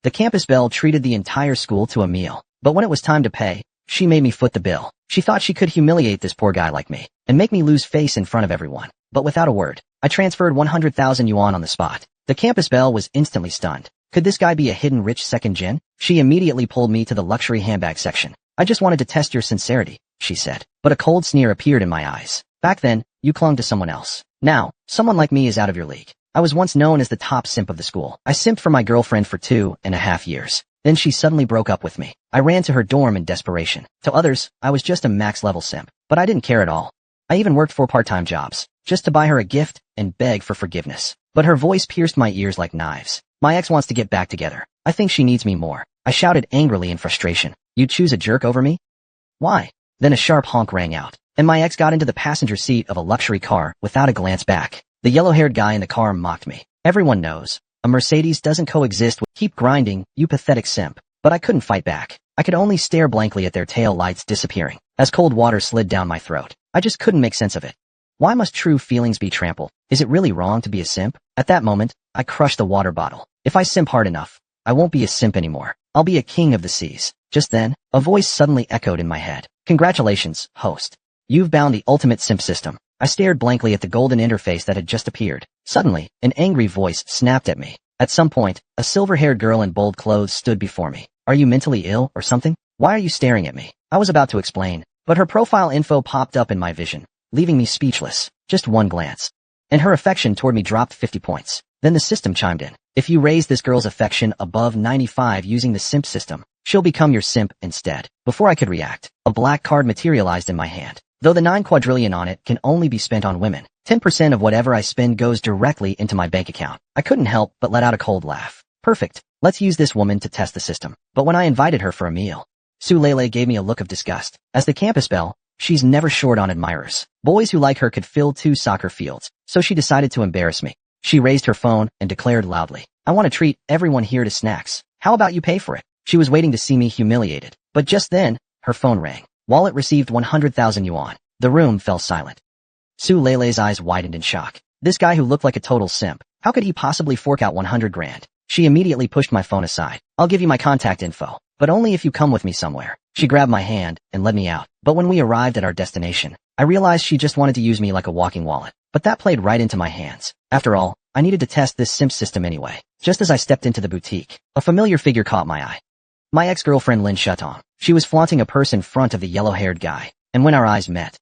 The campus belle treated the entire school to a meal, but when it was time to pay, she made me foot the bill. She thought she could humiliate this poor guy like me and make me lose face in front of everyone. But without a word, I transferred 100,000 yuan on the spot. The campus belle was instantly stunned. Could this guy be a hidden rich second gen? She immediately pulled me to the luxury handbag section. I just wanted to test your sincerity, she said, but a cold sneer appeared in my eyes. Back then, you clung to someone else. Now, someone like me is out of your league. I was once known as the top simp of the school. I simped for my girlfriend for 2.5 years. Then she suddenly broke up with me. I ran to her dorm in desperation. To others, I was just a max-level simp, but I didn't care at all. I even worked 4 part-time jobs, just to buy her a gift and beg for forgiveness. But her voice pierced my ears like knives. My ex wants to get back together. I think she needs me more. I shouted angrily in frustration. You'd choose a jerk over me? Why? Then a sharp honk rang out, and my ex got into the passenger seat of a luxury car without a glance back. The yellow-haired guy in the car mocked me. Everyone knows, a Mercedes doesn't coexist with keep grinding, you pathetic simp. But I couldn't fight back. I could only stare blankly at their tail lights disappearing as cold water slid down my throat. I just couldn't make sense of it. Why must true feelings be trampled? Is it really wrong to be a simp? At that moment, I crushed the water bottle. If I simp hard enough, I won't be a simp anymore. I'll be a king of the seas. Just then, a voice suddenly echoed in my head. Congratulations, host. You've bound the ultimate simp system. I stared blankly at the golden interface that had just appeared. Suddenly, an angry voice snapped at me. At some point, a silver-haired girl in bold clothes stood before me. Are you mentally ill or something? Why are you staring at me? I was about to explain, but her profile info popped up in my vision, leaving me speechless. Just one glance, and her affection toward me dropped 50 points. Then the system chimed in. If you raise this girl's affection above 95 using the simp system, she'll become your simp instead. Before I could react, a black card materialized in my hand. Though the 9 quadrillion on it can only be spent on women, 10% of whatever I spend goes directly into my bank account. I couldn't help but let out a cold laugh. Perfect. Let's use this woman to test the system. But when I invited her for a meal, Su Lele gave me a look of disgust. As the campus belle, she's never short on admirers. Boys who like her could fill 2 soccer fields, so she decided to embarrass me. She raised her phone and declared loudly, I want to treat everyone here to snacks. How about you pay for it? She was waiting to see me humiliated. But just then, her phone rang. Wallet received 100,000 yuan. The room fell silent. Su Lele's eyes widened in shock. This guy who looked like a total simp, how could he possibly fork out 100 grand? She immediately pushed my phone aside. I'll give you my contact info, but only if you come with me somewhere. She grabbed my hand and led me out. But when we arrived at our destination, I realized she just wanted to use me like a walking wallet. But that played right into my hands. After all, I needed to test this simp system anyway. Just as I stepped into the boutique, a familiar figure caught my eye. My ex-girlfriend Lin Shutong. She was flaunting a purse in front of the yellow-haired guy, and when our eyes met,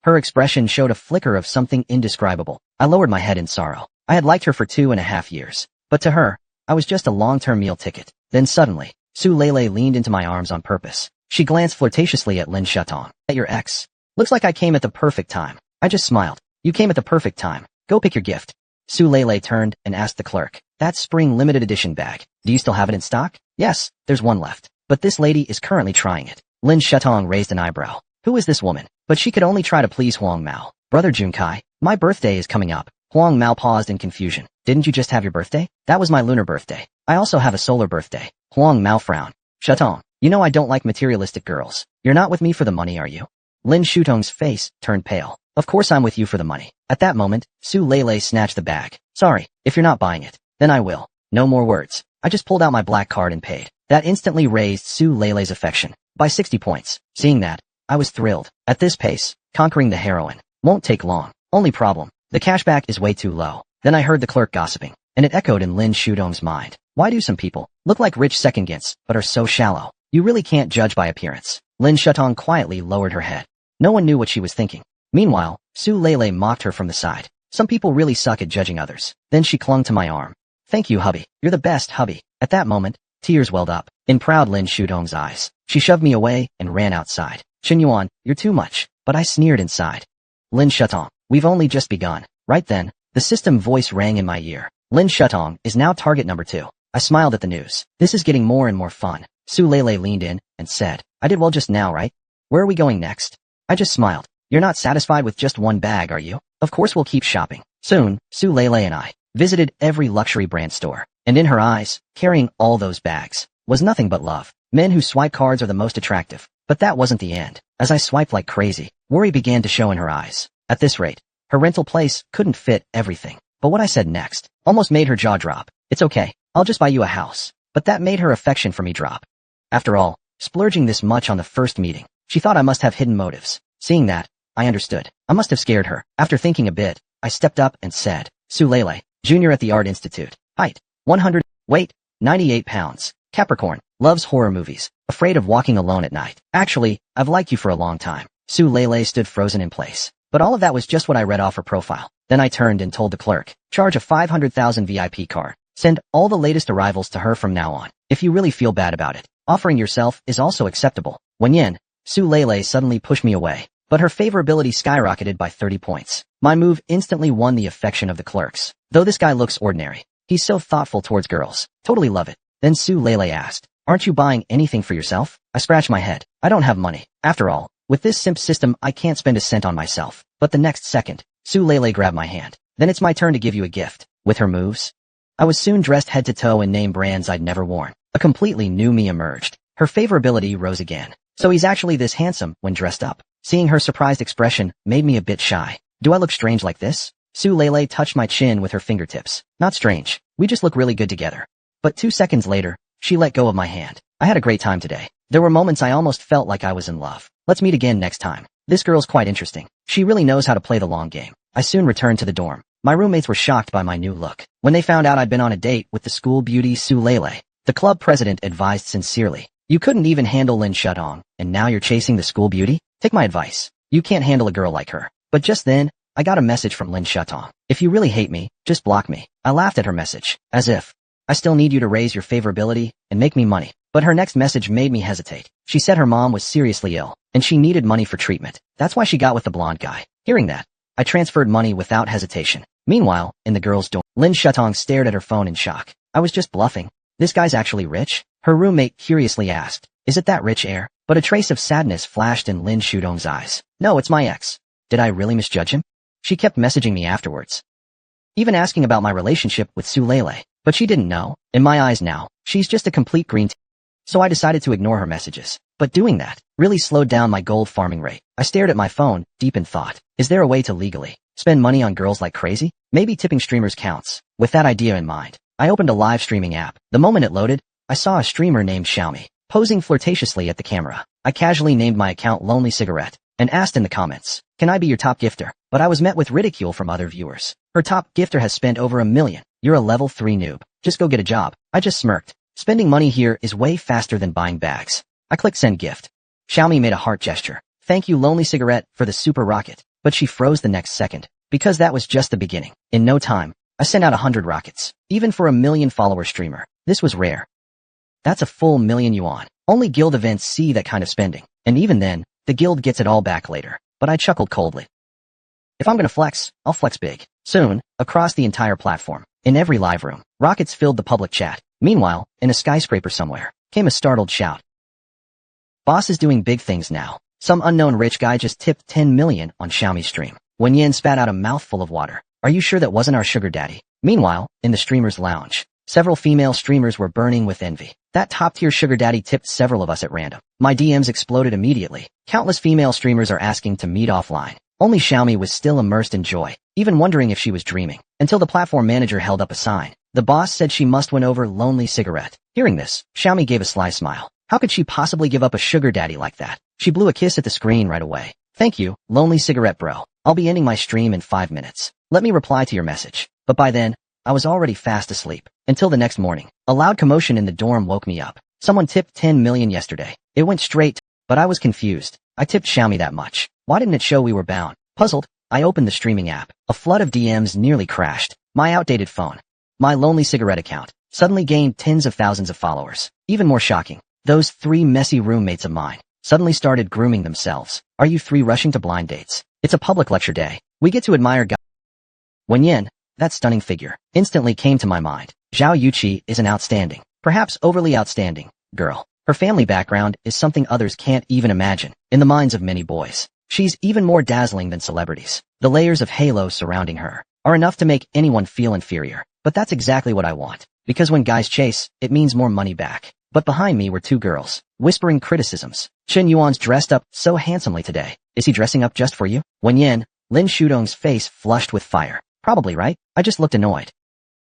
her expression showed a flicker of something indescribable. I lowered my head in sorrow. I had liked her for 2.5 years, but to her, I was just a long-term meal ticket. Then suddenly, Su Lele leaned into my arms on purpose. She glanced flirtatiously at Lin Shutong. At your ex? Looks like I came at the perfect time. I just smiled. You came at the perfect time. Go pick your gift. Su Lele turned and asked the clerk. That spring limited edition bag. Do you still have it in stock? Yes, there's one left. But this lady is currently trying it. Lin Shutong raised an eyebrow. Who is this woman? But she could only try to please Huang Mao. Brother Junkai, my birthday is coming up. Huang Mao paused in confusion. Didn't you just have your birthday? That was my lunar birthday. I also have a solar birthday. Huang Mao frowned. Shutong, you know I don't like materialistic girls. You're not with me for the money, are you? Lin Shutong's face turned pale. Of course I'm with you for the money. At that moment, Su Lele snatched the bag. Sorry, if you're not buying it, then I will. No more words. I just pulled out my black card and paid. That instantly raised Su Lele's affection by 60 points. Seeing that, I was thrilled. At this pace, conquering the heroine won't take long. Only problem, the cashback is way too low. Then I heard the clerk gossiping, and it echoed in Lin Shutong's mind. Why do some people look like rich second-gents, but are so shallow? You really can't judge by appearance. Lin Shutong quietly lowered her head. No one knew what she was thinking. Meanwhile, Su Lele mocked her from the side. Some people really suck at judging others. Then she clung to my arm. Thank you, hubby. You're the best, hubby. At that moment, tears welled up in proud Lin Shutong's eyes. She shoved me away and ran outside. Qinyuan, you're too much. But I sneered inside. Lin Shutong, we've only just begun. Right then, the system voice rang in my ear. Lin Shutong is now target number 2. I smiled at the news. This is getting more and more fun. Su Lele leaned in and said, I did well just now, right? Where are we going next? I just smiled. You're not satisfied with just one bag, are you? Of course we'll keep shopping. Soon, Su Lele and I visited every luxury brand store, and in her eyes, carrying all those bags, was nothing but love. Men who swipe cards are the most attractive. But that wasn't the end. As I swiped like crazy, worry began to show in her eyes. At this rate, her rental place couldn't fit everything. But what I said next almost made her jaw drop. It's okay. I'll just buy you a house. but that made her affection for me drop. After all, splurging this much on the first meeting, she thought I must have hidden motives. Seeing that, I understood. I must have scared her. After thinking a bit, I stepped up and said, Sulele, junior at the Art Institute. Height, 100, weight, 98 pounds. Capricorn, loves horror movies, afraid of walking alone at night. Actually, I've liked you for a long time. Sulele stood frozen in place. But all of that was just what I read off her profile. Then I turned and told the clerk, charge a 500,000 VIP card. Send all the latest arrivals to her from now on. If you really feel bad about it, offering yourself is also acceptable. Wenyin, Sulele suddenly pushed me away, but her favorability skyrocketed by 30 points. My move instantly won the affection of the clerks. Though this guy looks ordinary, he's so thoughtful towards girls. Totally love it. Then Sulele asked, aren't you buying anything for yourself? I scratched my head. I don't have money. After all, with this simp system I can't spend a cent on myself. But the next second, Sulele grabbed my hand. Then it's my turn to give you a gift. With her moves, I was soon dressed head to toe in name brands I'd never worn. A completely new me emerged. Her favorability rose again. So he's actually this handsome when dressed up. Seeing her surprised expression made me a bit shy. Do I look strange like this? Sulele touched my chin with her fingertips. Not strange. We just look really good together. But 2 seconds later, she let go of my hand. I had a great time today. There were moments I almost felt like I was in love. Let's meet again next time. This girl's quite interesting. She really knows how to play the long game. I soon returned to the dorm. My roommates were shocked by my new look. When they found out I'd been on a date with the school beauty Sulele, the club president advised sincerely, you couldn't even handle Lin Shutong, and now you're chasing the school beauty? Take my advice. You can't handle a girl like her. But just then, I got a message from Lin Shutong. If you really hate me, just block me. I laughed at her message, as if, I still need you to raise your favorability and make me money. But her next message made me hesitate. She said her mom was seriously ill, and she needed money for treatment. That's why she got with the blonde guy. Hearing that, I transferred money without hesitation. Meanwhile, in the girls' dorm, Lin Shutong stared at her phone in shock. I was just bluffing. This guy's actually rich? Her roommate curiously asked, is it that rich heir? But a trace of sadness flashed in Lin Shutong's eyes. No, it's my ex. Did I really misjudge him? She kept messaging me afterwards, even asking about my relationship with Sulele. But she didn't know. In my eyes now, she's just a complete green tea. So I decided to ignore her messages. But doing that really slowed down my gold farming rate. I stared at my phone, deep in thought. Is there a way to legally spend money on girls like crazy? Maybe tipping streamers counts. With that idea in mind, I opened a live streaming app. The moment it loaded, I saw a streamer named Xiaomi, posing flirtatiously at the camera. I casually named my account Lonely Cigarette, and asked in the comments, can I be your top gifter? But I was met with ridicule from other viewers. Her top gifter has spent over $1 million. You're a level 3 noob. Just go get a job. I just smirked. Spending money here is way faster than buying bags. I clicked send gift. Xiaomi made a heart gesture. Thank you Lonely Cigarette for the super rocket. But she froze the next second, because that was just the beginning. In no time, I sent out 100 rockets. Even for a 1 million follower streamer, this was rare. That's a full 1 million yuan. Only guild events see that kind of spending. And even then, the guild gets it all back later. But I chuckled coldly. If I'm gonna flex, I'll flex big. Soon, across the entire platform, in every live room, rockets filled the public chat. Meanwhile, in a skyscraper somewhere, came a startled shout. Boss is doing big things now. Some unknown rich guy just tipped 10 million on Xiaomi's stream. Wen Yin spat out a mouthful of water. Are you sure that wasn't our sugar daddy? Meanwhile, in the streamer's lounge, several female streamers were burning with envy. That top-tier sugar daddy tipped several of us at random. My DMs exploded immediately. Countless female streamers are asking to meet offline. Only Xiaomi was still immersed in joy, even wondering if she was dreaming, until the platform manager held up a sign. The boss said she must win over Lonely Cigarette. Hearing this, Xiaomi gave a sly smile. How could she possibly give up a sugar daddy like that? She blew a kiss at the screen right away. Thank you, Lonely Cigarette bro. I'll be ending my stream in 5 minutes. Let me reply to your message. But by then, I was already fast asleep. Until the next morning, a loud commotion in the dorm woke me up. Someone tipped 10 million yesterday. It went straight, but I was confused. I tipped Xiaomi that much. Why didn't it show we were bound? Puzzled, I opened the streaming app. A flood of DMs nearly crashed. My outdated phone, my Lonely Cigarette account, suddenly gained tens of thousands of followers. Even more shocking, those 3 messy roommates of mine suddenly started grooming themselves. Are you 3 rushing to blind dates? It's a public lecture day. We get to admire guys. Wen Yin, that stunning figure, instantly came to my mind. Zhao Yuqi is an outstanding, perhaps overly outstanding, girl. Her family background is something others can't even imagine. In the minds of many boys, she's even more dazzling than celebrities. The layers of halo surrounding her are enough to make anyone feel inferior. But that's exactly what I want. Because when guys chase, it means more money back. But behind me were 2 girls, whispering criticisms. Chen Yuan's dressed up so handsomely today. Is he dressing up just for you? Wen Yin, Lin Shudong's face flushed with fire. Probably right. I just looked annoyed.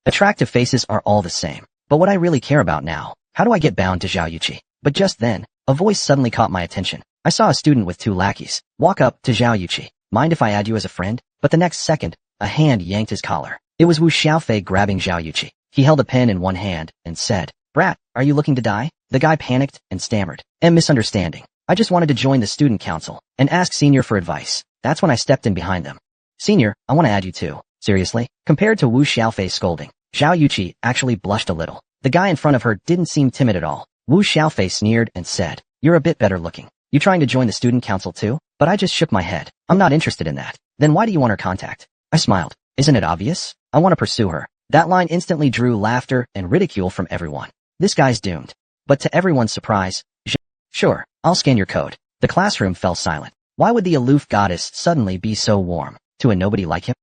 Attractive faces are all the same. But what I really care about now How do I get bound to Zhao Yuqi? But just then, a voice suddenly caught my attention. I saw a student with 2 lackeys walk up to Zhao Yuqi. Mind if I add you as a friend? But the next second, a hand yanked his collar. It was Wu Xiaofei grabbing Zhao Yuqi. He held a pen in one hand and said, "Brat, are you looking to die?" The guy panicked and stammered, misunderstanding. I just wanted to join the student council and ask Senior for advice. That's when I stepped in behind them. Senior, I want to add you too. Seriously? Compared to Wu Xiaofei's scolding, Zhao Yuqi actually blushed a little. The guy in front of her didn't seem timid at all. Wu Xiaofei sneered and said, "You're a bit better looking. You trying to join the student council too?" But I just shook my head. I'm not interested in that. Then why do you want her contact? I smiled. Isn't it obvious? I want to pursue her. That line instantly drew laughter and ridicule from everyone. This guy's doomed. But to everyone's surprise, sure, I'll scan your code. The classroom fell silent. Why would the aloof goddess suddenly be so warm to a nobody like him?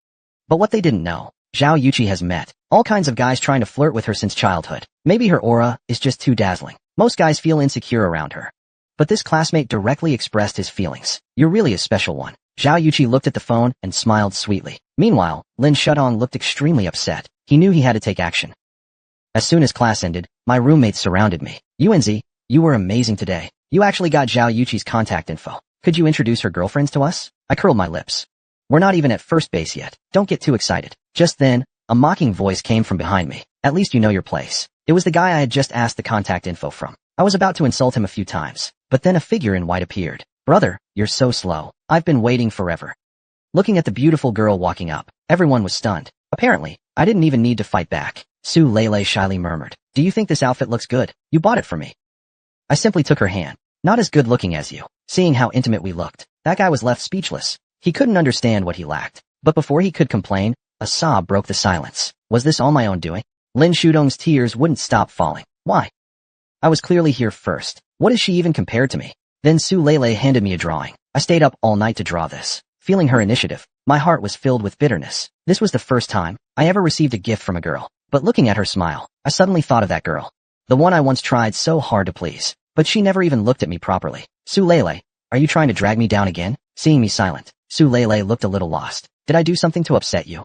But what they didn't know, Zhao Yuqi has met all kinds of guys trying to flirt with her since childhood. Maybe her aura is just too dazzling. Most guys feel insecure around her. But this classmate directly expressed his feelings. You're really a special one. Zhao Yuqi looked at the phone and smiled sweetly. Meanwhile, Lin Shudong looked extremely upset. He knew he had to take action. As soon as class ended, my roommates surrounded me. UNZ, you were amazing today. You actually got Zhao Yuqi's contact info. Could you introduce her girlfriends to us? I curled my lips. We're not even at first base yet. Don't get too excited. Just then, a mocking voice came from behind me. At least you know your place. It was the guy I had just asked the contact info from. I was about to insult him a few times, but then a figure in white appeared. Brother, you're so slow. I've been waiting forever. Looking at the beautiful girl walking up, everyone was stunned. Apparently, I didn't even need to fight back. Su Lele shyly murmured, "Do you think this outfit looks good? You bought it for me." I simply took her hand. Not as good looking as you. Seeing how intimate we looked, that guy was left speechless. He couldn't understand what he lacked. But before he could complain, a sob broke the silence. Was this all my own doing? Lin Shudong's tears wouldn't stop falling. Why? I was clearly here first. What is she even compared to me? Then Su Lele handed me a drawing. I stayed up all night to draw this. Feeling her initiative, my heart was filled with bitterness. This was the first time I ever received a gift from a girl. But looking at her smile, I suddenly thought of that girl. The one I once tried so hard to please. But she never even looked at me properly. Su Lele, are you trying to drag me down again? Seeing me silent, Su Lele looked a little lost. Did I do something to upset you?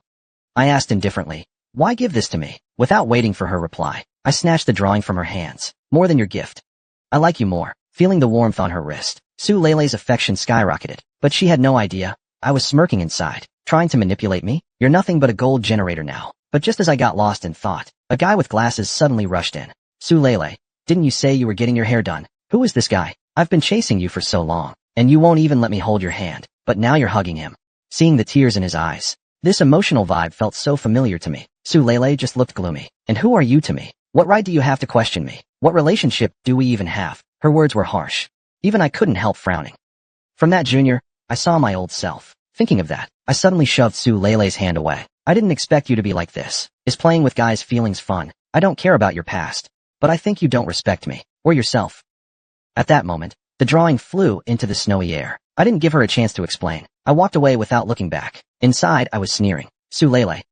I asked indifferently. Why give this to me? Without waiting for her reply, I snatched the drawing from her hands. More than your gift. I like you more. Feeling the warmth on her wrist, Su Lele's affection skyrocketed. But she had no idea. I was smirking inside. Trying to manipulate me? You're nothing but a gold generator now. But just as I got lost in thought, a guy with glasses suddenly rushed in. Su Lele, didn't you say you were getting your hair done? Who is this guy? I've been chasing you for so long, and you won't even let me hold your hand, but now you're hugging him. Seeing the tears in his eyes, this emotional vibe felt so familiar to me. Su Lele just looked gloomy. And who are you to me? What right do you have to question me? What relationship do we even have? Her words were harsh. Even I couldn't help frowning. From that junior, I saw my old self. Thinking of that, I suddenly shoved Su Lele's hand away. I didn't expect you to be like this. Is playing with guys' feelings fun? I don't care about your past. But I think you don't respect me. Or yourself. At that moment, the drawing flew into the snowy air. I didn't give her a chance to explain. I walked away without looking back. Inside, I was sneering. Su Lele.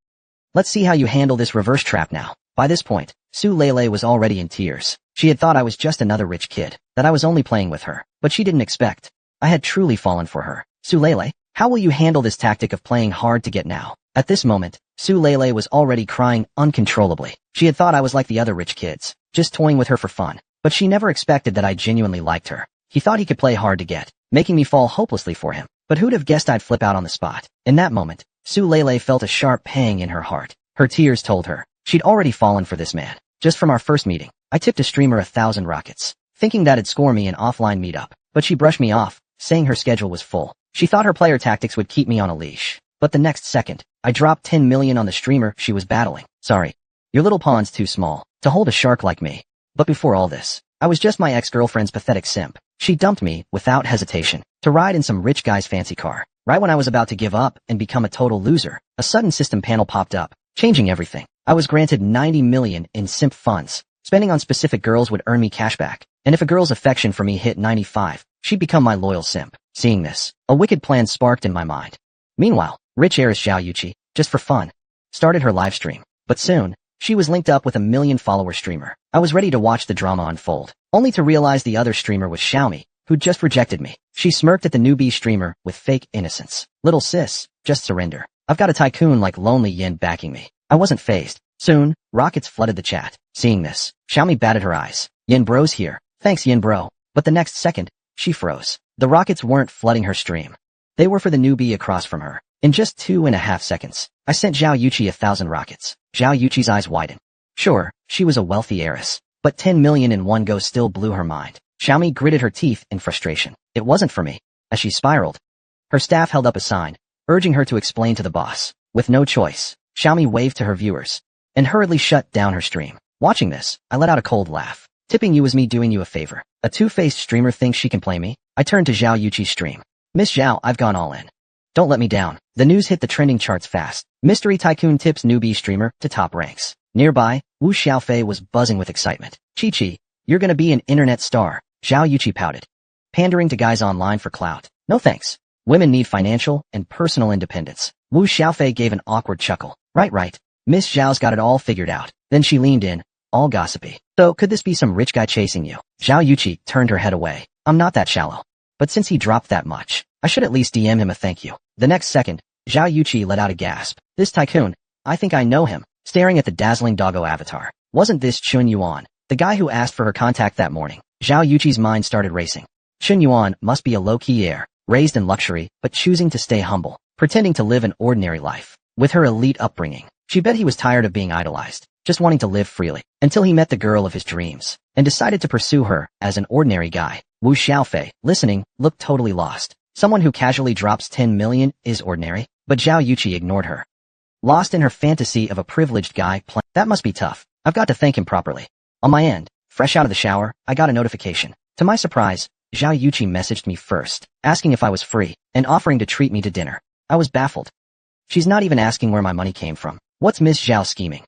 Let's see how you handle this reverse trap now. By this point, Su Lele was already in tears. She had thought I was just another rich kid, that I was only playing with her. But she didn't expect. I had truly fallen for her. Su Lele, how will you handle this tactic of playing hard to get now? At this moment, Su Lele was already crying uncontrollably. She had thought I was like the other rich kids, just toying with her for fun. But she never expected that I genuinely liked her. He thought he could play hard to get, making me fall hopelessly for him. But who'd have guessed I'd flip out on the spot? In that moment, Su Lele felt a sharp pang in her heart. Her tears told her she'd already fallen for this man. Just from our first meeting, I tipped a streamer 1,000 rockets, thinking that'd score me an offline meetup. But she brushed me off, saying her schedule was full. She thought her player tactics would keep me on a leash. But the next second, I dropped 10 million on the streamer she was battling. Sorry. Your little pond's too small to hold a shark like me. But before all this, I was just my ex-girlfriend's pathetic simp. She dumped me, without hesitation, to ride in some rich guy's fancy car. Right when I was about to give up and become a total loser, a sudden system panel popped up, changing everything. I was granted 90 million in simp funds. Spending on specific girls would earn me cashback. And if a girl's affection for me hit 95, she'd become my loyal simp. Seeing this, a wicked plan sparked in my mind. Meanwhile, rich heiress Zhao Yuqi, just for fun, started her live stream. But soon, she was linked up with a 1 million follower streamer. I was ready to watch the drama unfold, only to realize the other streamer was Xiaomi, who'd just rejected me. She smirked at the newbie streamer with fake innocence. Little sis, just surrender. I've got a tycoon like Lonely Yin backing me. I wasn't fazed. Soon, rockets flooded the chat. Seeing this, Xiaomi batted her eyes. Yin bro's here. Thanks Yin bro. But the next second, she froze. The rockets weren't flooding her stream. They were for the newbie across from her. In just 2.5 seconds, I sent Zhao Yuqi 1,000 rockets. Zhao Yuqi's eyes widened. Sure, she was a wealthy heiress, but 10 million in one go still blew her mind. Xiaomi gritted her teeth in frustration. It wasn't for me. As she spiraled, her staff held up a sign, urging her to explain to the boss. With no choice, Xiaomi waved to her viewers and hurriedly shut down her stream. Watching this, I let out a cold laugh. Tipping you is me doing you a favor. A two-faced streamer thinks she can play me? I turned to Zhao Yuqi's stream. Miss Zhao, I've gone all in. Don't let me down. The news hit the trending charts fast. Mystery Tycoon tips newbie streamer to top ranks. Nearby, Wu Xiaofei was buzzing with excitement. Chi-Chi, you're gonna be an internet star. Zhao Yuqi pouted. Pandering to guys online for clout. No thanks. Women need financial and personal independence. Wu Xiaofei gave an awkward chuckle. Right. Miss Zhao's got it all figured out. Then she leaned in, all gossipy. So could this be some rich guy chasing you? Zhao Yuqi turned her head away. I'm not that shallow. But since he dropped that much, I should at least DM him a thank you. The next second, Zhao Yuqi let out a gasp. This tycoon, I think I know him. Staring at the dazzling doggo avatar. Wasn't this Chun Yuan, the guy who asked for her contact that morning? Zhao Yuqi's mind started racing. Chun Yuan must be a low-key heir, raised in luxury, but choosing to stay humble, pretending to live an ordinary life. With her elite upbringing, she bet he was tired of being idolized, just wanting to live freely, until he met the girl of his dreams, and decided to pursue her as an ordinary guy. Wu Xiaofei, listening, looked totally lost. Someone who casually drops 10 million is ordinary, but Zhao Yuqi ignored her. Lost in her fantasy of a privileged guy playing. That must be tough. I've got to thank him properly. On my end, fresh out of the shower, I got a notification. To my surprise, Zhao Yuqi messaged me first, asking if I was free, and offering to treat me to dinner. I was baffled. She's not even asking where my money came from. What's Miss Zhao scheming?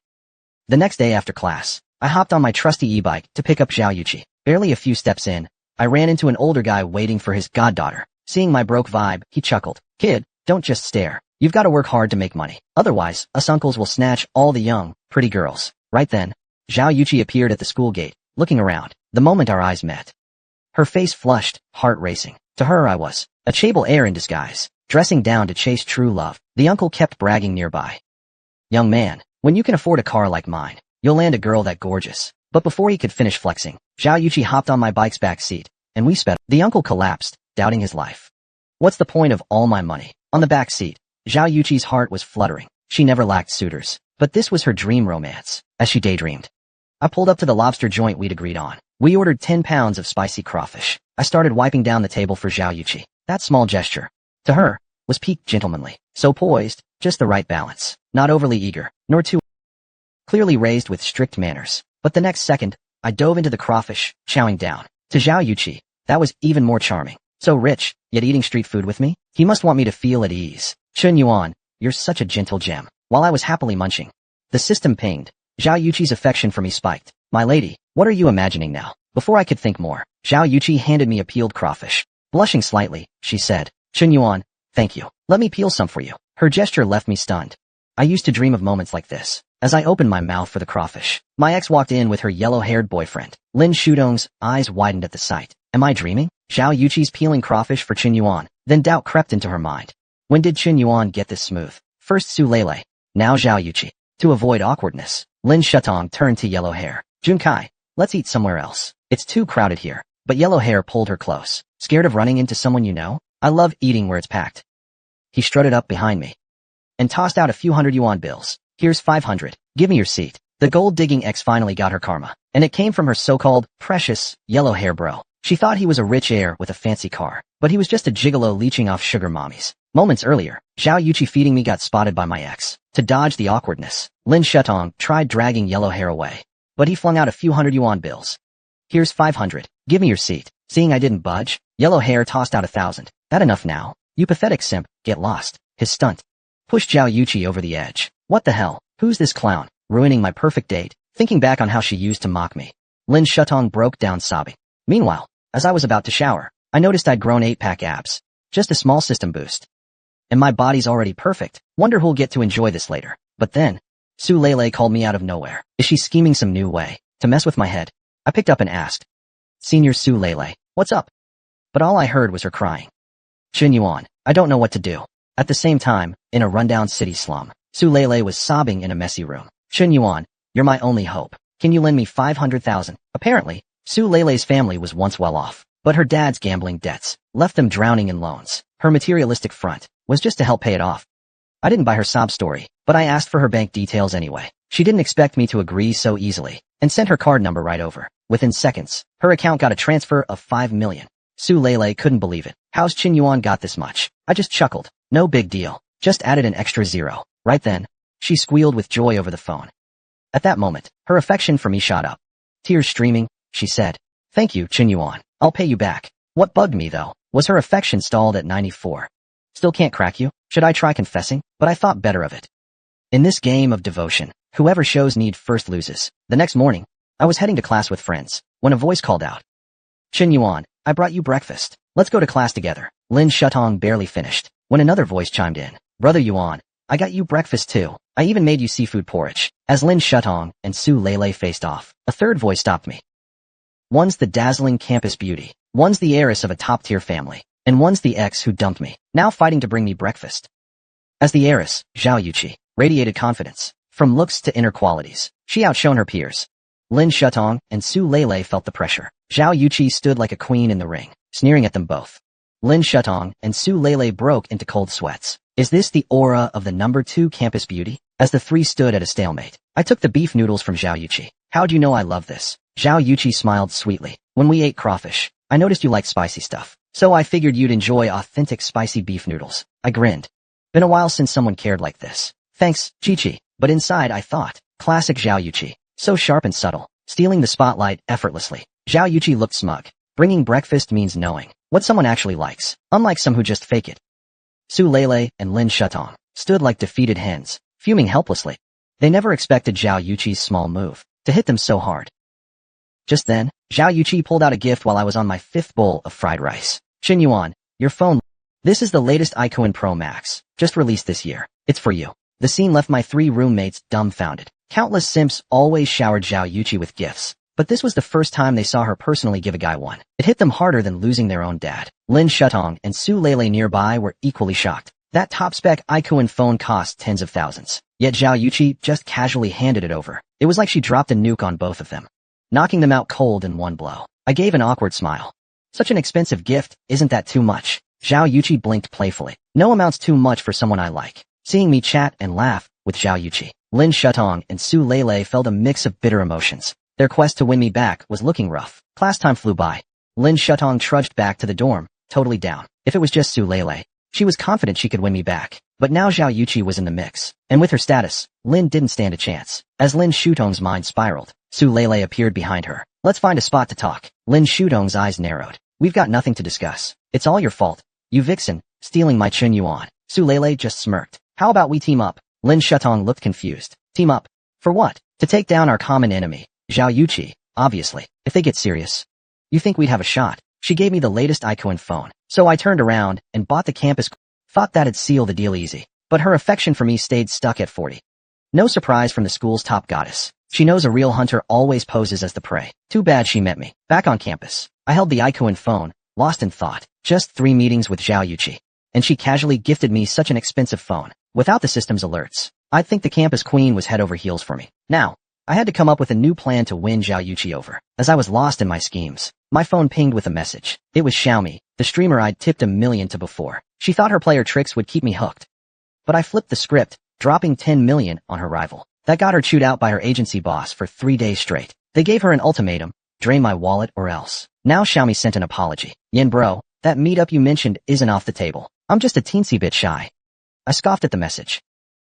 The next day after class, I hopped on my trusty e-bike to pick up Zhao Yuqi. Barely a few steps in, I ran into an older guy waiting for his goddaughter. Seeing my broke vibe, he chuckled. Kid, don't just stare. You've got to work hard to make money. Otherwise, us uncles will snatch all the young, pretty girls. Right then, Zhao Yuqi appeared at the school gate, looking around. The moment our eyes met, her face flushed, heart racing. To her I was a chable heir in disguise, dressing down to chase true love. The uncle kept bragging nearby. Young man, when you can afford a car like mine, you'll land a girl that gorgeous. But before he could finish flexing, Zhao Yuqi hopped on my bike's back seat, and we sped. The uncle collapsed, doubting his life. What's the point of all my money? On the back seat, Zhao Yuqi's heart was fluttering. She never lacked suitors, but this was her dream romance, as she daydreamed. I pulled up to the lobster joint we'd agreed on. We ordered 10 pounds of spicy crawfish. I started wiping down the table for Zhao Yuqi. That small gesture, to her, was peak gentlemanly. So poised, just the right balance. Not overly eager, nor too clearly raised with strict manners. But the next second, I dove into the crawfish, chowing down. To Zhao Yuqi, that was even more charming. So rich, yet eating street food with me? He must want me to feel at ease. Chun Yuan, you're such a gentle gem. While I was happily munching, the system pinged. Zhao Yuqi's affection for me spiked. My lady, what are you imagining now? Before I could think more, Zhao Yuqi handed me a peeled crawfish. Blushing slightly, she said, Chun Yuan, thank you. Let me peel some for you. Her gesture left me stunned. I used to dream of moments like this. As I opened my mouth for the crawfish, my ex walked in with her yellow-haired boyfriend. Lin Shudong's eyes widened at the sight. Am I dreaming? Zhao Yuqi's peeling crawfish for Chun Yuan. Then doubt crept into her mind. When did Chun Yuan get this smooth? First Su Lele, now Zhao Yuqi. To avoid awkwardness, Lin Shutong turned to Yellow Hair. Junkai, let's eat somewhere else. It's too crowded here. But Yellow Hair pulled her close. Scared of running into someone you know? I love eating where it's packed. He strutted up behind me and tossed out a few hundred yuan bills. Here's 500. Give me your seat. The gold-digging ex finally got her karma, and it came from her so-called precious yellow hair bro. She thought he was a rich heir with a fancy car, but he was just a gigolo leeching off sugar mommies. Moments earlier, Zhao Yuqi feeding me got spotted by my ex. To dodge the awkwardness, Lin Shutong tried dragging Yellow Hair away, but he flung out a few hundred yuan bills. Here's 500. Give me your seat. Seeing I didn't budge, Yellow Hair tossed out 1,000. That enough now? You pathetic simp, get lost. His stunt pushed Zhao Yuqi over the edge. What the hell? Who's this clown? Ruining my perfect date? Thinking back on how she used to mock me, Lin Shutong broke down sobbing. Meanwhile, as I was about to shower, I noticed I'd grown 8-pack abs. Just a small system boost. And my body's already perfect. Wonder who'll get to enjoy this later. But then, Su Lele called me out of nowhere. Is she scheming some new way to mess with my head? I picked up and asked, Senior Su Lele, what's up? But all I heard was her crying. Chun Yuan, I don't know what to do. At the same time, in a rundown city slum, Su Lele was sobbing in a messy room. Chun Yuan, you're my only hope. Can you lend me 500,000? Apparently, Su Leilei's family was once well off, but her dad's gambling debts left them drowning in loans. Her materialistic front was just to help pay it off. I didn't buy her sob story, but I asked for her bank details anyway. She didn't expect me to agree so easily, and sent her card number right over. Within seconds, her account got a transfer of 5 million. Su Leilei couldn't believe it. How's Chin Yuan got this much? I just chuckled. No big deal. Just added an extra zero. Right then, she squealed with joy over the phone. At that moment, her affection for me shot up. Tears streaming, she said, "Thank you, Chin Yuan. I'll pay you back." What bugged me, though, was her affection stalled at 94. Still can't crack you? Should I try confessing? But I thought better of it. In this game of devotion, whoever shows need first loses. The next morning, I was heading to class with friends, when a voice called out. "Chin Yuan, I brought you breakfast. Let's go to class together." Lin Shutong barely finished, when another voice chimed in. "Brother Yuan, I got you breakfast too. I even made you seafood porridge." As Lin Shutong and Su Leilei faced off, a third voice stopped me. "One's the dazzling campus beauty, one's the heiress of a top-tier family, and one's the ex who dumped me, now fighting to bring me breakfast." As the heiress, Zhao Yuqi radiated confidence. From looks to inner qualities, she outshone her peers. Lin Shutong and Su Leilei felt the pressure. Zhao Yuqi stood like a queen in the ring, sneering at them both. Lin Shutong and Su Leilei broke into cold sweats. Is this the aura of the number 2 campus beauty? As the three stood at a stalemate, I took the beef noodles from Zhao Yuqi. "How'd you know I love this?" Zhao Yuqi smiled sweetly. "When we ate crawfish, I noticed you like spicy stuff, so I figured you'd enjoy authentic spicy beef noodles." I grinned. Been a while since someone cared like this. Thanks, Chi-Chi. But inside I thought, classic Zhao Yuqi. So sharp and subtle, stealing the spotlight effortlessly. Zhao Yuqi looked smug. Bringing breakfast means knowing what someone actually likes, unlike some who just fake it. Su Leilei and Lin Shutong stood like defeated hens, fuming helplessly. They never expected Zhao Yuqi's small move to hit them so hard. Just then, Zhao Yuqi pulled out a gift while I was on my 5th bowl of fried rice. "Chin Yuan, your phone. This is the latest iQOO Pro Max, just released this year. It's for you." The scene left my 3 roommates dumbfounded. Countless simps always showered Zhao Yuqi with gifts, but this was the first time they saw her personally give a guy one. It hit them harder than losing their own dad. Lin Shutong and Su Leilei nearby were equally shocked. That top-spec iQOO phone cost tens of thousands, yet Zhao Yuqi just casually handed it over. It was like she dropped a nuke on both of them, knocking them out cold in one blow. I gave an awkward smile. Such an expensive gift, isn't that too much? Zhao Yuqi blinked playfully. No amount's too much for someone I like. Seeing me chat and laugh with Zhao Yuqi, Lin Shutong and Su Leilei felt a mix of bitter emotions. Their quest to win me back was looking rough. Class time flew by. Lin Shutong trudged back to the dorm, totally down. If it was just Su Leilei, she was confident she could win me back. But now Zhao Yuqi was in the mix, and with her status, Lin didn't stand a chance. As Lin Shutong's mind spiraled, Su Leilei appeared behind her. "Let's find a spot to talk." Lin Shutong's eyes narrowed. "We've got nothing to discuss. It's all your fault. You vixen, stealing my Chin Yuan." Su Leilei just smirked. "How about we team up?" Lin Shutong looked confused. "Team up? For what?" "To take down our common enemy, Zhao Yuqi, obviously. If they get serious, you think we'd have a shot?" She gave me the latest iQOO phone, so I turned around and bought the campus. Thought that'd seal the deal easy, but her affection for me stayed stuck at 40. No surprise from the school's top goddess. She knows a real hunter always poses as the prey. Too bad she met me. Back on campus, I held the iQOO phone, lost in thought. Just 3 meetings with Zhao Yuqi, and she casually gifted me such an expensive phone. Without the system's alerts, I'd think the campus queen was head over heels for me. Now, I had to come up with a new plan to win Zhao Yuqi over. As I was lost in my schemes, my phone pinged with a message. It was Xiaomi, the streamer I'd tipped $1 million to before. She thought her player tricks would keep me hooked. But I flipped the script, dropping $10 million on her rival. That got her chewed out by her agency boss for 3 days straight. They gave her an ultimatum: drain my wallet or else. Now Xiaomi sent an apology. "Yin bro, that meetup you mentioned isn't off the table. I'm just a teensy bit shy." I scoffed at the message.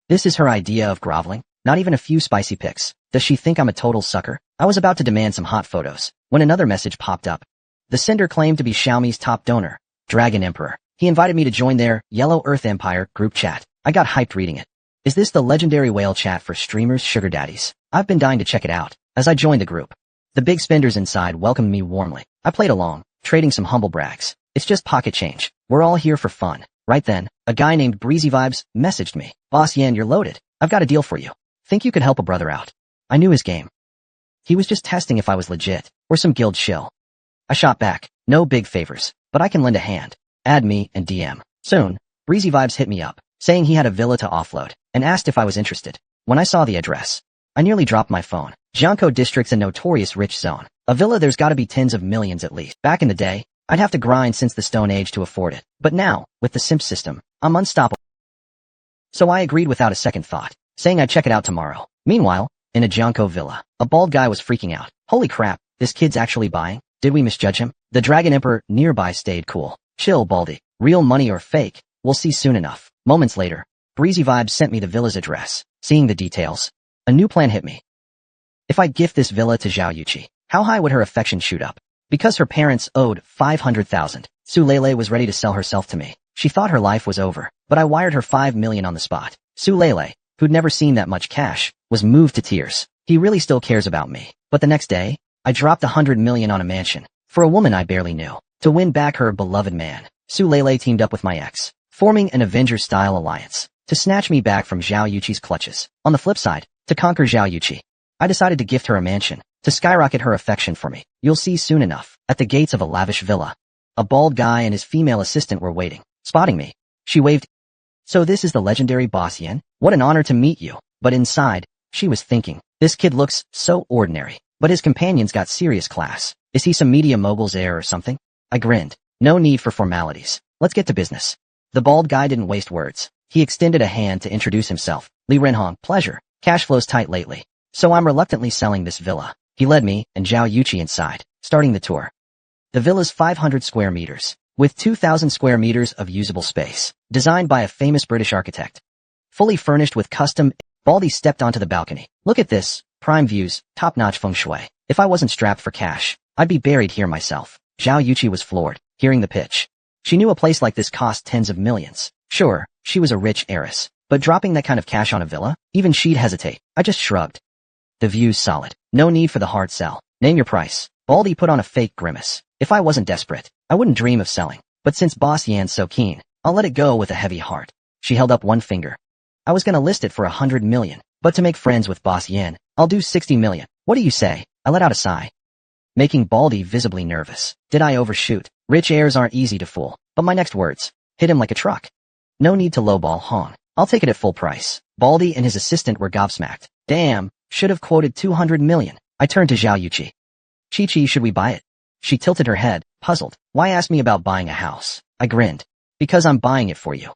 This is her idea of groveling? Not even a few spicy pics. Does she think I'm a total sucker? I was about to demand some hot photos, when another message popped up. The sender claimed to be Xiaomi's top donor, Dragon Emperor. He invited me to join their Yellow Earth Empire group chat. I got hyped reading it. Is this the legendary whale chat for streamers' sugar daddies? I've been dying to check it out. As I joined the group, the big spenders inside welcomed me warmly. I played along, trading some humble brags. It's just pocket change. We're all here for fun. Right then, a guy named Breezy Vibes messaged me. "Boss Yan, you're loaded. I've got a deal for you. Think you could help a brother out?" I knew his game. He was just testing if I was legit, or some guild shill. I shot back. "No big favors, but I can lend a hand. Add me and DM." Soon, Breezy Vibes hit me up, saying he had a villa to offload, and asked if I was interested. When I saw the address, I nearly dropped my phone. Jiangkou District's a notorious rich zone. A villa there's gotta be tens of millions at least. Back in the day, I'd have to grind since the Stone Age to afford it. But now, with the simp system, I'm unstoppable. So I agreed without a second thought, saying I'd check it out tomorrow. Meanwhile, in a Jiangkou villa, a bald guy was freaking out. Holy crap, this kid's actually buying? Did we misjudge him? The Dragon Emperor nearby stayed cool. Chill, Baldy. Real money or fake? We'll see soon enough. Moments later, Breezy Vibes sent me the villa's address. Seeing the details, a new plan hit me. If I gift this villa to Zhao Yuqi, how high would her affection shoot up? Because her parents owed 500,000, Su Lele was ready to sell herself to me. She thought her life was over, but I wired her 5 million on the spot. Su Lele, who'd never seen that much cash, was moved to tears. He really still cares about me. But the next day, I dropped 100 million on a mansion for a woman I barely knew. To win back her beloved man, Su Lele teamed up with my ex, forming an Avengers-style alliance to snatch me back from Zhao Yuqi's clutches. On the flip side, to conquer Zhao Yuqi, I decided to gift her a mansion to skyrocket her affection for me. You'll see soon enough. At the gates of a lavish villa, a bald guy and his female assistant were waiting. Spotting me, she waved. So this is the legendary Boss Yan? What an honor to meet you. But inside, she was thinking, this kid looks so ordinary, but his companions got serious class. Is he some media mogul's heir or something? I grinned. No need for formalities. Let's get to business. The bald guy didn't waste words. He extended a hand to introduce himself. Li Renhong, pleasure. Cash flow's tight lately, so I'm reluctantly selling this villa. He led me and Zhao Yuqi inside, starting the tour. The villa's 500 square meters, with 2,000 square meters of usable space, designed by a famous British architect. Fully furnished with custom. Baldy stepped onto the balcony. Look at this, prime views, top-notch feng shui. If I wasn't strapped for cash, I'd be buried here myself. Zhao Yuqi was floored, hearing the pitch. She knew a place like this cost tens of millions. Sure, she was a rich heiress, but dropping that kind of cash on a villa, even she'd hesitate. I just shrugged. The view's solid. No need for the hard sell. Name your price. Baldy put on a fake grimace. If I wasn't desperate, I wouldn't dream of selling. But since Boss Yan's so keen, I'll let it go with a heavy heart. She held up one finger. I was gonna list it for 100 million, but to make friends with Boss Yan, I'll do 60 million. What do you say? I let out a sigh, making Baldy visibly nervous. Did I overshoot? Rich heirs aren't easy to fool, but my next words hit him like a truck. No need to lowball Hong. I'll take it at full price. Baldy and his assistant were gobsmacked. Damn, should have quoted 200 million. I turned to Zhao Yuqi. Chi-Chi, should we buy it? She tilted her head, puzzled. Why ask me about buying a house? I grinned. Because I'm buying it for you.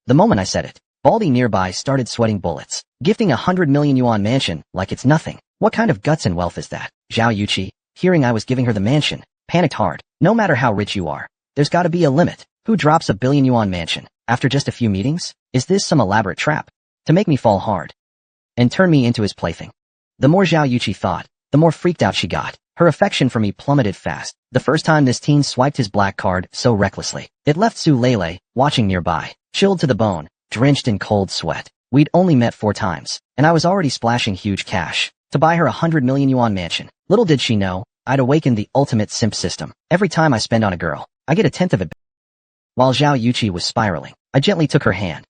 The moment I said it, Baldy nearby started sweating bullets, gifting 100 million yuan mansion like it's nothing. What kind of guts and wealth is that? Zhao Yuqi, hearing I was giving her the mansion, panicked hard. No matter how rich you are, there's gotta be a limit. Who drops a billion yuan mansion after just a few meetings? Is this some elaborate trap to make me fall hard and turn me into his plaything? The more Zhao Yuqi thought, the more freaked out she got. Her affection for me plummeted fast. The first time this teen swiped his black card so recklessly, it left Su Lele, watching nearby, chilled to the bone, drenched in cold sweat. We'd only met 4 times, and I was already splashing huge cash to buy her 100 million yuan mansion. Little did she know, I'd awakened the ultimate simp system. Every time I spend on a girl, I get a tenth of it. While Zhao Yuqi was spiraling, I gently took her hand.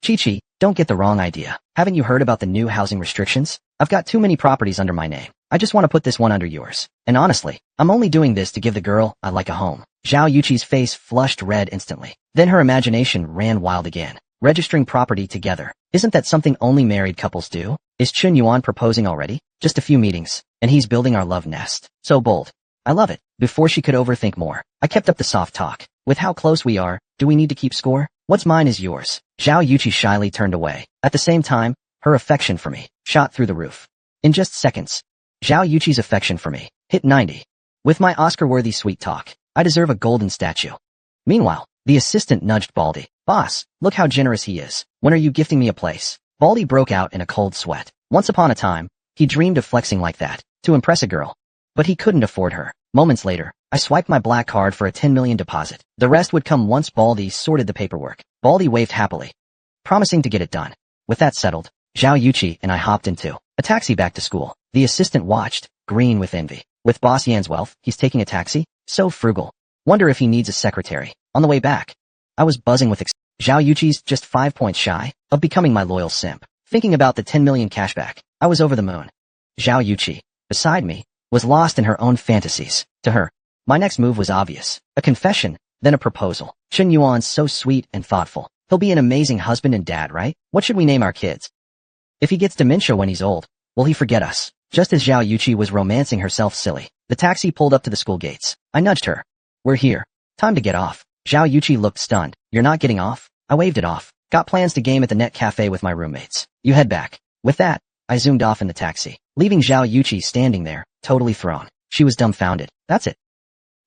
Chi-Chi, don't get the wrong idea. Haven't you heard about the new housing restrictions? I've got too many properties under my name. I just want to put this one under yours. And honestly, I'm only doing this to give the girl I like a home. Zhao Yuqi's face flushed red instantly. Then her imagination ran wild again. Registering property together. Isn't that something only married couples do? Is Chun Yuan proposing already? Just a few meetings, and he's building our love nest. So bold. I love it. Before she could overthink more, I kept up the soft talk. With how close we are, do we need to keep score? What's mine is yours. Zhao Yuqi shyly turned away. At the same time, her affection for me shot through the roof. In just seconds, Zhao Yuqi's affection for me hit 90. With my Oscar-worthy sweet talk, I deserve a golden statue. Meanwhile, the assistant nudged Baldy. Boss, look how generous he is. When are you gifting me a place? Baldy broke out in a cold sweat. Once upon a time, he dreamed of flexing like that, to impress a girl. But he couldn't afford her. Moments later, I swiped my black card for a 10 million deposit. The rest would come once Baldy sorted the paperwork. Baldy waved happily, promising to get it done. With that settled, Zhao Yuqi and I hopped into a taxi back to school. The assistant watched, green with envy. With Boss Yan's wealth, he's taking a taxi? So frugal. Wonder if he needs a secretary. On the way back, I was buzzing with Zhao Yuqi's just 5 points shy of becoming my loyal simp. Thinking about the 10 million cashback, I was over the moon. Zhao Yuqi, beside me, was lost in her own fantasies. To her, my next move was obvious. A confession, then a proposal. Chun Yuan's so sweet and thoughtful. He'll be an amazing husband and dad, right? What should we name our kids? If he gets dementia when he's old, Will he forget us? Just as Zhao Yuqi was romancing herself silly, the taxi pulled up to the school gates. I nudged her. We're here. Time to get off. Zhao Yuqi looked stunned. You're not getting off? I waved it off. Got plans to game at the net cafe with my roommates. You head back. With that, I zoomed off in the taxi, leaving Zhao Yuqi standing there, totally thrown. She was dumbfounded. That's it.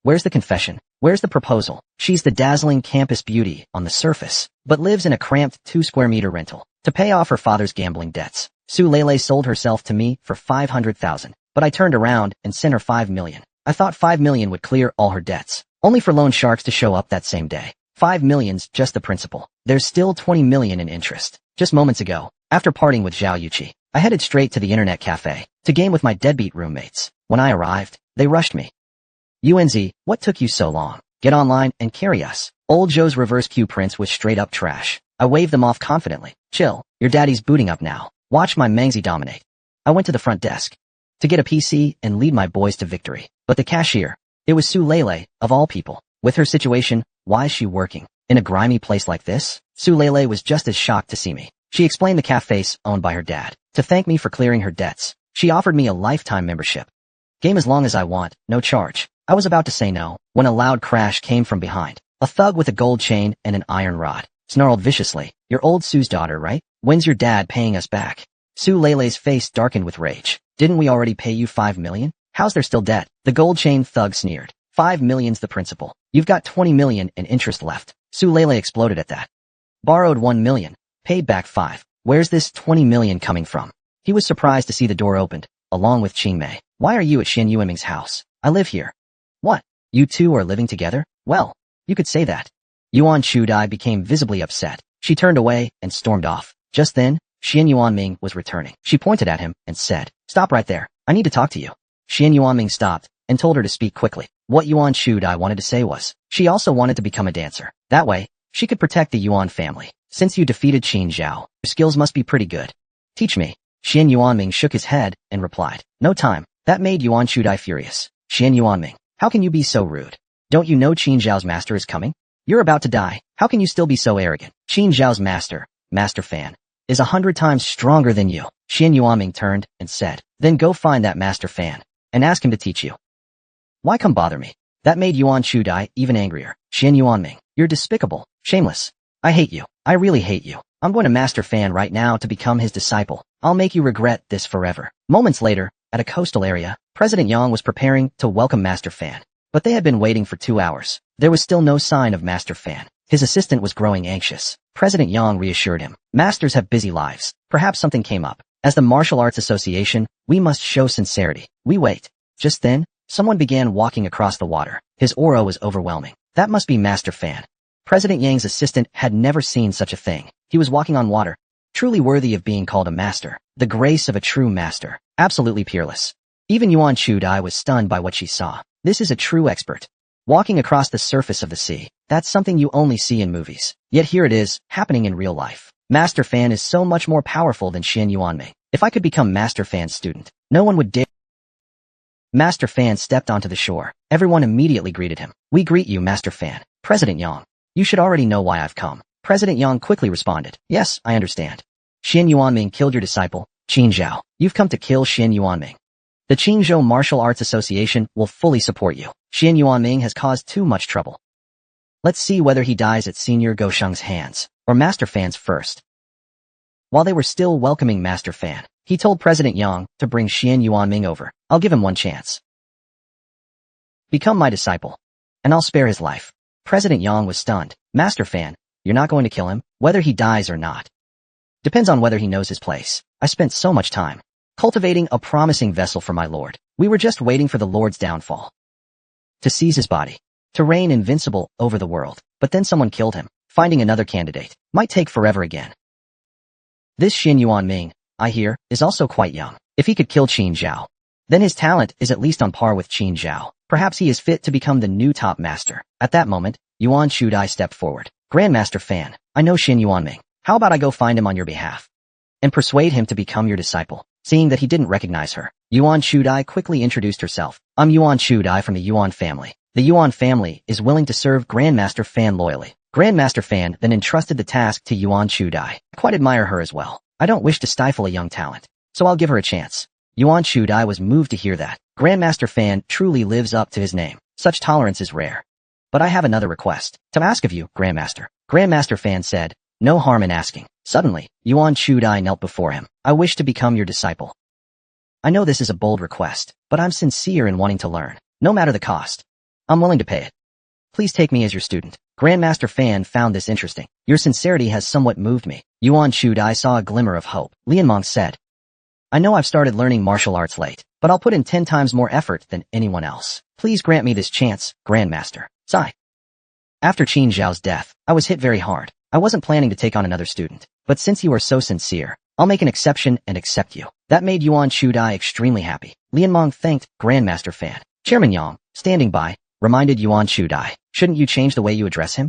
Where's the confession? Where's the proposal? She's the dazzling campus beauty on the surface, but lives in a cramped 2-square-meter rental. To pay off her father's gambling debts, Su Lele sold herself to me for 500,000, but I turned around and sent her 5 million. I thought 5 million would clear all her debts, only for loan sharks to show up that same day. 5 million's just the principal. There's still 20 million in interest. Just moments ago, after parting with Zhao Yuqi, I headed straight to the internet cafe to game with my deadbeat roommates. When I arrived, they rushed me. UNZ, what took you so long? Get online and carry us. Old Joe's reverse Q prints was straight up trash. I waved them off confidently. Chill, your daddy's booting up now. Watch my Mangzi dominate. I went to the front desk to get a PC and lead my boys to victory. But the cashier, it was Su Lele, of all people. With her situation, why is she working in a grimy place like this? Su Lele was just as shocked to see me. She explained the cafe's owned by her dad. To thank me for clearing her debts, she offered me a lifetime membership. Game as long as I want, no charge. I was about to say no, when a loud crash came from behind. A thug with a gold chain and an iron rod snarled viciously. You're old Sue's daughter, right? When's your dad paying us back? Su Lele's face darkened with rage. Didn't we already pay you 5 million? How's there still debt? The gold chain thug sneered. 5 million's the principal. You've got 20 million in interest left. Su Lele exploded at that. Borrowed 1 million, paid back 5. Where's this 20 million coming from? He was surprised to see the door opened, along with Qingmei. Why are you at Shen Yueming's house? I live here. What? You two are living together? Well, you could say that. Yuan Chudai became visibly upset. She turned away and stormed off. Just then, Xian Yuanming was returning. She pointed at him and said, Stop right there. I need to talk to you. Xian Yuanming stopped and told her to speak quickly. What Yuan Chudai wanted to say was, she also wanted to become a dancer. That way, she could protect the Yuan family. Since you defeated Qin Zhao, your skills must be pretty good. Teach me. Xian Yuanming shook his head and replied, No time. That made Yuan Chudai furious. Xian Yuanming, how can you be so rude? Don't you know Qin Zhao's master is coming? You're about to die. How can you still be so arrogant? Qin Zhao's master, Master Fan, is 100 times stronger than you. Xian Yuanming turned and said, Then go find that Master Fan and ask him to teach you. Why come bother me? That made Yuan Chudai even angrier. Xian Yuanming, you're despicable, shameless. I hate you. I really hate you. I'm going to Master Fan right now to become his disciple. I'll make you regret this forever. Moments later, at a coastal area, President Yang was preparing to welcome Master Fan. But they had been waiting for 2 hours. There was still no sign of Master Fan. His assistant was growing anxious. President Yang reassured him. Masters have busy lives. Perhaps something came up. As the Martial Arts Association, we must show sincerity. We wait. Just then, someone began walking across the water. His aura was overwhelming. That must be Master Fan. President Yang's assistant had never seen such a thing. He was walking on water, truly worthy of being called a master. The grace of a true master, absolutely peerless. Even Yuan Chudai was stunned by what she saw. This is a true expert. Walking across the surface of the sea, that's something you only see in movies. Yet here it is, happening in real life. Master Fan is so much more powerful than Xian Yuanming. If I could become Master Fan's student, no one would dare. Master Fan stepped onto the shore. Everyone immediately greeted him. We greet you, Master Fan. President Yang. You should already know why I've come. President Yang quickly responded. Yes, I understand. Xian Yuanming killed your disciple, Qin Zhao. You've come to kill Xian Yuanming. The Qingzhou Martial Arts Association will fully support you. Xian Yuanming has caused too much trouble. Let's see whether he dies at Senior Gosheng's hands, or Master Fan's first. While they were still welcoming Master Fan, he told President Yang to bring Xian Yuanming over. I'll give him one chance. Become my disciple, and I'll spare his life. President Yang was stunned. Master Fan, you're not going to kill him, whether he dies or not. Depends on whether he knows his place. I spent so much time cultivating a promising vessel for my lord. We were just waiting for the lord's downfall. To seize his body. To reign invincible over the world. But then someone killed him. Finding another candidate might take forever again. This Xian Yuanming, I hear, is also quite young. If he could kill Qin Zhao, then his talent is at least on par with Qin Zhao. Perhaps he is fit to become the new top master. At that moment, Yuan Chudai stepped forward. Grandmaster Fan, I know Xian Yuanming. How about I go find him on your behalf? And persuade him to become your disciple. Seeing that he didn't recognize her, Yuan Chudai quickly introduced herself. I'm Yuan Chudai from the Yuan family. The Yuan family is willing to serve Grandmaster Fan loyally. Grandmaster Fan then entrusted the task to Yuan Chudai. I quite admire her as well. I don't wish to stifle a young talent. so I'll give her a chance. Yuan Shudai was moved to hear that. Grandmaster Fan truly lives up to his name. Such tolerance is rare. But I have another request to ask of you, Grandmaster. Grandmaster Fan said, no harm in asking. Suddenly, Yuan Shudai knelt before him. I wish to become your disciple. I know this is a bold request, but I'm sincere in wanting to learn. No matter the cost. I'm willing to pay it. Please take me as your student. Grandmaster Fan found this interesting. Your sincerity has somewhat moved me. Yuan Shudai saw a glimmer of hope. Lianmeng said, I know I've started learning martial arts late, but I'll put in 10 times more effort than anyone else. Please grant me this chance, Grandmaster. Sigh. After Qin Zhao's death, I was hit very hard. I wasn't planning to take on another student, but since you are so sincere, I'll make an exception and accept you. That made Yuan Shudai extremely happy. Lianmeng thanked Grandmaster Fan. Chairman Yang, standing by, reminded Yuan Shudai, shouldn't you change the way you address him?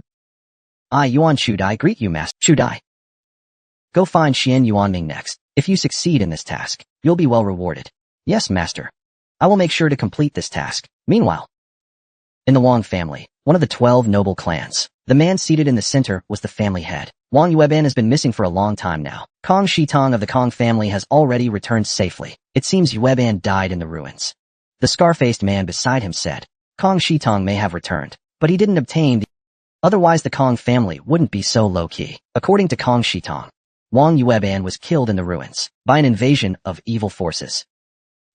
I, Yuan Shudai, greet you, Master Shudai. Go find Xian Yuanming next. If you succeed in this task, you'll be well rewarded. Yes, Master. I will make sure to complete this task. Meanwhile, in the Wang family, one of the 12 noble clans, the man seated in the center was the family head. Wang Yueban has been missing for a long time now. Kong Shitong of the Kong family has already returned safely. It seems Yueban died in the ruins. The scar-faced man beside him said, Kong Shitong may have returned, but he didn't obtain the... Otherwise the Kong family wouldn't be so low-key. According to Kong Shitong, Wang Yueban was killed in the ruins by an invasion of evil forces.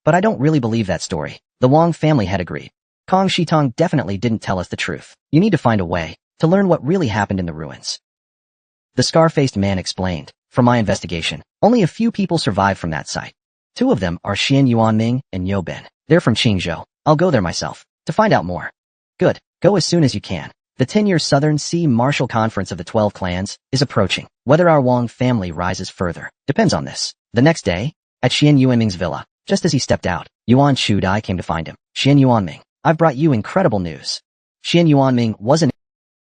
But I don't really believe that story. The Wang family had agreed. Kong Shitong definitely didn't tell us the truth. You need to find a way to learn what really happened in the ruins. The scar-faced man explained, from my investigation, only a few people survived from that site. 2 of them are Xian Yuanming and Yo Ben. They're from Qingzhou. I'll go there myself to find out more. Good. Go as soon as you can. The 10-year Southern Sea Martial Conference of the 12 clans is approaching. Whether our Wang family rises further depends on this. The next day, at Xian Yuanming's villa, just as he stepped out, Yuan Shudai came to find him. Xian Yuanming, I've brought you incredible news. Xian Yuanming wasn't...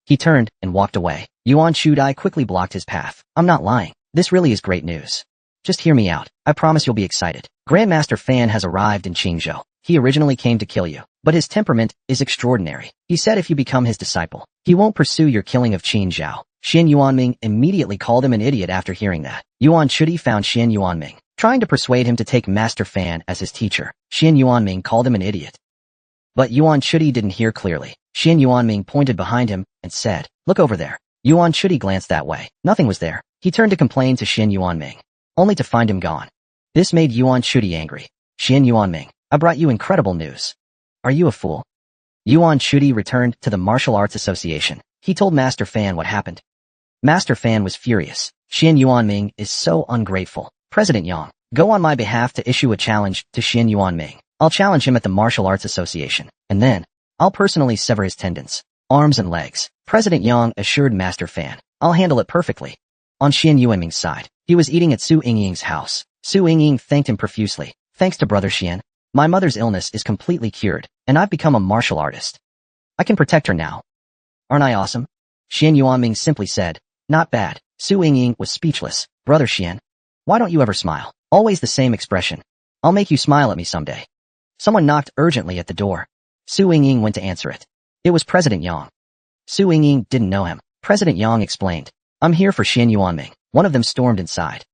He turned and walked away. Yuan Shudai quickly blocked his path. I'm not lying. This really is great news. Just hear me out. I promise you'll be excited. Grandmaster Fan has arrived in Qingzhou. He originally came to kill you, but his temperament is extraordinary. He said if you become his disciple, he won't pursue your killing of Qin Zhao. Xian Yuanming immediately called him an idiot after hearing that. Yuan Shudi found Xian Yuanming, trying to persuade him to take Master Fan as his teacher. Xian Yuanming called him an idiot. But Yuan Shudi didn't hear clearly. Xian Yuanming pointed behind him and said, look over there. Yuan Shudi glanced that way. Nothing was there. He turned to complain to Xian Yuanming, only to find him gone. This made Yuan Shudi angry. Xian Yuanming, I brought you incredible news. Are you a fool? Yuan Shudi returned to the Martial Arts Association. He told Master Fan what happened. Master Fan was furious. Xian Yuanming is so ungrateful. President Yang, go on my behalf to issue a challenge to Xian Yuanming. I'll challenge him at the Martial Arts Association, and then I'll personally sever his tendons, arms and legs. President Yang assured Master Fan, I'll handle it perfectly. On Xian Yuanming's side, he was eating at Su Yingying's house. Su Yingying thanked him profusely. Thanks to Brother Xian, my mother's illness is completely cured, and I've become a martial artist. I can protect her now. Aren't I awesome? Xian Yuanming simply said, not bad. Su Yingying was speechless. Brother Xian, why don't you ever smile? Always the same expression. I'll make you smile at me someday. Someone knocked urgently at the door. Su Yingying went to answer it. It was President Yang. Su Yingying didn't know him. President Yang explained, I'm here for Xian Yuanming. One of them stormed inside.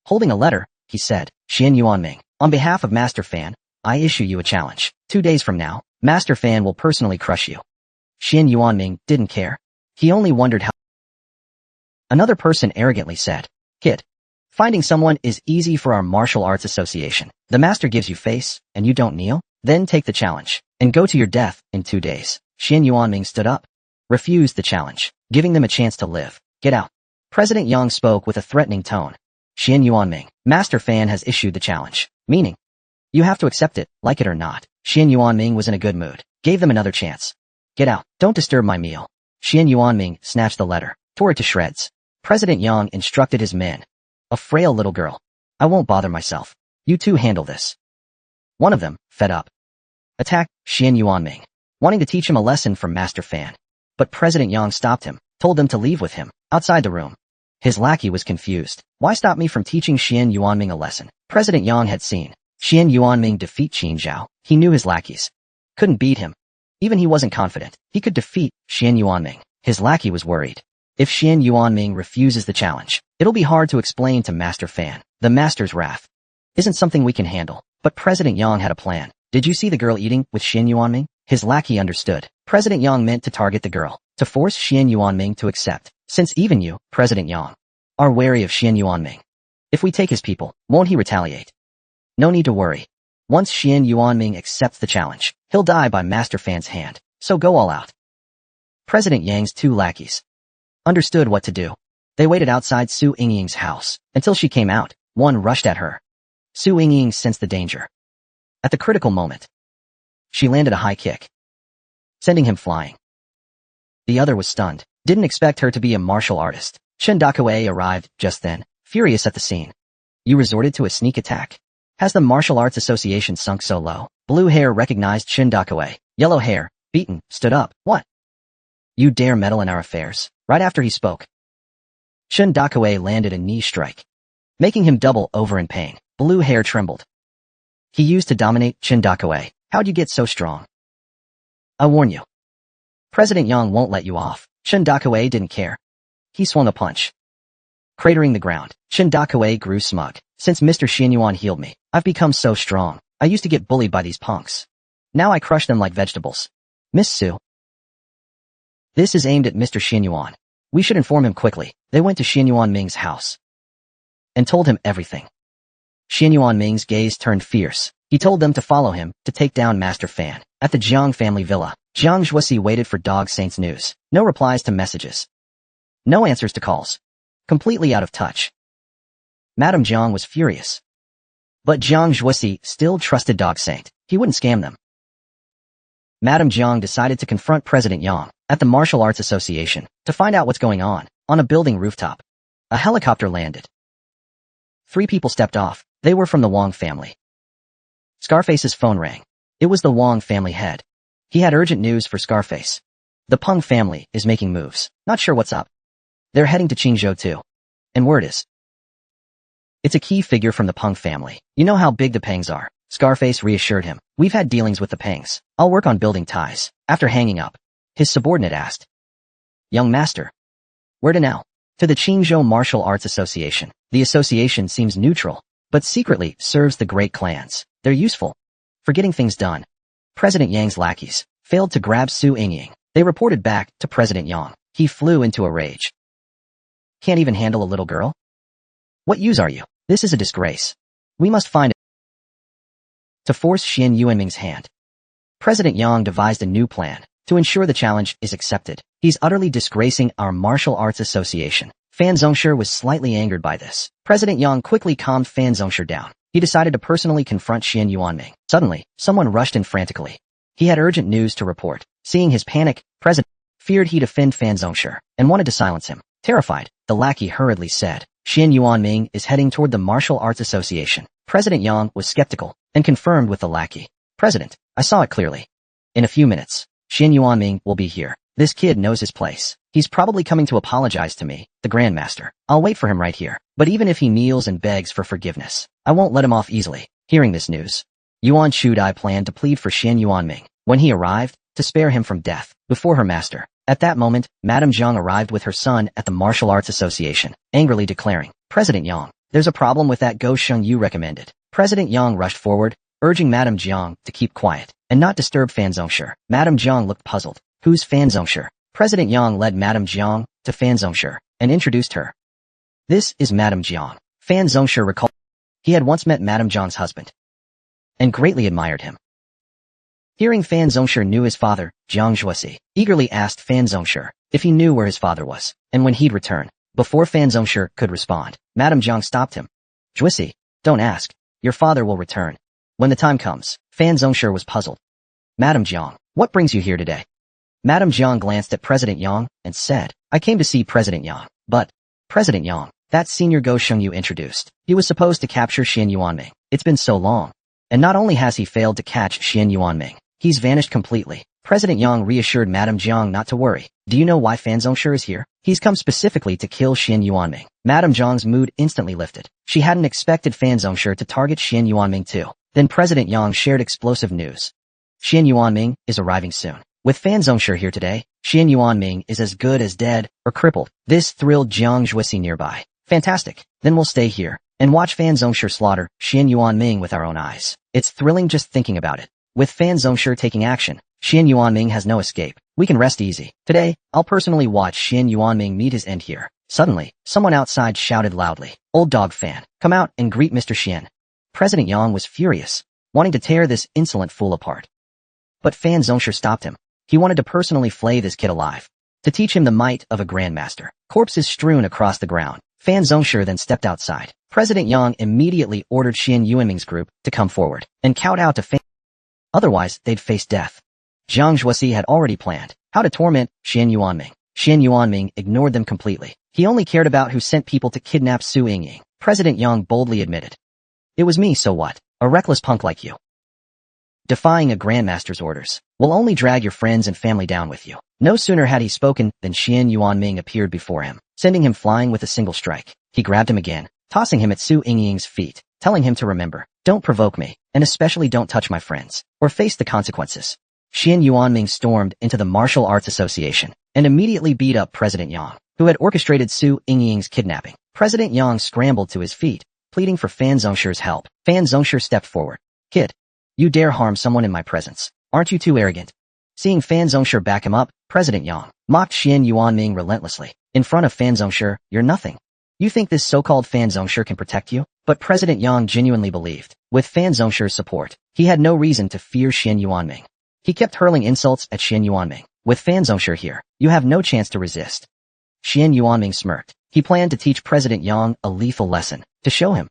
Holding a letter, he said, Xian Yuanming, on behalf of Master Fan, I issue you a challenge. 2 days from now, Master Fan will personally crush you. Xian Yuanming didn't care. He only wondered how... Another person arrogantly said, Kid, finding someone is easy for our Martial Arts Association. The master gives you face, and you don't kneel? Then take the challenge, and go to your death in 2 days. Xian Yuanming stood up, refused the challenge, giving them a chance to live. Get out. President Yang spoke with a threatening tone. Xian Yuanming, Master Fan has issued the challenge, meaning, you have to accept it, like it or not. Xian Yuanming was in a good mood, gave them another chance. Get out, don't disturb my meal. Xian Yuanming snatched the letter, tore it to shreds. President Yang instructed his men. A frail little girl. I won't bother myself. You two handle this. One of them, fed up, attacked Xian Yuanming, wanting to teach him a lesson from Master Fan. But President Yang stopped him, told them to leave with him, outside the room. His lackey was confused. Why stop me from teaching Xian Yuanming a lesson? President Yang had seen Xian Yuanming defeat Qin Zhao. He knew his lackeys couldn't beat him. Even he wasn't confident he could defeat Xian Yuanming. His lackey was worried. If Xian Yuanming refuses the challenge, it'll be hard to explain to Master Fan. The master's wrath isn't something we can handle. But President Yang had a plan. Did you see the girl eating with Xian Yuanming? His lackey understood. President Yang meant to target the girl, to force Xian Yuanming to accept. Since even you, President Yang, are wary of Xian Yuanming. If we take his people, won't he retaliate? No need to worry. Once Xian Yuanming accepts the challenge, he'll die by Master Fan's hand. So go all out. President Yang's two lackeys understood what to do. They waited outside Su Yingying's house until she came out. One rushed at her. Su Yingying sensed the danger. At the critical moment, she landed a high kick, sending him flying. The other was stunned. Didn't expect her to be a martial artist. Chen Dakue arrived just then, furious at the scene. You resorted to a sneak attack. Has the Martial Arts Association sunk so low? Blue hair recognized Chen Dakue. Yellow hair, beaten, stood up. What? You dare meddle in our affairs? Right after he spoke, Chen Dakue landed a knee strike, making him double over in pain. Blue hair trembled. He used to dominate Chen Dakue. How'd you get so strong? I warn you. President Yang won't let you off. Chen Dakue didn't care. He swung a punch, cratering the ground. Chen Dakue grew smug. Since Mr. Xianyuan healed me, I've become so strong. I used to get bullied by these punks. Now I crush them like vegetables. Miss Su. This is aimed at Mr. Xianyuan. We should inform him quickly. They went to Xianyuan Ming's house and told him everything. Xianyuan Ming's gaze turned fierce. He told them to follow him to take down Master Fan. At the Jiang family villa, Jiang Zhuosi waited for Dog Saint's news. No replies to messages. No answers to calls. Completely out of touch. Madame Jiang was furious. But Jiang Zhuosi still trusted Dog Saint. He wouldn't scam them. Madame Jiang decided to confront President Yang at the Martial Arts Association to find out what's going on. On a building rooftop, a helicopter landed. 3 people stepped off. They were from the Wang family. Scarface's phone rang. It was the Wang family head. He had urgent news for Scarface. The Peng family is making moves. Not sure what's up. They're heading to Qingzhou too. And word is, it's a key figure from the Peng family. You know how big the Pengs are. Scarface reassured him. We've had dealings with the Pengs. I'll work on building ties. After hanging up, his subordinate asked, Young master, where to now? To the Qingzhou Martial Arts Association. The association seems neutral, but secretly serves the great clans. They're useful for getting things done. President Yang's lackeys failed to grab Su Yingying. They reported back to President Yang. He flew into a rage. Can't even handle a little girl? What use are you? This is a disgrace. We must find it. To force Xian Yuanming's hand, President Yang devised a new plan to ensure the challenge is accepted. He's utterly disgracing our martial arts association. Fan Zhongshe was slightly angered by this. President Yang quickly calmed Fan Zhongshe down. He decided to personally confront Xian Yuanming. Suddenly, someone rushed in frantically. He had urgent news to report. Seeing his panic, President feared he'd offend Fan Zhongshe and wanted to silence him. Terrified, the lackey hurriedly said, Xian Yuanming is heading toward the Martial Arts Association. President Yang was skeptical and confirmed with the lackey. President, I saw it clearly. In a few minutes, Xian Yuanming will be here. This kid knows his place. He's probably coming to apologize to me, the Grandmaster. I'll wait for him right here. But even if he kneels and begs for forgiveness, I won't let him off easily. Hearing this news, Yuan Chudai planned to plead for Xian Yuanming when he arrived to spare him from death before her master. At that moment, Madame Jiang arrived with her son at the Martial Arts Association, angrily declaring, President Yang, there's a problem with that Go Sheng you recommended. President Yang rushed forward, urging Madame Jiang to keep quiet and not disturb Fan Zhongshe. Madame Jiang looked puzzled. Who's Fan Zhongshe? President Yang led Madame Jiang to Fan Zhongshe and introduced her. This is Madame Jiang. Fan Zhongshe recalled he had once met Madame Jiang's husband and greatly admired him. Hearing Fan Zhongshe knew his father, Jiang Zhuosi eagerly asked Fan Zhongshe if he knew where his father was and when he'd return. Before Fan Zhongshe could respond, Madame Jiang stopped him. Zhuosi, don't ask. Your father will return when the time comes. Fan Zhongshe was puzzled. Madame Jiang, what brings you here today? Madame Jiang glanced at President Yang and said, I came to see President Yang. But, President Yang, that senior Go Sheng you introduced. He was supposed to capture Xian Yuanming. It's been so long. And not only has he failed to catch Xian Yuanming, he's vanished completely. President Yang reassured Madame Jiang not to worry. Do you know why Fan Zhongshe is here? He's come specifically to kill Xian Yuanming. Madame Jiang's mood instantly lifted. She hadn't expected Fan Zhongshe to target Xian Yuanming too. Then President Yang shared explosive news. Xian Yuanming is arriving soon. With Fan Zhongshe here today, Xian Yuanming is as good as dead or crippled. This thrilled Jiang Zhuosi nearby. Fantastic. Then we'll stay here. And watch Fan Zhongshe slaughter Xian Yuanming with our own eyes. It's thrilling just thinking about it. With Fan Zhongshe taking action, Xian Yuanming has no escape. We can rest easy. Today, I'll personally watch Xian Yuanming meet his end here. Suddenly, someone outside shouted loudly, "Old dog Fan, come out and greet Mr. Xian." President Yang was furious, wanting to tear this insolent fool apart. But Fan Zhongshe stopped him. He wanted to personally flay this kid alive, to teach him the might of a grandmaster. Corpses strewn across the ground. Fan Zhongshe then stepped outside. President Yang immediately ordered Xian Yuanming's group to come forward and kowtow to Fan. Otherwise, they'd face death. Zhang Zhuoxi had already planned how to torment Xian Yuanming. Xian Yuanming ignored them completely. He only cared about who sent people to kidnap Su Yingying. President Yang boldly admitted, "It was me, so what? A reckless punk like you. Defying a grandmaster's orders will only drag your friends and family down with you." No sooner had he spoken than Xian Yuanming appeared before him, sending him flying with a single strike. He grabbed him again, tossing him at Su Yingying's feet, telling him to remember, "Don't provoke me, and especially don't touch my friends, or face the consequences." Xian Yuanming stormed into the Martial Arts Association and immediately beat up President Yang, who had orchestrated Su Yingying's kidnapping. President Yang scrambled to his feet, pleading for Fan Zhongshe's help. Fan Zhongshe stepped forward. "Kid, you dare harm someone in my presence. Aren't you too arrogant?" Seeing Fan Zhongshe back him up, President Yang mocked Xian Yuanming relentlessly. "In front of Fan Zhongshe, you're nothing. You think this so-called Fan Zhongshe can protect you?" But President Yang genuinely believed, with Fan Zhongshe's support, he had no reason to fear Xian Yuanming. He kept hurling insults at Xian Yuanming. "With Fan Zhongshe here, you have no chance to resist." Xian Yuanming smirked. He planned to teach President Yang a lethal lesson, to show him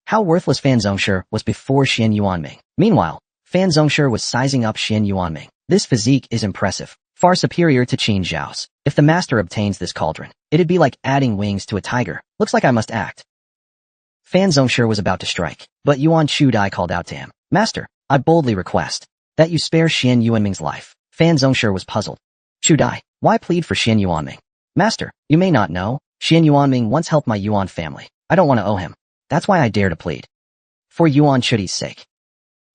how worthless Fan Zhongshe was before Xian Yuanming. Meanwhile, Fan Zhongshe was sizing up Xian Yuanming. "This physique is impressive, far superior to Qin Zhao's. If the master obtains this cauldron, it'd be like adding wings to a tiger. Looks like I must act." Fan Zhongshe was about to strike, but Yuan Chudai called out to him, "Master, I boldly request that you spare Xian Yuanming's life." Fan Zhongshe was puzzled. "Chudai, why plead for Xian Yuanming?" "Master, you may not know, Xian Yuanming once helped my Yuan family. I don't want to owe him. That's why I dare to plead. For Yuan Chudai's sake."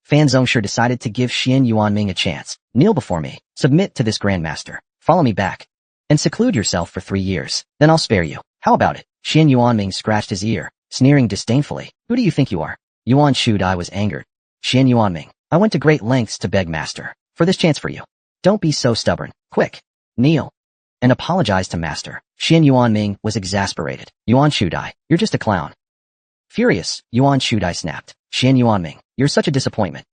Fan Zhongshe decided to give Xian Yuanming a chance. "Kneel before me, submit to this grandmaster, follow me back, and seclude yourself for 3 years. Then I'll spare you. How about it?" Xian Yuanming scratched his ear, sneering disdainfully. "Who do you think you are?" Yuan Chudai was angered. "Xian Yuanming, I went to great lengths to beg master for this chance for you. Don't be so stubborn. Quick, kneel and apologize to master." Xian Yuanming was exasperated. "Yuan Chudai, you're just a clown." Furious, Yuan Chudai snapped, "Xian Yuanming, you're such a disappointment.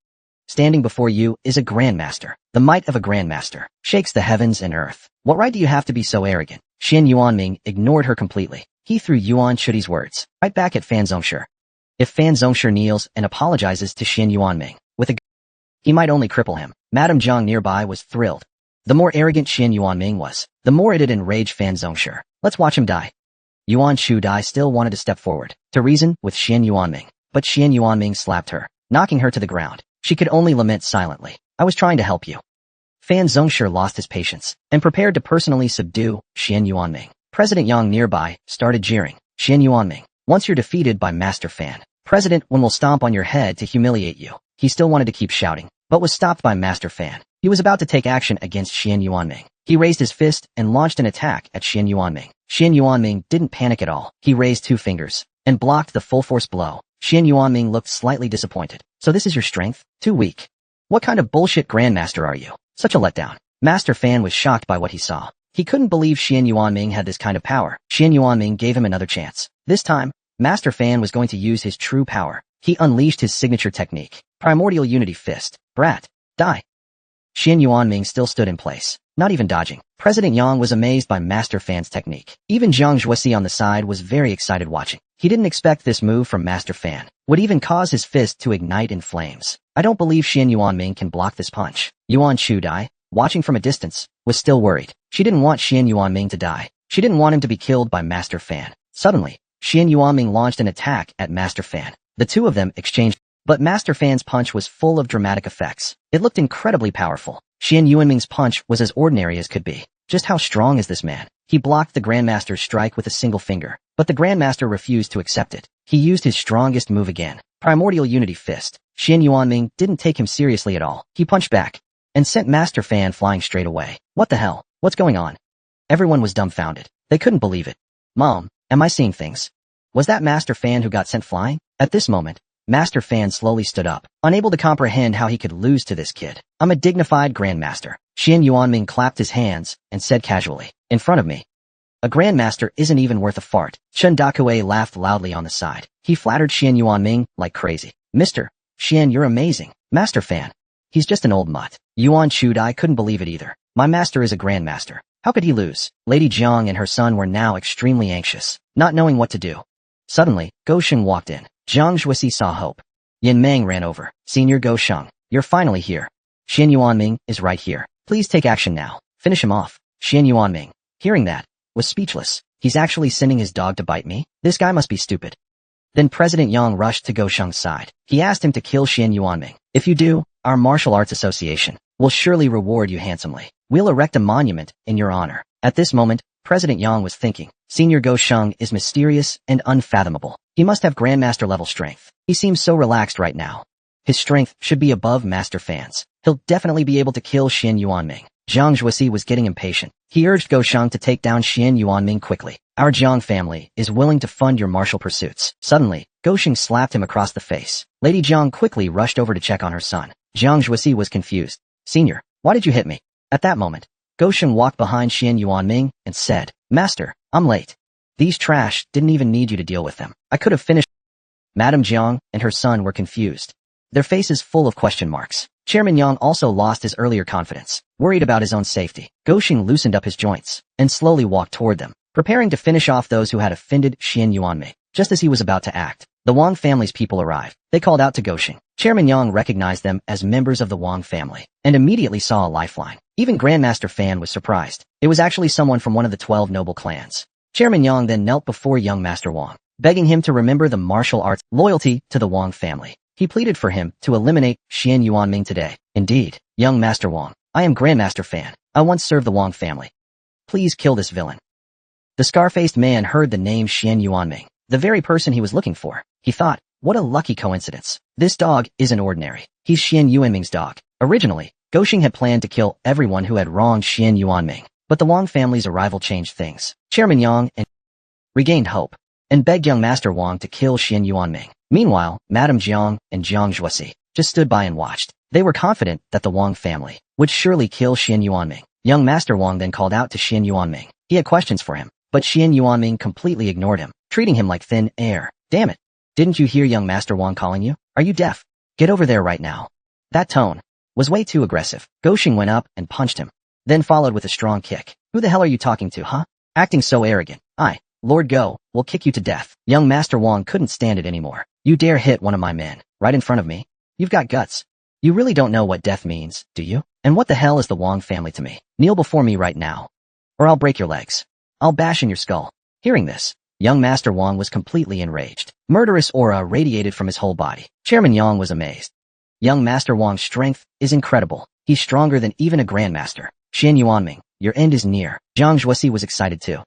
Standing before you is a grandmaster. The might of a grandmaster shakes the heavens and earth. What right do you have to be so arrogant?" Xian Yuanming ignored her completely. He threw Yuan Chudai's words right back at Fan Zhongshe. If Fan Zhongshe kneels and apologizes to Xian Yuanming with a he might only cripple him. Madame Zhang nearby was thrilled. The more arrogant Xian Yuanming was, the more it'd enrage Fan Zhongshe. "Let's watch him die." Yuan Chudai still wanted to step forward, to reason with Xian Yuanming, but Xian Yuanming slapped her, knocking her to the ground. She could only lament silently. "I was trying to help you." Fan Zhongshe lost his patience, and prepared to personally subdue Xian Yuanming. President Yang nearby started jeering. "Xian Yuanming, once you're defeated by Master Fan, President Wen will stomp on your head to humiliate you." He still wanted to keep shouting, but was stopped by Master Fan. He was about to take action against Xian Yuanming. He raised his fist and launched an attack at Xian Yuanming. Xian Yuanming didn't panic at all. He raised 2 fingers and blocked the full-force blow. Xian Yuanming looked slightly disappointed. "So this is your strength? Too weak. What kind of bullshit grandmaster are you? Such a letdown." Master Fan was shocked by what he saw. He couldn't believe Xian Yuanming had this kind of power. Xian Yuanming gave him another chance. This time, Master Fan was going to use his true power. He unleashed his signature technique, Primordial Unity Fist. "Brat, die." Xian Yuanming still stood in place, not even dodging. President Yang was amazed by Master Fan's technique. Even Zhang Zhuoxi on the side was very excited watching. He didn't expect this move from Master Fan would even cause his fist to ignite in flames. "I don't believe Xian Yuanming can block this punch." Yuan Chudai, watching from a distance, was still worried. She didn't want Xian Yuanming to die. She didn't want him to be killed by Master Fan. Suddenly, Xian Yuanming launched an attack at Master Fan. The two of them exchanged, but Master Fan's punch was full of dramatic effects. It looked incredibly powerful. Xian Yuanming's punch was as ordinary as could be. Just how strong is this man? He blocked the Grandmaster's strike with a single finger, but the Grandmaster refused to accept it. He used his strongest move again, Primordial Unity Fist. Xian Yuanming didn't take him seriously at all. He punched back and sent Master Fan flying straight away. "What the hell? What's going on?" Everyone was dumbfounded. They couldn't believe it. "Mom, am I seeing things? Was that Master Fan who got sent flying? At this moment, Master Fan slowly stood up, unable to comprehend how he could lose to this kid. I'm a dignified Grandmaster. Xian Yuanming clapped his hands and said casually, in front of me. A Grandmaster isn't even worth a fart. Chen Dakue laughed loudly on the side. He flattered Xian Yuanming like crazy. Mr. Xian, you're amazing. Master Fan. He's just an old mutt. Yuan Chudai couldn't believe it either. My master is a Grandmaster. How could he lose? Lady Jiang and her son were now extremely anxious, not knowing what to do. Suddenly, Go Sheng walked in. Zhang Zhuoxi saw hope. Yin Meng ran over. Senior Go Sheng, you're finally here. Xian Yuanming is right here. Please take action now. Finish him off. Xian Yuanming, hearing that, was speechless. He's actually sending his dog to bite me? This guy must be stupid. Then President Yang rushed to Go Sheng's side. He asked him to kill Xian Yuanming. If you do, our martial arts association will surely reward you handsomely. We'll erect a monument in your honor. At this moment, President Yang was thinking, Senior Go Sheng is mysterious and unfathomable. He must have Grandmaster level strength. He seems so relaxed right now. His strength should be above Master Fan's. He'll definitely be able to kill Xian Yuanming. Zhang Zhuoxi was getting impatient. He urged Go Sheng to take down Xian Yuanming quickly. Our Jiang family is willing to fund your martial pursuits. Suddenly, Go Sheng slapped him across the face. Lady Jiang quickly rushed over to check on her son. Zhang Zhuoxi was confused. Senior, why did you hit me? At that moment, Go Sheng walked behind Xian Yuanming and said, Master, I'm late. These trash didn't even need you to deal with them. I could have finished. Madame Jiang and her son were confused, their faces full of question marks. Chairman Yang also lost his earlier confidence, worried about his own safety. Go Sheng loosened up his joints and slowly walked toward them, preparing to finish off those who had offended Xian Yuanming. Just as he was about to act, the Wang family's people arrived. They called out to Go Sheng. Chairman Yang recognized them as members of the Wang family and immediately saw a lifeline. Even Grandmaster Fan was surprised. It was actually someone from one of the 12 noble clans. Chairman Yang then knelt before young Master Wang, begging him to remember the martial arts loyalty to the Wang family. He pleaded for him to eliminate Xian Yuanming today. Indeed, young Master Wang, I am Grandmaster Fan. I once served the Wang family. Please kill this villain. The scar-faced man heard the name Xian Yuanming, the very person he was looking for. He thought, what a lucky coincidence. This dog isn't ordinary. He's Xian Yuanming's dog. Originally, Go Sheng had planned to kill everyone who had wronged Xian Yuanming, but the Wang family's arrival changed things. Chairman Yang and regained hope and begged young Master Wang to kill Xian Yuanming. Meanwhile, Madame Jiang and Zhang Zhuoxi just stood by and watched. They were confident that the Wang family would surely kill Xian Yuanming. Young Master Wang then called out to Xian Yuanming. He had questions for him, but Xian Yuanming completely ignored him, treating him like thin air. Damn it. Didn't you hear young Master Wang calling you? Are you deaf? Get over there right now. That tone was way too aggressive. Go Sheng went up and punched him, then followed with a strong kick. Who the hell are you talking to, huh? Acting so arrogant. I, Lord Go, will kick you to death. Young Master Wang couldn't stand it anymore. You dare hit one of my men, right in front of me? You've got guts. You really don't know what death means, do you? And what the hell is the Wang family to me? Kneel before me right now, or I'll break your legs. I'll bash in your skull. Hearing this, young Master Wang was completely enraged. Murderous aura radiated from his whole body. Chairman Yang was amazed. Young Master Wang's strength is incredible. He's stronger than even a Grandmaster. Xian Yuanming, your end is near. Zhang Zhuoxi was excited too.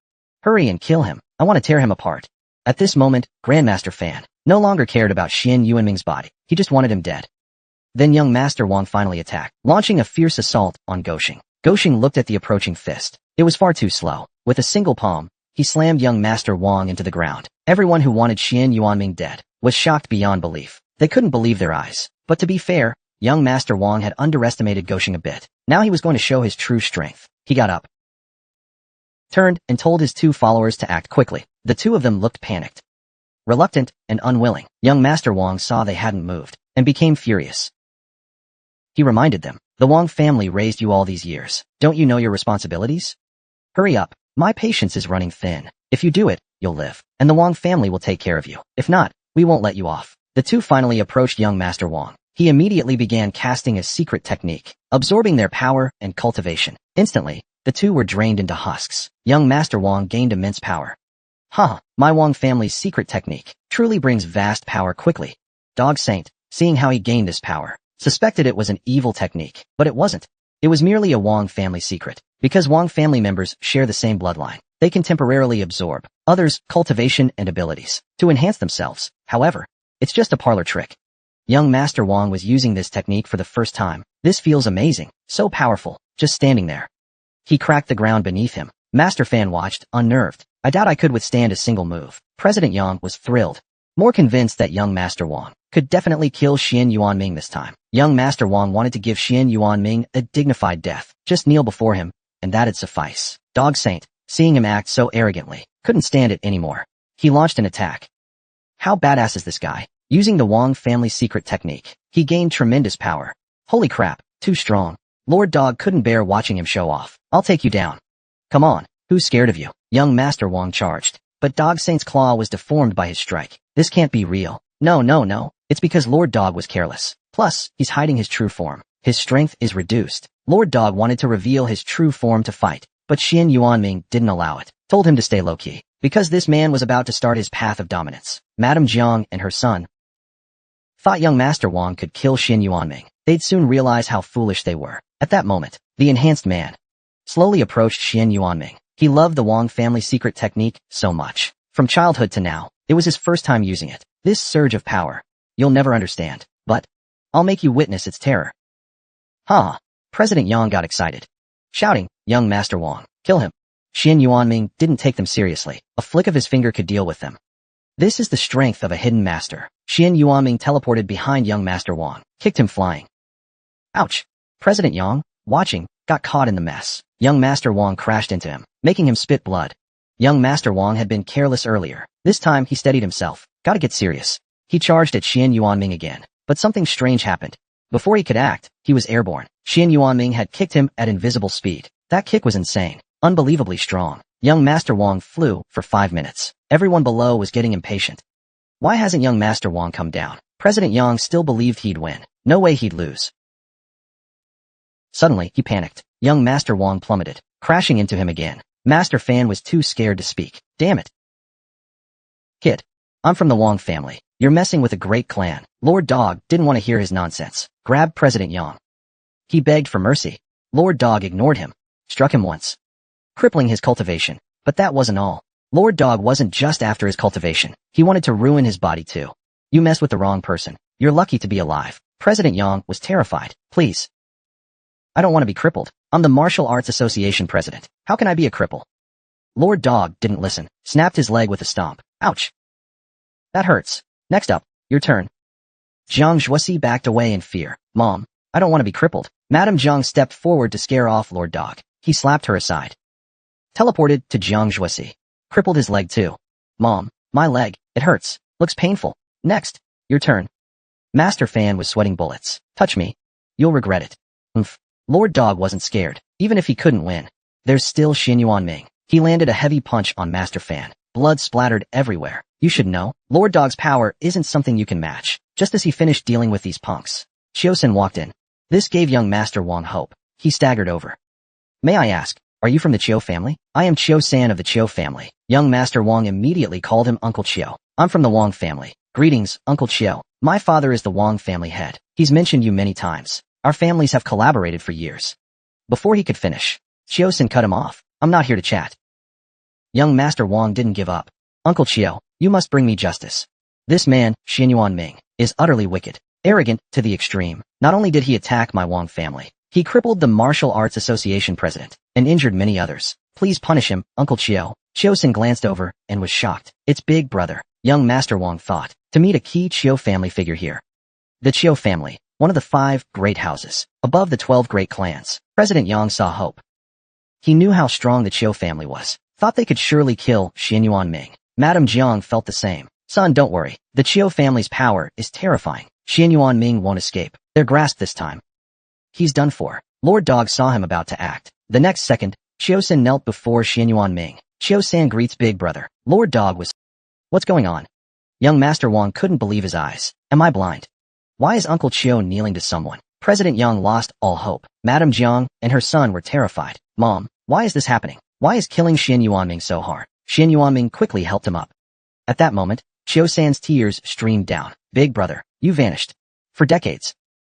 Hurry and kill him. I want to tear him apart. At this moment, Grandmaster Fan no longer cared about Xian Yuanming's body. He just wanted him dead. Then young Master Wang finally attacked, launching a fierce assault on Go Sheng. Go Sheng looked at the approaching fist. It was far too slow. With a single palm, he slammed young Master Wang into the ground. Everyone who wanted Xian Yuanming dead was shocked beyond belief. They couldn't believe their eyes. But to be fair, young Master Wang had underestimated Go Sheng a bit. Now he was going to show his true strength. He got up, turned, and told his two followers to act quickly. The two of them looked panicked, reluctant, and unwilling. Young Master Wang saw they hadn't moved and became furious. He reminded them, the Wang family raised you all these years. Don't you know your responsibilities? Hurry up. My patience is running thin. If you do it, you'll live, and the Wang family will take care of you. If not, we won't let you off. The two finally approached young Master Wang. He immediately began casting a secret technique, absorbing their power and cultivation. Instantly, the two were drained into husks. Young Master Wang gained immense power. My Wang family's secret technique truly brings vast power quickly. Dog Saint, seeing how he gained this power, suspected it was an evil technique, but it wasn't. It was merely a Wang family secret. Because Wang family members share the same bloodline, they can temporarily absorb others' cultivation and abilities to enhance themselves. However, it's just a parlor trick. Young Master Wang was using this technique for the first time. This feels amazing, so powerful, just standing there. He cracked the ground beneath him. Master Fan watched, unnerved. I doubt I could withstand a single move. President Yang was thrilled, more convinced that young Master Wang could definitely kill Xian Yuanming this time. Young Master Wang wanted to give Xian Yuanming a dignified death. Just kneel before him, and that'd suffice. Dog Saint, seeing him act so arrogantly, couldn't stand it anymore. He launched an attack. How badass is this guy? Using the Wang family secret technique, he gained tremendous power. Holy crap, too strong. Lord Dog couldn't bear watching him show off. I'll take you down. Come on, who's scared of you? Young Master Wang charged, but Dog Saint's claw was deformed by his strike. This can't be real. No. It's because Lord Dog was careless. Plus, he's hiding his true form. His strength is reduced. Lord Dog wanted to reveal his true form to fight, but Xian Yuanming didn't allow it. Told him to stay low-key, because this man was about to start his path of dominance. Madame Jiang and her son thought young Master Wang could kill Xian Yuanming. They'd soon realize how foolish they were. At that moment, the enhanced man slowly approached Xian Yuanming. He loved the Wang family secret technique so much. From childhood to now, it was his first time using it. This surge of power, you'll never understand, but I'll make you witness its terror. President Yang got excited, shouting, young Master Wang, kill him. Xian Yuanming didn't take them seriously. A flick of his finger could deal with them. This is the strength of a hidden master. Xian Yuanming teleported behind young Master Wang, kicked him flying. Ouch! President Yang, watching, got caught in the mess. Young Master Wang crashed into him, making him spit blood. Young Master Wang had been careless earlier. This time he steadied himself. Gotta get serious. He charged at Xian Yuanming again, but something strange happened. Before he could act, he was airborne. Xian Yuanming had kicked him at invisible speed. That kick was insane, unbelievably strong. Young Master Wang flew for 5 minutes. Everyone below was getting impatient. Why hasn't young Master Wang come down? President Yang still believed he'd win. No way he'd lose. Suddenly, he panicked. Young Master Wang plummeted, crashing into him again. Master Fan was too scared to speak. Damn it. Kid, I'm from the Wang family. You're messing with a great clan. Lord Dog didn't want to hear his nonsense. Grabbed President Yang. He begged for mercy. Lord Dog ignored him. Struck him once, crippling his cultivation. But that wasn't all. Lord Dog wasn't just after his cultivation. He wanted to ruin his body too. You mess with the wrong person. You're lucky to be alive. President Yang was terrified. Please. I don't want to be crippled. I'm the Martial Arts Association president. How can I be a cripple? Lord Dog didn't listen. Snapped his leg with a stomp. Ouch. That hurts. Next up, your turn. Jiang Zhuoxi backed away in fear. Mom, I don't want to be crippled. Madame Jiang stepped forward to scare off Lord Dog. He slapped her aside. Teleported to Jiang Zhuoxi. Crippled his leg too. Mom, my leg, it hurts. Looks painful. Next, your turn. Master Fan was sweating bullets. Touch me. You'll regret it. Oomph. Lord Dog wasn't scared, even if he couldn't win. There's still Xian Yuanming. He landed a heavy punch on Master Fan. Blood splattered everywhere. You should know, Lord Dog's power isn't something you can match. Just as he finished dealing with these punks, Chiosen walked in. This gave young Master Wang hope. He staggered over. May I ask, are you from the Chiu family? I am Chio-san of the Chiu family. Young Master Wang immediately called him Uncle Chiu. I'm from the Wang family. Greetings, Uncle Chiu. My father is the Wang family head. He's mentioned you many times. Our families have collaborated for years. Before he could finish, Chiosen cut him off. I'm not here to chat. Young Master Wang didn't give up. Uncle Chiu, you must bring me justice. This man, Xian Yuanming, is utterly wicked, arrogant to the extreme. Not only did he attack my Wang family, he crippled the Martial Arts Association president and injured many others. Please punish him, Uncle Chiu. Chiosen glanced over and was shocked. It's big brother, young Master Wang thought, to meet a key Chiu family figure here. The Chiu family, one of the 5 great houses, above the 12 great clans. President Yang saw hope. He knew how strong the Chiu family was, thought they could surely kill Xian Yuanming. Madame Jiang felt the same. Son, don't worry. The Chiu family's power is terrifying. Xian Yuanming won't escape. They're grasped this time. He's done for. Lord Dog saw him about to act. The next second, Chiosen knelt before Xian Yuanming. Chio-san greets big brother. Lord Dog was... What's going on? Young Master Wang couldn't believe his eyes. Am I blind? Why is Uncle Chiu kneeling to someone? President Yang lost all hope. Madame Jiang and her son were terrified. Mom, why is this happening? Why is killing Xian Yuanming so hard? Xian Yuanming quickly helped him up. At that moment, Chio-san's tears streamed down. Big brother, you vanished. For decades.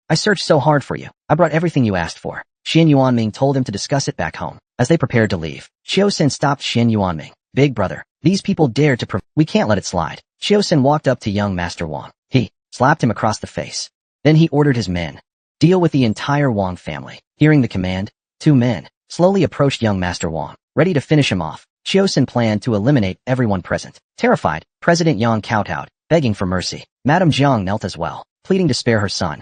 I searched so hard for you. I brought everything you asked for. Xian Yuanming told him to discuss it back home. As they prepared to leave, Chio-san stopped Xian Yuanming. Big brother, these people dared to we can't let it slide. Chio-san walked up to young Master Wang. He slapped him across the face. Then he ordered his men. Deal with the entire Wang family. Hearing the command, 2 men slowly approached young Master Wang, ready to finish him off. Chiosen planned to eliminate everyone present. Terrified, President Yang kowtowed, begging for mercy. Madame Jiang knelt as well, pleading to spare her son,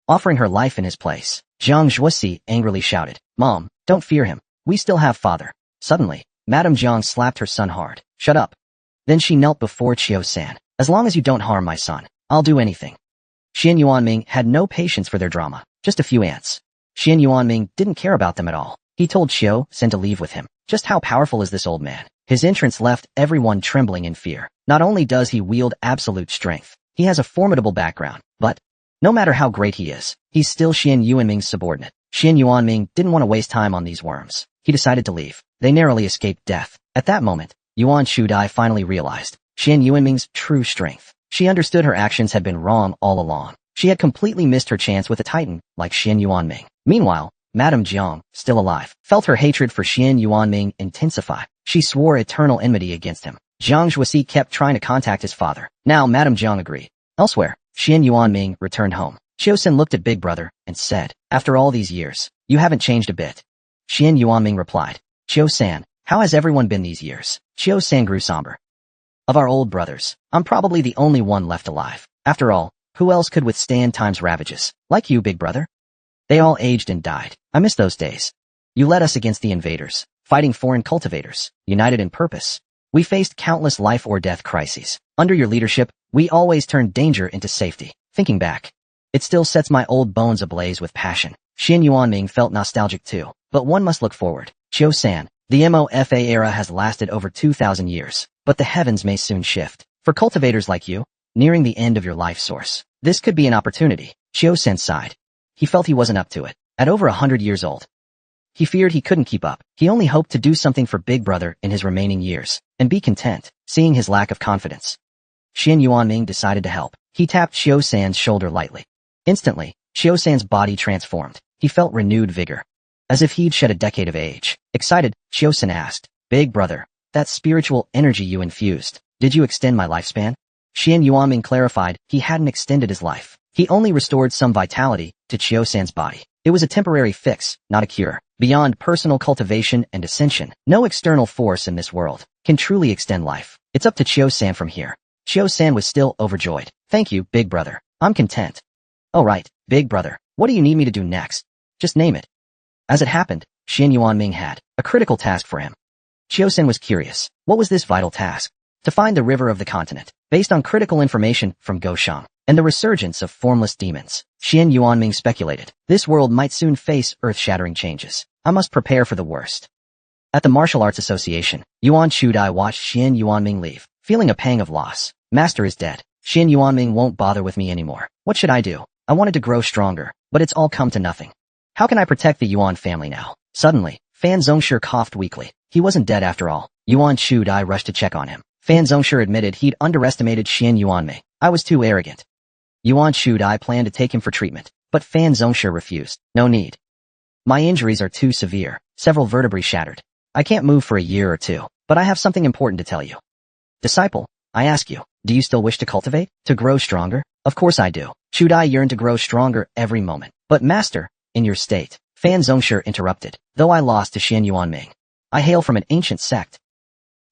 offering her life in his place. Jiang Zhuosi angrily shouted, "Mom, don't fear him. We still have father." Suddenly, Madame Jiang slapped her son hard. "Shut up." Then she knelt before Chio-san. "As long as you don't harm my son, I'll do anything." Xian Yuanming had no patience for their drama. Just a few ants. Xian Yuanming didn't care about them at all. He told Chio-san to leave with him. Just how powerful is this old man? His entrance left everyone trembling in fear. Not only does he wield absolute strength, he has a formidable background, but no matter how great he is, he's still Xian Yuanming's subordinate. Xian Yuanming didn't want to waste time on these worms. He decided to leave. They narrowly escaped death. At that moment, Yuan Shudai finally realized Xian Yuanming's true strength. She understood her actions had been wrong all along. She had completely missed her chance with a titan like Xian Yuanming. Meanwhile, Madame Jiang, still alive, felt her hatred for Xian Yuanming intensify. She swore eternal enmity against him. Jiang Zhuosi kept trying to contact his father. Now Madame Jiang agreed. Elsewhere, Xian Yuanming returned home. Chiosen looked at Big Brother and said, "After all these years, you haven't changed a bit." Xian Yuanming replied, "Chio-san, how has everyone been these years?" Chio-san grew somber. "Of our old brothers, I'm probably the only one left alive. After all, who else could withstand time's ravages? Like you, Big Brother? They all aged and died. I miss those days. You led us against the invaders, fighting foreign cultivators, united in purpose. We faced countless life or death crises. Under your leadership, we always turned danger into safety. Thinking back, it still sets my old bones ablaze with passion." Xian Yuanming felt nostalgic too, but one must look forward. Chio-san, the MOFA era has lasted over 2,000 years, but the heavens may soon shift. For cultivators like you, nearing the end of your life source, this could be an opportunity. Chio-san sighed. He felt he wasn't up to it. At over 100 years old, he feared he couldn't keep up. He only hoped to do something for Big Brother in his remaining years, and be content, seeing his lack of confidence. Xian Yuanming decided to help. He tapped Chio-san's shoulder lightly. Instantly, Chio-san's body transformed. He felt renewed vigor, as if he'd shed a decade of age. Excited, Chio-san asked, "Big Brother, that spiritual energy you infused, did you extend my lifespan?" Xian Yuanming clarified he hadn't extended his life. He only restored some vitality to Chio-san's body. It was a temporary fix, not a cure. Beyond personal cultivation and ascension, no external force in this world can truly extend life. It's up to Chio-san from here. Chio-san was still overjoyed. "Thank you, Big Brother. I'm content." "Oh right, Big Brother, what do you need me to do next? Just name it." As it happened, Xian Yuanming had a critical task for him. Chio-san was curious. What was this vital task? To find the river of the continent, based on critical information from Goshang and the resurgence of formless demons. Xian Yuanming speculated, this world might soon face earth-shattering changes. I must prepare for the worst. At the Martial Arts Association, Yuan Shudai watched Xian Yuanming leave, feeling a pang of loss. Master is dead. Xian Yuanming won't bother with me anymore. What should I do? I wanted to grow stronger, but it's all come to nothing. How can I protect the Yuan family now? Suddenly, Fan Zongshi coughed weakly. He wasn't dead after all. Yuan Shudai rushed to check on him. Fan Zongshi admitted he'd underestimated Xian Yuanming. I was too arrogant. Yuan Shudai planned to take him for treatment, but Fan Zongshi refused. No need. My injuries are too severe, several vertebrae shattered. I can't move for a year or two, but I have something important to tell you. Disciple, I ask you, do you still wish to cultivate? To grow stronger? Of course I do. Shudai yearned to grow stronger every moment. But master, in your state, Fan Zongshi interrupted. Though I lost to Xian Yuanming, I hail from an ancient sect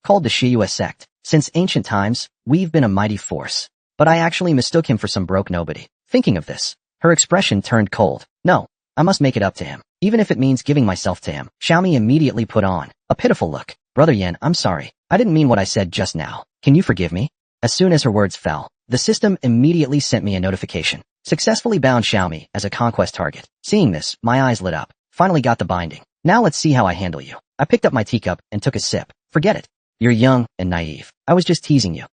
called the Shiyue sect. Since ancient times, we've been a mighty force. But I actually mistook him for some broke nobody. Thinking of this, her expression turned cold. No, I must make it up to him, even if it means giving myself to him. Xiaomi immediately put on a pitiful look. Brother Yan, I'm sorry. I didn't mean what I said just now. Can you forgive me? As soon as her words fell, the system immediately sent me a notification. Successfully bound Xiaomi as a conquest target. Seeing this, my eyes lit up. Finally got the binding. Now let's see how I handle you. I picked up my teacup and took a sip. Forget it. You're young and naive. I was just teasing you.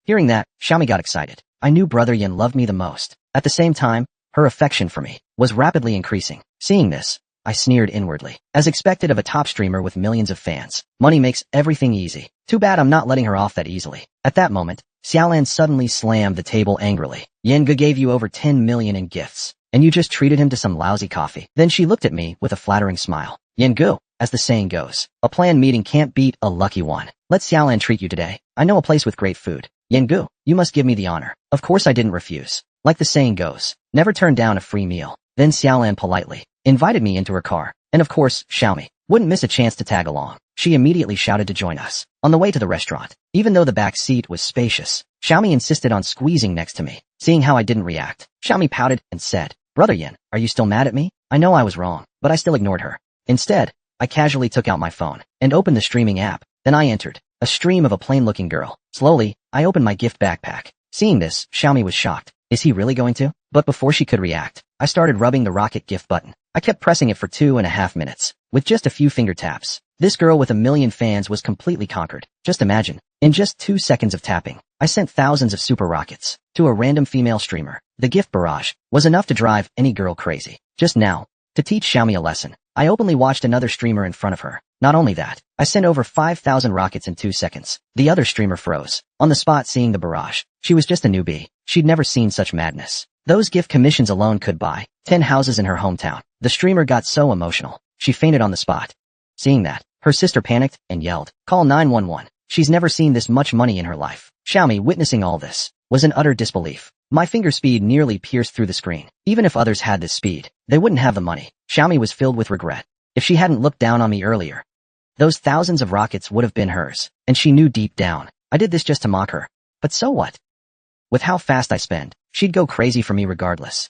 Hearing that, Xiaomi got excited. I knew Brother Yan loved me the most. At the same time, her affection for me was rapidly increasing. Seeing this, I sneered inwardly. As expected of a top streamer with millions of fans, money makes everything easy. Too bad I'm not letting her off that easily. At that moment, Xiaolan suddenly slammed the table angrily. Yenga gave you over 10 million in gifts, and you just treated him to some lousy coffee. Then she looked at me with a flattering smile. Yengu, as the saying goes, a planned meeting can't beat a lucky one. Let Xiaolan treat you today. I know a place with great food. Yengu, you must give me the honor. Of course I didn't refuse. Like the saying goes, never turn down a free meal. Then Xiaolan politely invited me into her car. And of course, Xiaomi, Wouldn't miss a chance to tag along. She immediately shouted to join us. On the way to the restaurant, even though the back seat was spacious, Xiaomi insisted on squeezing next to me. Seeing how I didn't react, Xiaomi pouted and said, "Brother Yin, are you still mad at me?" I know I was wrong, but I still ignored her. Instead, I casually took out my phone and opened the streaming app. Then I entered a stream of a plain-looking girl. Slowly, I opened my gift backpack. Seeing this, Xiaomi was shocked. Is he really going to? But before she could react, I started rubbing the rocket gift button. I kept pressing it for 2.5 minutes. With just a few finger taps, this girl with a million fans was completely conquered. Just imagine, in just 2 seconds of tapping, I sent thousands of super rockets to a random female streamer. The gift barrage was enough to drive any girl crazy. Just now, to teach Xiaomi a lesson, I openly watched another streamer in front of her. Not only that, I sent over 5,000 rockets in 2 seconds. The other streamer froze on the spot seeing the barrage. She was just a newbie. She'd never seen such madness. Those gift commissions alone could buy 10 houses in her hometown. The streamer got so emotional, she fainted on the spot. Seeing that, her sister panicked and yelled, "Call 911. She's never seen this much money in her life." Xiaomi, witnessing all this, was in utter disbelief. My finger speed nearly pierced through the screen. Even if others had this speed, they wouldn't have the money. Xiaomi was filled with regret. If she hadn't looked down on me earlier, those thousands of rockets would have been hers. And she knew deep down, I did this just to mock her. But so what? With how fast I spend, she'd go crazy for me regardless.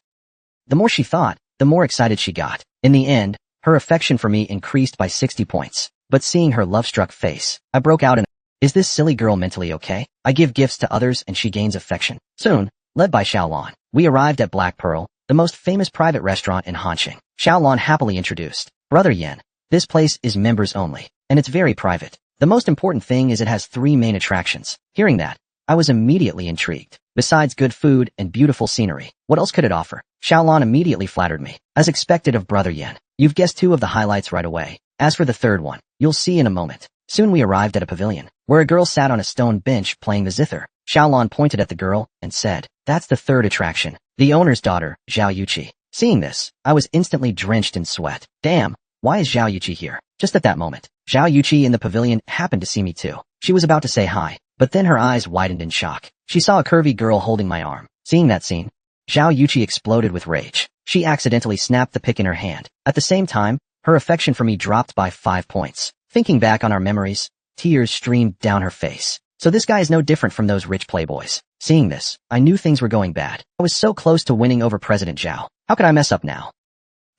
The more she thought, the more excited she got. In the end, her affection for me increased by 60 points. But seeing her love-struck face, I broke out in, "Is this silly girl mentally okay? I give gifts to others and she gains affection." Soon, led by Xiaolon, we arrived at Black Pearl, the most famous private restaurant in Hanxing. Xiaolon happily introduced, "Brother Yin, this place is members only, and it's very private. The most important thing is it has 3 main attractions." Hearing that, I was immediately intrigued. Besides good food and beautiful scenery, what else could it offer? Xiaolon immediately flattered me. As expected of Brother Yin, you've guessed 2 of the highlights right away. As for the third one, you'll see in a moment. Soon we arrived at a pavilion, where a girl sat on a stone bench playing the zither. Xiaolon pointed at the girl and said, "That's the third attraction, the owner's daughter, Zhao Yuqi." Seeing this, I was instantly drenched in sweat. Damn, why is Zhao Yuqi here? Just at that moment, Zhao Yuqi in the pavilion happened to see me too. She was about to say hi, but then her eyes widened in shock. She saw a curvy girl holding my arm. Seeing that scene, Zhao Yuqi exploded with rage. She accidentally snapped the pick in her hand. At the same time, her affection for me dropped by 5 points. Thinking back on our memories, tears streamed down her face. So this guy is no different from those rich playboys. Seeing this, I knew things were going bad. I was so close to winning over President Zhao. How could I mess up now?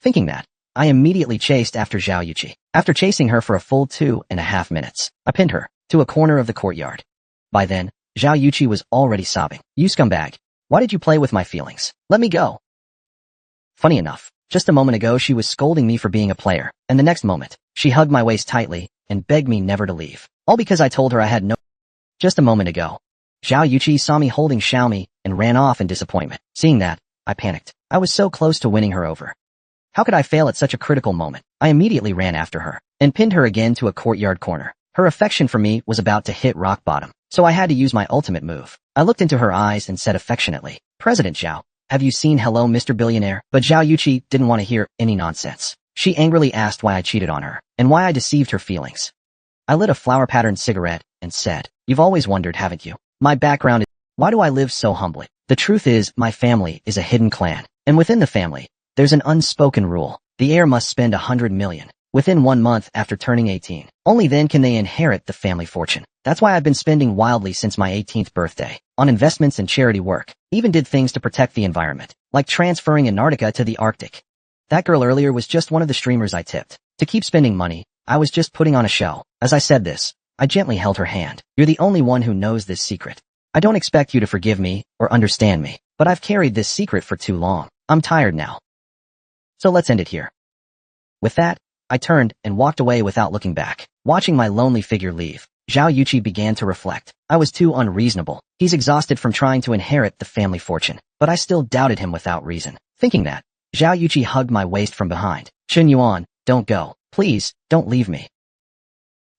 Thinking that, I immediately chased after Zhao Yuqi. After chasing her for a full 2.5 minutes, I pinned her to a corner of the courtyard. By then, Zhao Yuqi was already sobbing. "You scumbag. Why did you play with my feelings? Let me go." Funny enough, just a moment ago she was scolding me for being a player, and the next moment, she hugged my waist tightly and begged me never to leave. All because I told her I had no... Just a moment ago, Zhao Yuqi saw me holding Xiaomi and ran off in disappointment. Seeing that, I panicked. I was so close to winning her over. How could I fail at such a critical moment? I immediately ran after her and pinned her again to a courtyard corner. Her affection for me was about to hit rock bottom, so I had to use my ultimate move. I looked into her eyes and said affectionately, "President Zhao, have you seen Hello Mr. Billionaire?" But Zhao Yuqi didn't want to hear any nonsense. She angrily asked why I cheated on her and why I deceived her feelings. I lit a flower-patterned cigarette and said, "You've always wondered, haven't you? My background is... Why do I live so humbly? The truth is, my family is a hidden clan, and within the family, there's an unspoken rule. The heir must spend 100 million within 1 month after turning 18. Only then can they inherit the family fortune. That's why I've been spending wildly since my 18th birthday on investments and charity work. Even did things to protect the environment, like transferring Antarctica to the Arctic. That girl earlier was just one of the streamers I tipped. To keep spending money, I was just putting on a show." As I said this, I gently held her hand. "You're the only one who knows this secret. I don't expect you to forgive me or understand me, but I've carried this secret for too long. I'm tired now. So let's end it here." With that, I turned and walked away without looking back. Watching my lonely figure leave, Zhao Yuqi began to reflect. I was too unreasonable. He's exhausted from trying to inherit the family fortune, but I still doubted him without reason. Thinking that, Zhao Yuqi hugged my waist from behind. "Chen Yuan, don't go. Please, don't leave me.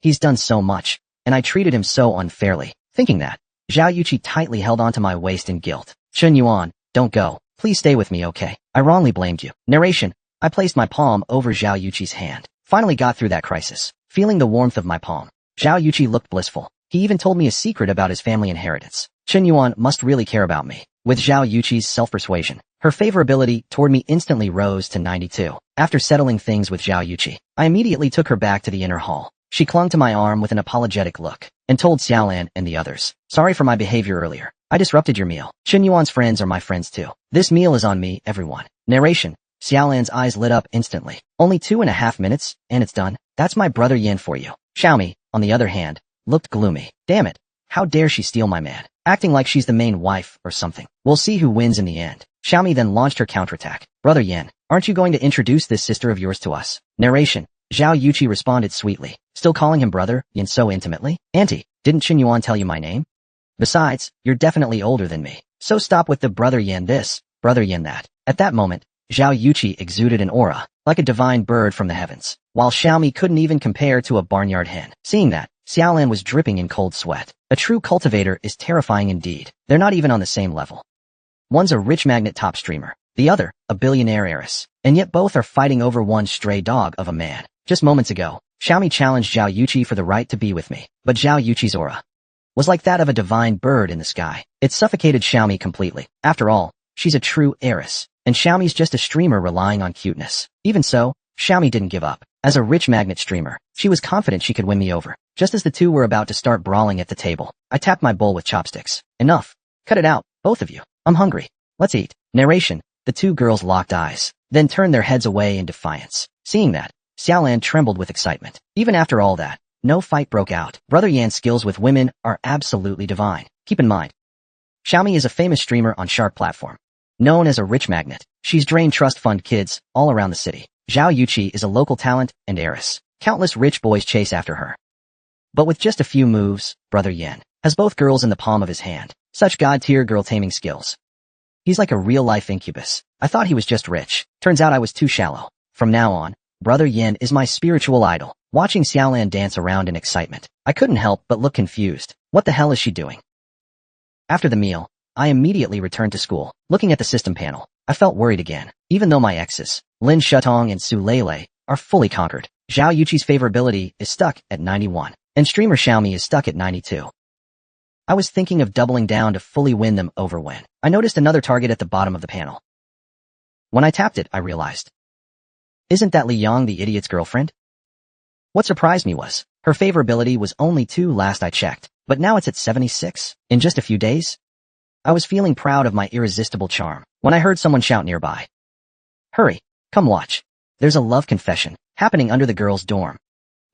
He's done so much, and I treated him so unfairly." Thinking that, Zhao Yuqi tightly held onto my waist in guilt. "Chen Yuan, don't go. Please stay with me, okay? I wrongly blamed you." Narration: I placed my palm over Zhao Yuqi's hand. Finally got through that crisis. Feeling the warmth of my palm, Zhao Yuqi looked blissful. He even told me a secret about his family inheritance. Chen Yuan must really care about me. With Zhao Yuqi's self-persuasion, her Her favorability toward me instantly rose to 92. After settling things with Zhao Yuqi, I immediately took her back to the inner hall. She clung to my arm with an apologetic look, and told Xiaolan and the others, "Sorry for my behavior earlier. I disrupted your meal. Chen Yuan's friends are my friends too. This meal is on me, everyone." Narration. Xiaolan's eyes lit up instantly. "Only 2.5 minutes, and it's done? That's my brother Yan for you." Xiaomi, on the other hand, looked gloomy. Damn it. How dare she steal my man? Acting like she's the main wife or something. We'll see who wins in the end. Xiaomi then launched her counterattack. "Brother Yan, aren't you going to introduce this sister of yours to us?" Narration. Zhao Yuqi responded sweetly, still calling him brother Yan so intimately. "Auntie, didn't Chen Yuan tell you my name? Besides, you're definitely older than me. So stop with the brother Yan this, brother Yan that." At that moment, Zhao Yuqi exuded an aura, like a divine bird from the heavens, while Xiaomi couldn't even compare to a barnyard hen. Seeing that, Xiaolan was dripping in cold sweat. A true cultivator is terrifying indeed. They're not even on the same level. One's a rich magnet top streamer, the other, a billionaire heiress, and yet both are fighting over one stray dog of a man. Just moments ago, Xiaomi challenged Zhao Yuqi for the right to be with me, but Zhao Yuqi's aura was like that of a divine bird in the sky. It suffocated Xiaomi completely. After all, she's a true heiress, and Xiaomi's just a streamer relying on cuteness. Even so, Xiaomi didn't give up. As a rich magnet streamer, she was confident she could win me over. Just as the two were about to start brawling at the table, I tapped my bowl with chopsticks. "Enough. Cut it out, both of you. I'm hungry. Let's eat." Narration. The two girls locked eyes, then turned their heads away in defiance. Seeing that, Xiaolan trembled with excitement. Even after all that, no fight broke out. Brother Yan's skills with women are absolutely divine. Keep in mind, Xiaomi is a famous streamer on Shark platform. Known as a rich magnet, she's drained trust fund kids all around the city. Zhao Yuqi is a local talent and heiress. Countless rich boys chase after her. But with just a few moves, Brother Yan has both girls in the palm of his hand. Such god-tier girl taming skills. He's like a real-life incubus. I thought he was just rich. Turns out I was too shallow. From now on, Brother Yan is my spiritual idol. Watching Xiaolan dance around in excitement, I couldn't help but look confused. What the hell is she doing? After the meal, I immediately returned to school. Looking at the system panel, I felt worried again. Even though my exes, Lin Shutong and Su Lele, are fully conquered, Zhao Yuqi's favorability is stuck at 91, and streamer Xiaomi is stuck at 92. I was thinking of doubling down to fully win them over when I noticed another target at the bottom of the panel. When I tapped it, I realized, isn't that Li Yang the idiot's girlfriend? What surprised me was, her favorability was only 2 last I checked, but now it's at 76, in just a few days. I was feeling proud of my irresistible charm, when I heard someone shout nearby. "Hurry, come watch. There's a love confession happening under the girls' dorm."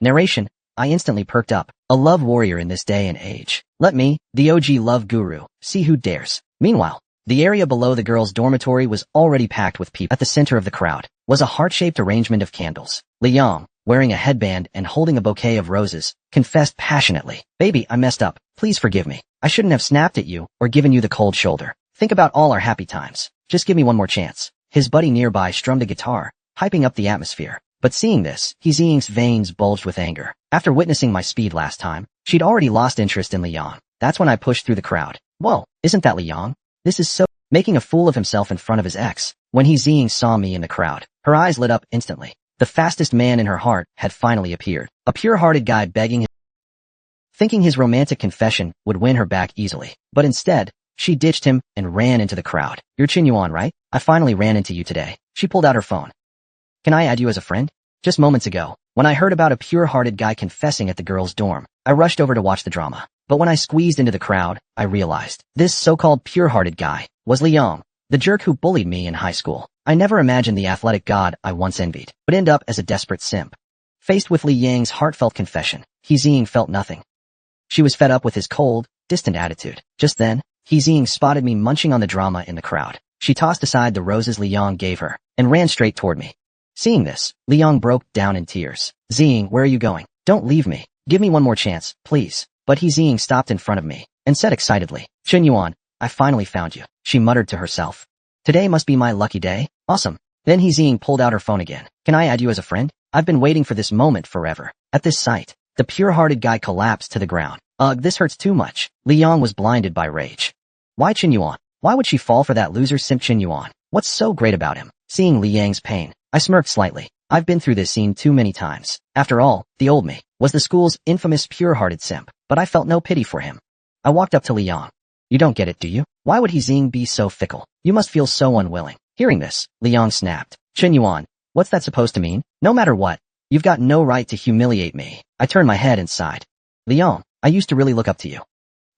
Narration. I instantly perked up. A love warrior in this day and age. Let me, the OG love guru, see who dares. Meanwhile, the area below the girls' dormitory was already packed with people. At the center of the crowd was a heart-shaped arrangement of candles. Li Yang, wearing a headband and holding a bouquet of roses, confessed passionately, "Baby, I messed up. Please forgive me. I shouldn't have snapped at you or given you the cold shoulder. Think about all our happy times. Just give me one more chance." His buddy nearby strummed a guitar, hyping up the atmosphere. But seeing this, Heezing's veins bulged with anger. After witnessing my speed last time, she'd already lost interest in Li Yang. That's when I pushed through the crowd. "Whoa, isn't that Li Yang? This is so..." Making a fool of himself in front of his ex. When Heezing saw me in the crowd, her eyes lit up instantly. The fastest man in her heart had finally appeared. A pure-hearted guy begging, thinking his romantic confession would win her back easily. But instead, she ditched him and ran into the crowd. "You're Chen Yuan, right? I finally ran into you today." She pulled out her phone. "Can I add you as a friend?" Just moments ago, when I heard about a pure-hearted guy confessing at the girls' dorm, I rushed over to watch the drama. But when I squeezed into the crowd, I realized this so-called pure-hearted guy was Li Yang, the jerk who bullied me in high school. I never imagined the athletic god I once envied would end up as a desperate simp. Faced with Li Yang's heartfelt confession, Heezing felt nothing. She was fed up with his cold, distant attitude. Just then, Heezing spotted me munching on the drama in the crowd. She tossed aside the roses Li Yang gave her and ran straight toward me. Seeing this, Li Yang broke down in tears. "Zing, where are you going? Don't leave me. Give me one more chance, please." But Heezing stopped in front of me and said excitedly, "Chen Yuan, I finally found you." She muttered to herself. "Today must be my lucky day. Awesome." Then Heezing pulled out her phone again. "Can I add you as a friend? I've been waiting for this moment forever." At this sight, the pure-hearted guy collapsed to the ground. "Ugh, this hurts too much." Li Yang was blinded by rage. Why Chen Yuan? Why would she fall for that loser simp Chen Yuan? What's so great about him? Seeing Li Yang's pain, I smirked slightly. I've been through this scene too many times. After all, the old me was the school's infamous pure-hearted simp, but I felt no pity for him. I walked up to Li Yang. "You don't get it, do you? Why would Heezing be so fickle? You must feel so unwilling." Hearing this, Liang snapped. Chen Yuan, what's that supposed to mean? No matter what, you've got no right to humiliate me. I turned my head and sighed. Liang, I used to really look up to you.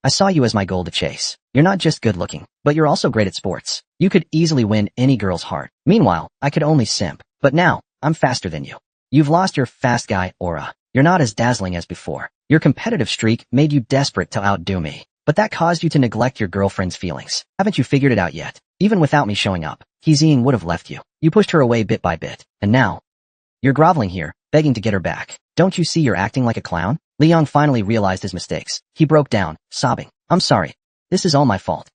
I saw you as my goal to chase. You're not just good looking, but you're also great at sports. You could easily win any girl's heart. Meanwhile, I could only simp. But now, I'm faster than you. You've lost your fast guy aura. You're not as dazzling as before. Your competitive streak made you desperate to outdo me. But that caused you to neglect your girlfriend's feelings. Haven't you figured it out yet? Even without me showing up, Heezing would have left you. You pushed her away bit by bit. And now, you're groveling here, begging to get her back. Don't you see you're acting like a clown? Liang finally realized his mistakes. He broke down, sobbing. I'm sorry. This is all my fault.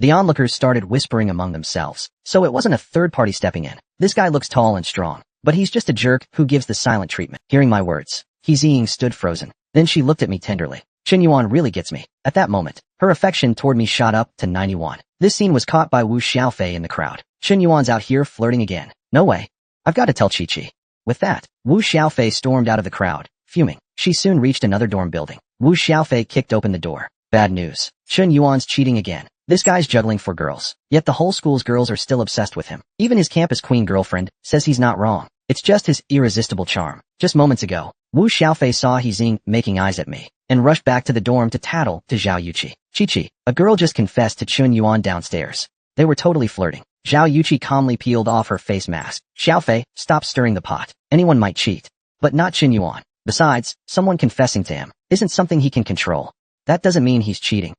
The onlookers started whispering among themselves. So it wasn't a third party stepping in. This guy looks tall and strong, but he's just a jerk who gives the silent treatment. Hearing my words, Heezing stood frozen. Then she looked at me tenderly. Chen Yuan really gets me. At that moment, her affection toward me shot up to 91. This scene was caught by Wu Xiaofei in the crowd. Chen Yuan's out here flirting again. No way. I've got to tell Chi-Chi. With that, Wu Xiaofei stormed out of the crowd, fuming. She soon reached another dorm building. Wu Xiaofei kicked open the door. Bad news. Chen Yuan's cheating again. This guy's juggling for girls. Yet the whole school's girls are still obsessed with him. Even his campus queen girlfriend says he's not wrong. It's just his irresistible charm. Just moments ago, Wu Xiaofei saw Heezing making eyes at me and rushed back to the dorm to tattle to Zhao Yuqi. Chi-Chi, a girl just confessed to Chen Yuan downstairs. They were totally flirting. Zhao Yuqi calmly peeled off her face mask. Xiaofei, stop stirring the pot. Anyone might cheat, but not Chen Yuan. Besides, someone confessing to him isn't something he can control. That doesn't mean he's cheating.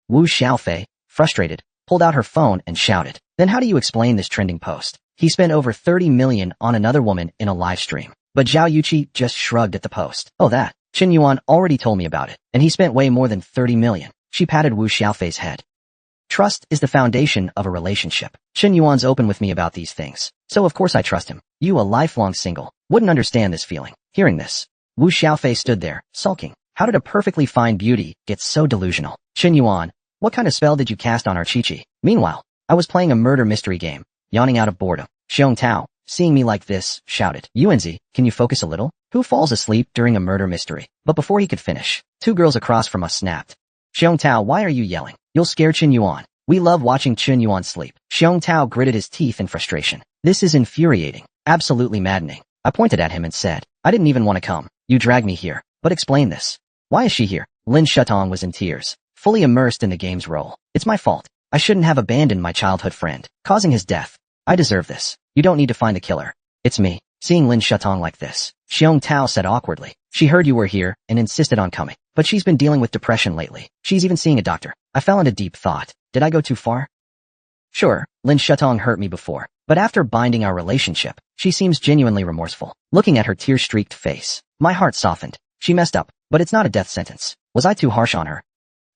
Wu Xiaofei, frustrated, pulled out her phone and shouted. Then how do you explain this trending post? He spent over 30 million on another woman in a live stream. But Zhao Yuqi just shrugged at the post. Oh that. Chen Yuan already told me about it, and he spent way more than 30 million. She patted Wu Xiaofei's head. Trust is the foundation of a relationship. Chen Yuan's open with me about these things, so of course I trust him. You, a lifelong single, wouldn't understand this feeling. Hearing this, Wu Xiaofei stood there, sulking. How did a perfectly fine beauty get so delusional? Chen Yuan, what kind of spell did you cast on our Chi-Chi? Meanwhile, I was playing a murder mystery game, yawning out of boredom. Xiong Tao, seeing me like this, shouted. Yuanzi, can you focus a little? Who falls asleep during a murder mystery? But before he could finish, two girls across from us snapped. Xiong Tao, why are you yelling? You'll scare Chen Yuan. We love watching Chen Yuan sleep. Xiong Tao gritted his teeth in frustration. This is infuriating. Absolutely maddening. I pointed at him and said, I didn't even want to come. You dragged me here. But explain this. Why is she here? Lin Shutong was in tears, fully immersed in the game's role. It's my fault. I shouldn't have abandoned my childhood friend, causing his death. I deserve this. You don't need to find the killer. It's me. Seeing Lin Shutong like this, Xiong Tao said awkwardly. She heard you were here and insisted on coming. But she's been dealing with depression lately. She's even seeing a doctor. I fell into deep thought. Did I go too far? Sure, Lin Shutong hurt me before. But after binding our relationship, she seems genuinely remorseful. Looking at her tear-streaked face, my heart softened. She messed up, but it's not a death sentence. Was I too harsh on her?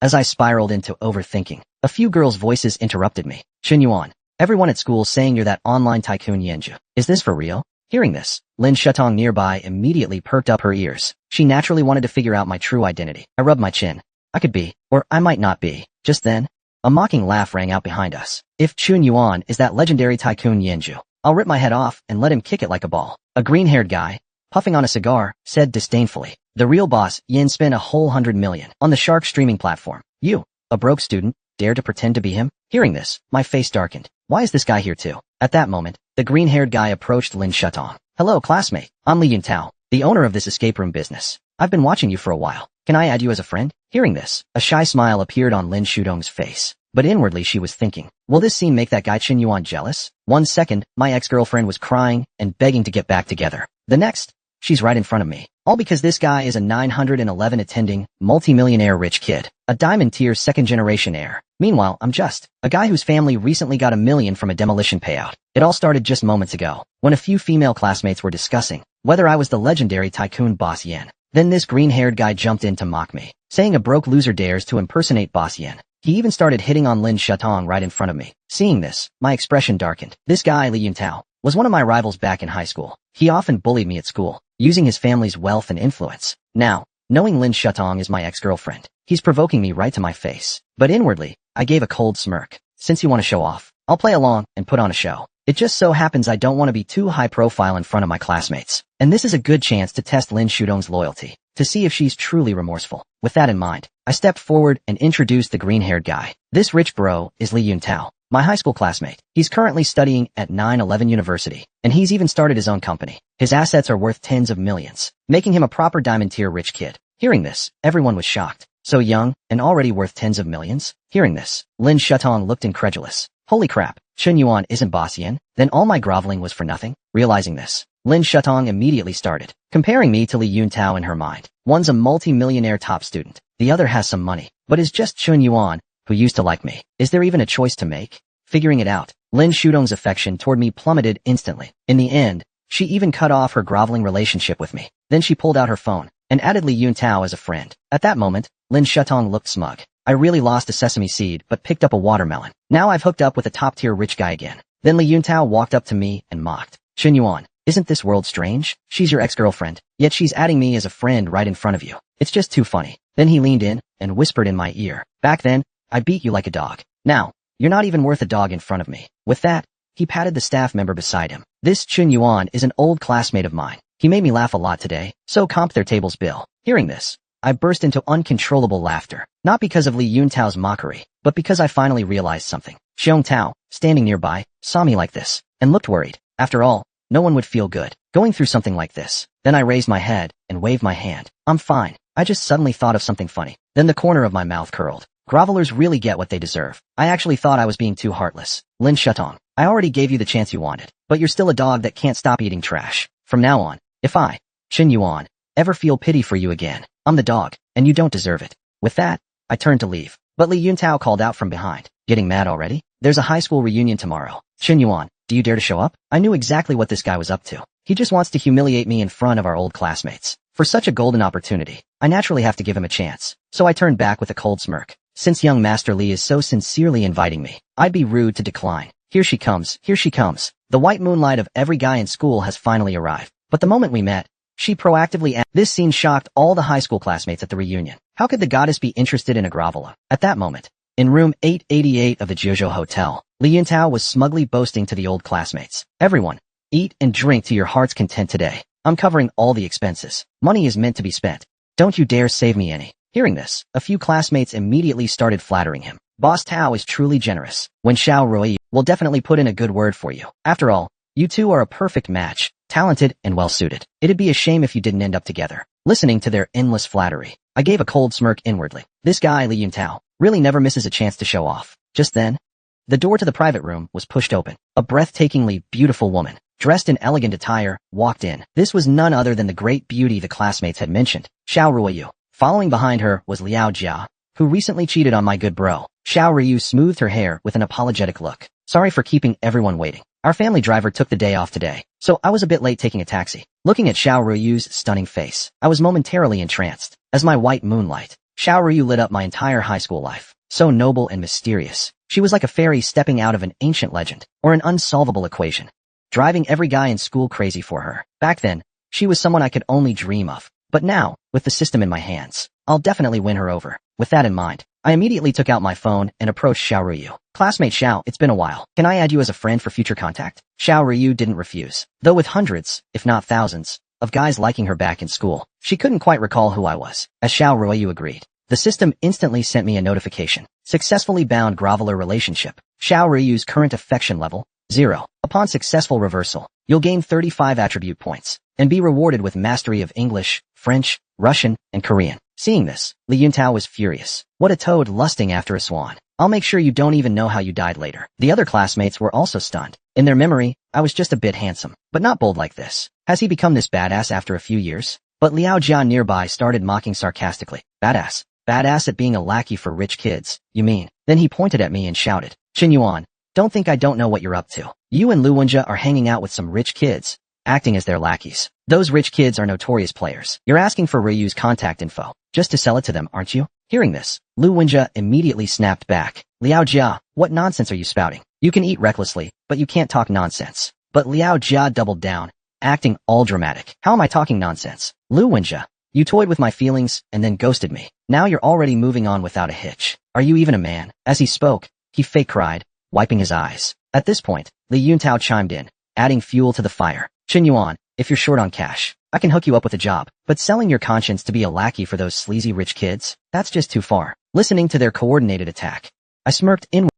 As I spiraled into overthinking, a few girls' voices interrupted me. Chen Yuan, everyone at school saying you're that online tycoon Yanju. Is this for real? Hearing this, Lin Shutong nearby immediately perked up her ears. She naturally wanted to figure out my true identity. I rubbed my chin. I could be, or I might not be. Just then, a mocking laugh rang out behind us. If Chen Yuan is that legendary tycoon Yanju, I'll rip my head off and let him kick it like a ball. A green-haired guy, puffing on a cigar, said disdainfully. The real boss, Yin, spent a whole 100 million on the Shark streaming platform. You, a broke student, dare to pretend to be him? Hearing this, my face darkened. Why is this guy here too? At that moment, the green-haired guy approached Lin Shutong. Hello, classmate. I'm Li Yuntao, the owner of this escape room business. I've been watching you for a while. Can I add you as a friend? Hearing this, a shy smile appeared on Lin Shutong's face. But inwardly she was thinking, will this scene make that guy Chen Yuan jealous? 1 second, my ex-girlfriend was crying and begging to get back together. The next, she's right in front of me. All because this guy is a 911 attending, multi-millionaire rich kid. A diamond tier second-generation heir. Meanwhile, I'm just a guy whose family recently got $1 million from a demolition payout. It all started just moments ago, when a few female classmates were discussing whether I was the legendary tycoon Boss Yen. Then this green-haired guy jumped in to mock me, saying a broke loser dares to impersonate Boss Yen. He even started hitting on Lin Shutong right in front of me. Seeing this, my expression darkened. This guy, Li Yuntao, was one of my rivals back in high school. He often bullied me at school, using his family's wealth and influence. Now, knowing Lin Shutong is my ex-girlfriend, he's provoking me right to my face. But inwardly, I gave a cold smirk. Since you want to show off, I'll play along and put on a show. It just so happens I don't want to be too high profile in front of my classmates. And this is a good chance to test Lin Shutong's loyalty, to see if she's truly remorseful. With that in mind, I stepped forward and introduced the green-haired guy. This rich bro is Li Yuntao, my high school classmate. He's currently studying at 9/11 University, and he's even started his own company. His assets are worth tens of millions, making him a proper diamond-tier rich kid. Hearing this, everyone was shocked. So young, and already worth tens of millions? Hearing this, Lin Shutong looked incredulous. Holy crap, Chun Yuan isn't Bossian? Then all my groveling was for nothing? Realizing this, Lin Shutong immediately started comparing me to Li Yuntao in her mind. One's a multi-millionaire top student, the other has some money, but is just Chun Yuan, who used to like me. Is there even a choice to make? Figuring it out, Lin Shutong's affection toward me plummeted instantly. In the end, she even cut off her groveling relationship with me. Then she pulled out her phone and added Li Yuntao as a friend. At that moment, Lin Shutong looked smug. I really lost a sesame seed but picked up a watermelon. Now I've hooked up with a top-tier rich guy again. Then Li Yuntao walked up to me and mocked. Chun Yuan, isn't this world strange? She's your ex-girlfriend, yet she's adding me as a friend right in front of you. It's just too funny. Then he leaned in and whispered in my ear. Back then, I beat you like a dog. Now, you're not even worth a dog in front of me. With that, he patted the staff member beside him. This Chun Yuan is an old classmate of mine. He made me laugh a lot today, so comped their table's bill. Hearing this, I burst into uncontrollable laughter. Not because of Li Yuntao's mockery, but because I finally realized something. Xiong Tao, standing nearby, saw me like this, and looked worried. After all, no one would feel good going through something like this. Then I raised my head and waved my hand. I'm fine. I just suddenly thought of something funny. Then the corner of my mouth curled. Grovelers really get what they deserve. I actually thought I was being too heartless. Lin Shutong, I already gave you the chance you wanted, but you're still a dog that can't stop eating trash. From now on, if I, Chun Yuan, ever feel pity for you again, I'm the dog, and you don't deserve it. With that, I turned to leave, but Li Yuntao called out from behind. Getting mad already? There's a high school reunion tomorrow. Chun Yuan, do you dare to show up? I knew exactly what this guy was up to. He just wants to humiliate me in front of our old classmates. For such a golden opportunity, I naturally have to give him a chance. So I turned back with a cold smirk. Since young Master Li is so sincerely inviting me, I'd be rude to decline. Here she comes, here she comes. The white moonlight of every guy in school has finally arrived. But the moment we met, she proactively This scene shocked all the high school classmates at the reunion. How could the goddess be interested in a groveler? At that moment, in room 888 of the Jojo Hotel, Li Yuntao was smugly boasting to the old classmates. Everyone, eat and drink to your heart's content today. I'm covering all the expenses. Money is meant to be spent. Don't you dare save me any. Hearing this, a few classmates immediately started flattering him. Boss Tao is truly generous. When Xiao Rui will definitely put in a good word for you. After all, you two are a perfect match, talented and well-suited. It'd be a shame if you didn't end up together. Listening to their endless flattery, I gave a cold smirk inwardly. This guy, Li Yuntao, really never misses a chance to show off. Just then, the door to the private room was pushed open. A breathtakingly beautiful woman, dressed in elegant attire, walked in. This was none other than the great beauty the classmates had mentioned, Xiao Ruiyu. Following behind her was Liao Jia, who recently cheated on my good bro. Xiao Ruiyu smoothed her hair with an apologetic look. Sorry for keeping everyone waiting. Our family driver took the day off today, so I was a bit late taking a taxi. Looking at Xiao Ruiyu's stunning face, I was momentarily entranced. As my white moonlight, Xiao Ruiyu lit up my entire high school life. So noble and mysterious. She was like a fairy stepping out of an ancient legend, or an unsolvable equation, driving every guy in school crazy for her. Back then, she was someone I could only dream of. But now, with the system in my hands, I'll definitely win her over. With that in mind, I immediately took out my phone and approached Xiao Ruiyu. Classmate Xiao, it's been a while. Can I add you as a friend for future contact? Xiao Ruiyu didn't refuse. Though with hundreds, if not thousands, of guys liking her back in school, she couldn't quite recall who I was. As Xiao Ruiyu agreed, the system instantly sent me a notification. Successfully bound groveler relationship. Xiao Ruiyu's current affection level, 0. Upon successful reversal, you'll gain 35 attribute points, and be rewarded with mastery of English, French, Russian, and Korean. Seeing this, Li Yuntao was furious. What a toad lusting after a swan. I'll make sure you don't even know how you died later. The other classmates were also stunned. In their memory, I was just a bit handsome, but not bold like this. Has he become this badass after a few years? But Liao Jia nearby started mocking sarcastically. Badass? Badass at being a lackey for rich kids, you mean? Then he pointed at me and shouted, Chun Yuan, don't think I don't know what you're up to. You and Lu Wenjia are hanging out with some rich kids, acting as their lackeys. Those rich kids are notorious players. You're asking for Ryu's contact info, just to sell it to them, aren't you? Hearing this, Lu Wenjia immediately snapped back. Liao Jia, what nonsense are you spouting? You can eat recklessly, but you can't talk nonsense. But Liao Jia doubled down, acting all dramatic. How am I talking nonsense? Lu Wenjia, you toyed with my feelings and then ghosted me. Now you're already moving on without a hitch. Are you even a man? As he spoke, he fake cried, wiping his eyes. At this point, Li Yuntao chimed in, adding fuel to the fire. Chun Yuan, if you're short on cash, I can hook you up with a job. But selling your conscience to be a lackey for those sleazy rich kids? That's just too far. Listening to their coordinated attack, I smirked inwardly.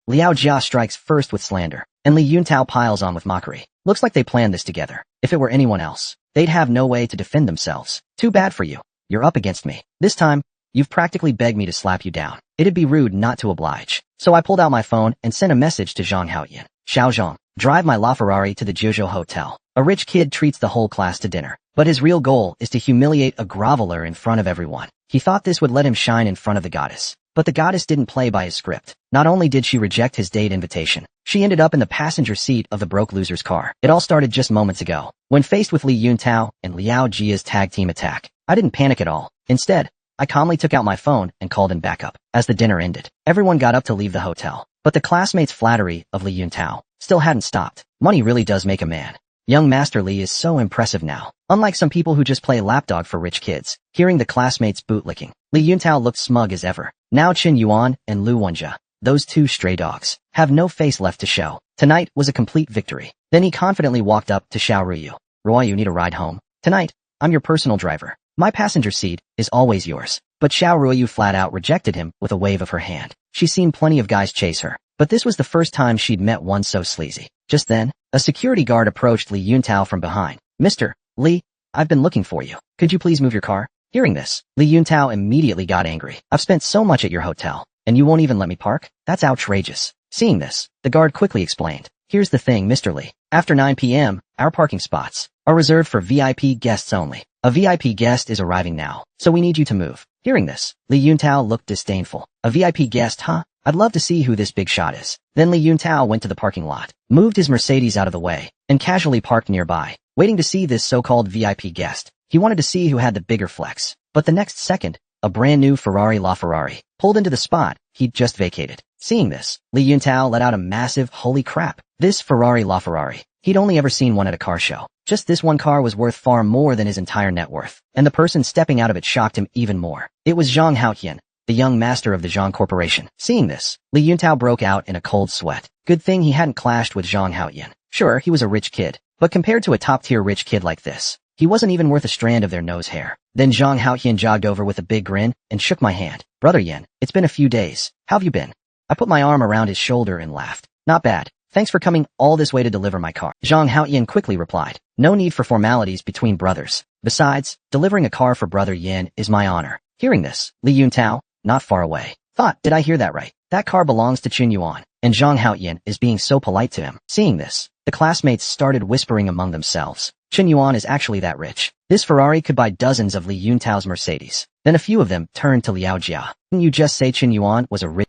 Liao Jia strikes first with slander, and Li Yuntao piles on with mockery. Looks like they planned this together. If it were anyone else, they'd have no way to defend themselves. Too bad for you. You're up against me. This time, you've practically begged me to slap you down. It'd be rude not to oblige. So I pulled out my phone and sent a message to Zhang Haoyan. Xiao Zhang, drive my LaFerrari to the Jojo Hotel. A rich kid treats the whole class to dinner, but his real goal is to humiliate a groveler in front of everyone. He thought this would let him shine in front of the goddess. But the goddess didn't play by his script. Not only did she reject his date invitation, she ended up in the passenger seat of the broke loser's car. It all started just moments ago, when faced with Li Yuntao and Liao Jia's tag team attack. I didn't panic at all. Instead, I calmly took out my phone and called in backup. As the dinner ended, everyone got up to leave the hotel. But the classmates' flattery of Li Yuntao still hadn't stopped. Money really does make a man. Young Master Li is so impressive now. Unlike some people who just play lapdog for rich kids. Hearing the classmates' bootlicking, Li Yuntao looked smug as ever. Now Qin Yuan and Lu Wenjia, those two stray dogs, have no face left to show. Tonight was a complete victory. Then he confidently walked up to Xiao Ruyu. Roy, you need a ride home? Tonight, I'm your personal driver. My passenger seat is always yours. But Xiao Ruyu flat out rejected him with a wave of her hand. She's seen plenty of guys chase her, but this was the first time she'd met one so sleazy. Just then, a security guard approached Li Yuntao from behind. Mr. Li, I've been looking for you. Could you please move your car? Hearing this, Li Yuntao immediately got angry. I've spent so much at your hotel, and you won't even let me park? That's outrageous. Seeing this, the guard quickly explained. Here's the thing, Mr. Li. After 9 p.m., our parking spots are reserved for VIP guests only. A VIP guest is arriving now, so we need you to move. Hearing this, Li Yuntao looked disdainful. A VIP guest, huh? I'd love to see who this big shot is. Then Li Yuntao went to the parking lot, moved his Mercedes out of the way, and casually parked nearby, waiting to see this so-called VIP guest. He wanted to see who had the bigger flex. But the next second, a brand new LaFerrari pulled into the spot he'd just vacated. Seeing this, Li Yuntao let out a massive holy crap. This LaFerrari. He'd only ever seen one at a car show. Just this one car was worth far more than his entire net worth. And the person stepping out of it shocked him even more. It was Zhang Haoyan, the young master of the Zhang Corporation. Seeing this, Li Yuntao broke out in a cold sweat. Good thing he hadn't clashed with Zhang Haoyan. Sure, he was a rich kid, but compared to a top-tier rich kid like this, he wasn't even worth a strand of their nose hair. Then Zhang Haoyan jogged over with a big grin and shook my hand. Brother Yan, it's been a few days. How have you been? I put my arm around his shoulder and laughed. Not bad. Thanks for coming all this way to deliver my car. Zhang Haoyan quickly replied. No need for formalities between brothers. Besides, delivering a car for Brother Yan is my honor. Hearing this, Li Yuntao, not far away, thought, did I hear that right? That car belongs to Qin Yuan, and Zhang Haoyan is being so polite to him. Seeing this, the classmates started whispering among themselves. Qin Yuan is actually that rich. This Ferrari could buy dozens of Li Yuntao's Mercedes. Then a few of them turned to Liao Jia. Didn't you just say Qin Yuan was a rich?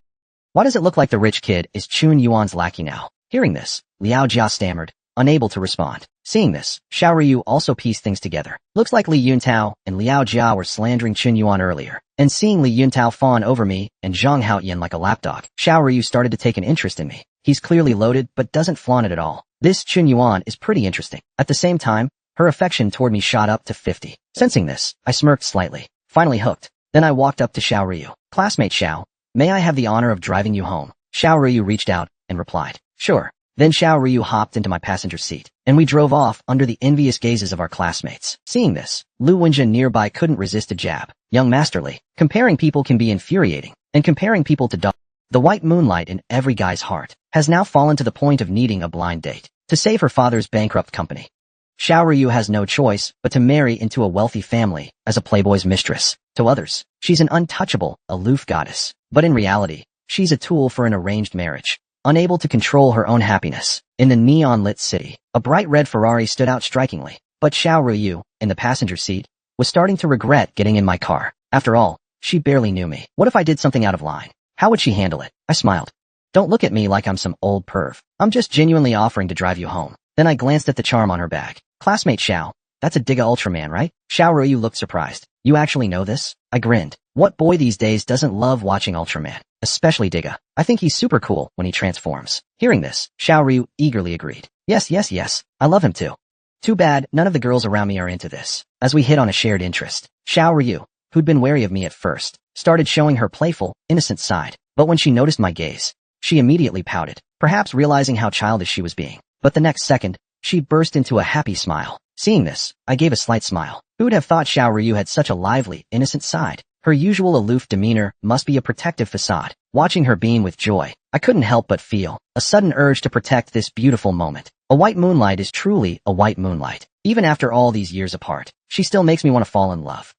Why does it look like the rich kid is Qin Yuan's lackey now? Hearing this, Liao Jia stammered, unable to respond. Seeing this, Xiao Ruyu also pieced things together. Looks like Li Yuntao and Liao Jia were slandering Qin Yuan earlier. And seeing Li Yuntao fawn over me and Zhang Haoyan like a lapdog, Xiao Ruyu started to take an interest in me. He's clearly loaded but doesn't flaunt it at all. This Qin Yuan is pretty interesting. At the same time, her affection toward me shot up to 50. Sensing this, I smirked slightly. Finally hooked. Then I walked up to Xiao Ruyu. Classmate Xiao, may I have the honor of driving you home? Xiao Ruyu reached out and replied, sure. Then Xiao Ruyu hopped into my passenger seat, and we drove off under the envious gazes of our classmates. Seeing this, Lu Wenjia nearby couldn't resist a jab. Young Master Li, comparing people can be infuriating, and comparing people to dogs. The white moonlight in every guy's heart has now fallen to the point of needing a blind date to save her father's bankrupt company. Xiao Ruyu has no choice but to marry into a wealthy family as a playboy's mistress. To others, she's an untouchable, aloof goddess. But in reality, she's a tool for an arranged marriage. Unable to control her own happiness, in the neon-lit city, a bright red Ferrari stood out strikingly. But Xiao Ruyu, in the passenger seat, was starting to regret getting in my car. After all, she barely knew me. What if I did something out of line? How would she handle it? I smiled. Don't look at me like I'm some old perv. I'm just genuinely offering to drive you home. Then I glanced at the charm on her bag. Classmate Xiao, that's a Digga Ultraman, right? Xiao Ruyu looked surprised. You actually know this? I grinned. What boy these days doesn't love watching Ultraman? Especially Digga. I think he's super cool when he transforms. Hearing this, Xiao Ryu eagerly agreed. Yes. I love him too. Too bad none of the girls around me are into this. As we hit on a shared interest, Xiao Ryu, who'd been wary of me at first, started showing her playful, innocent side. But when she noticed my gaze, she immediately pouted, perhaps realizing how childish she was being. But the next second, she burst into a happy smile. Seeing this, I gave a slight smile. Who would have thought Xiao Ryu had such a lively, innocent side? Her usual aloof demeanor must be a protective facade. Watching her beam with joy, I couldn't help but feel a sudden urge to protect this beautiful moment. A white moonlight is truly a white moonlight. Even after all these years apart, she still makes me want to fall in love.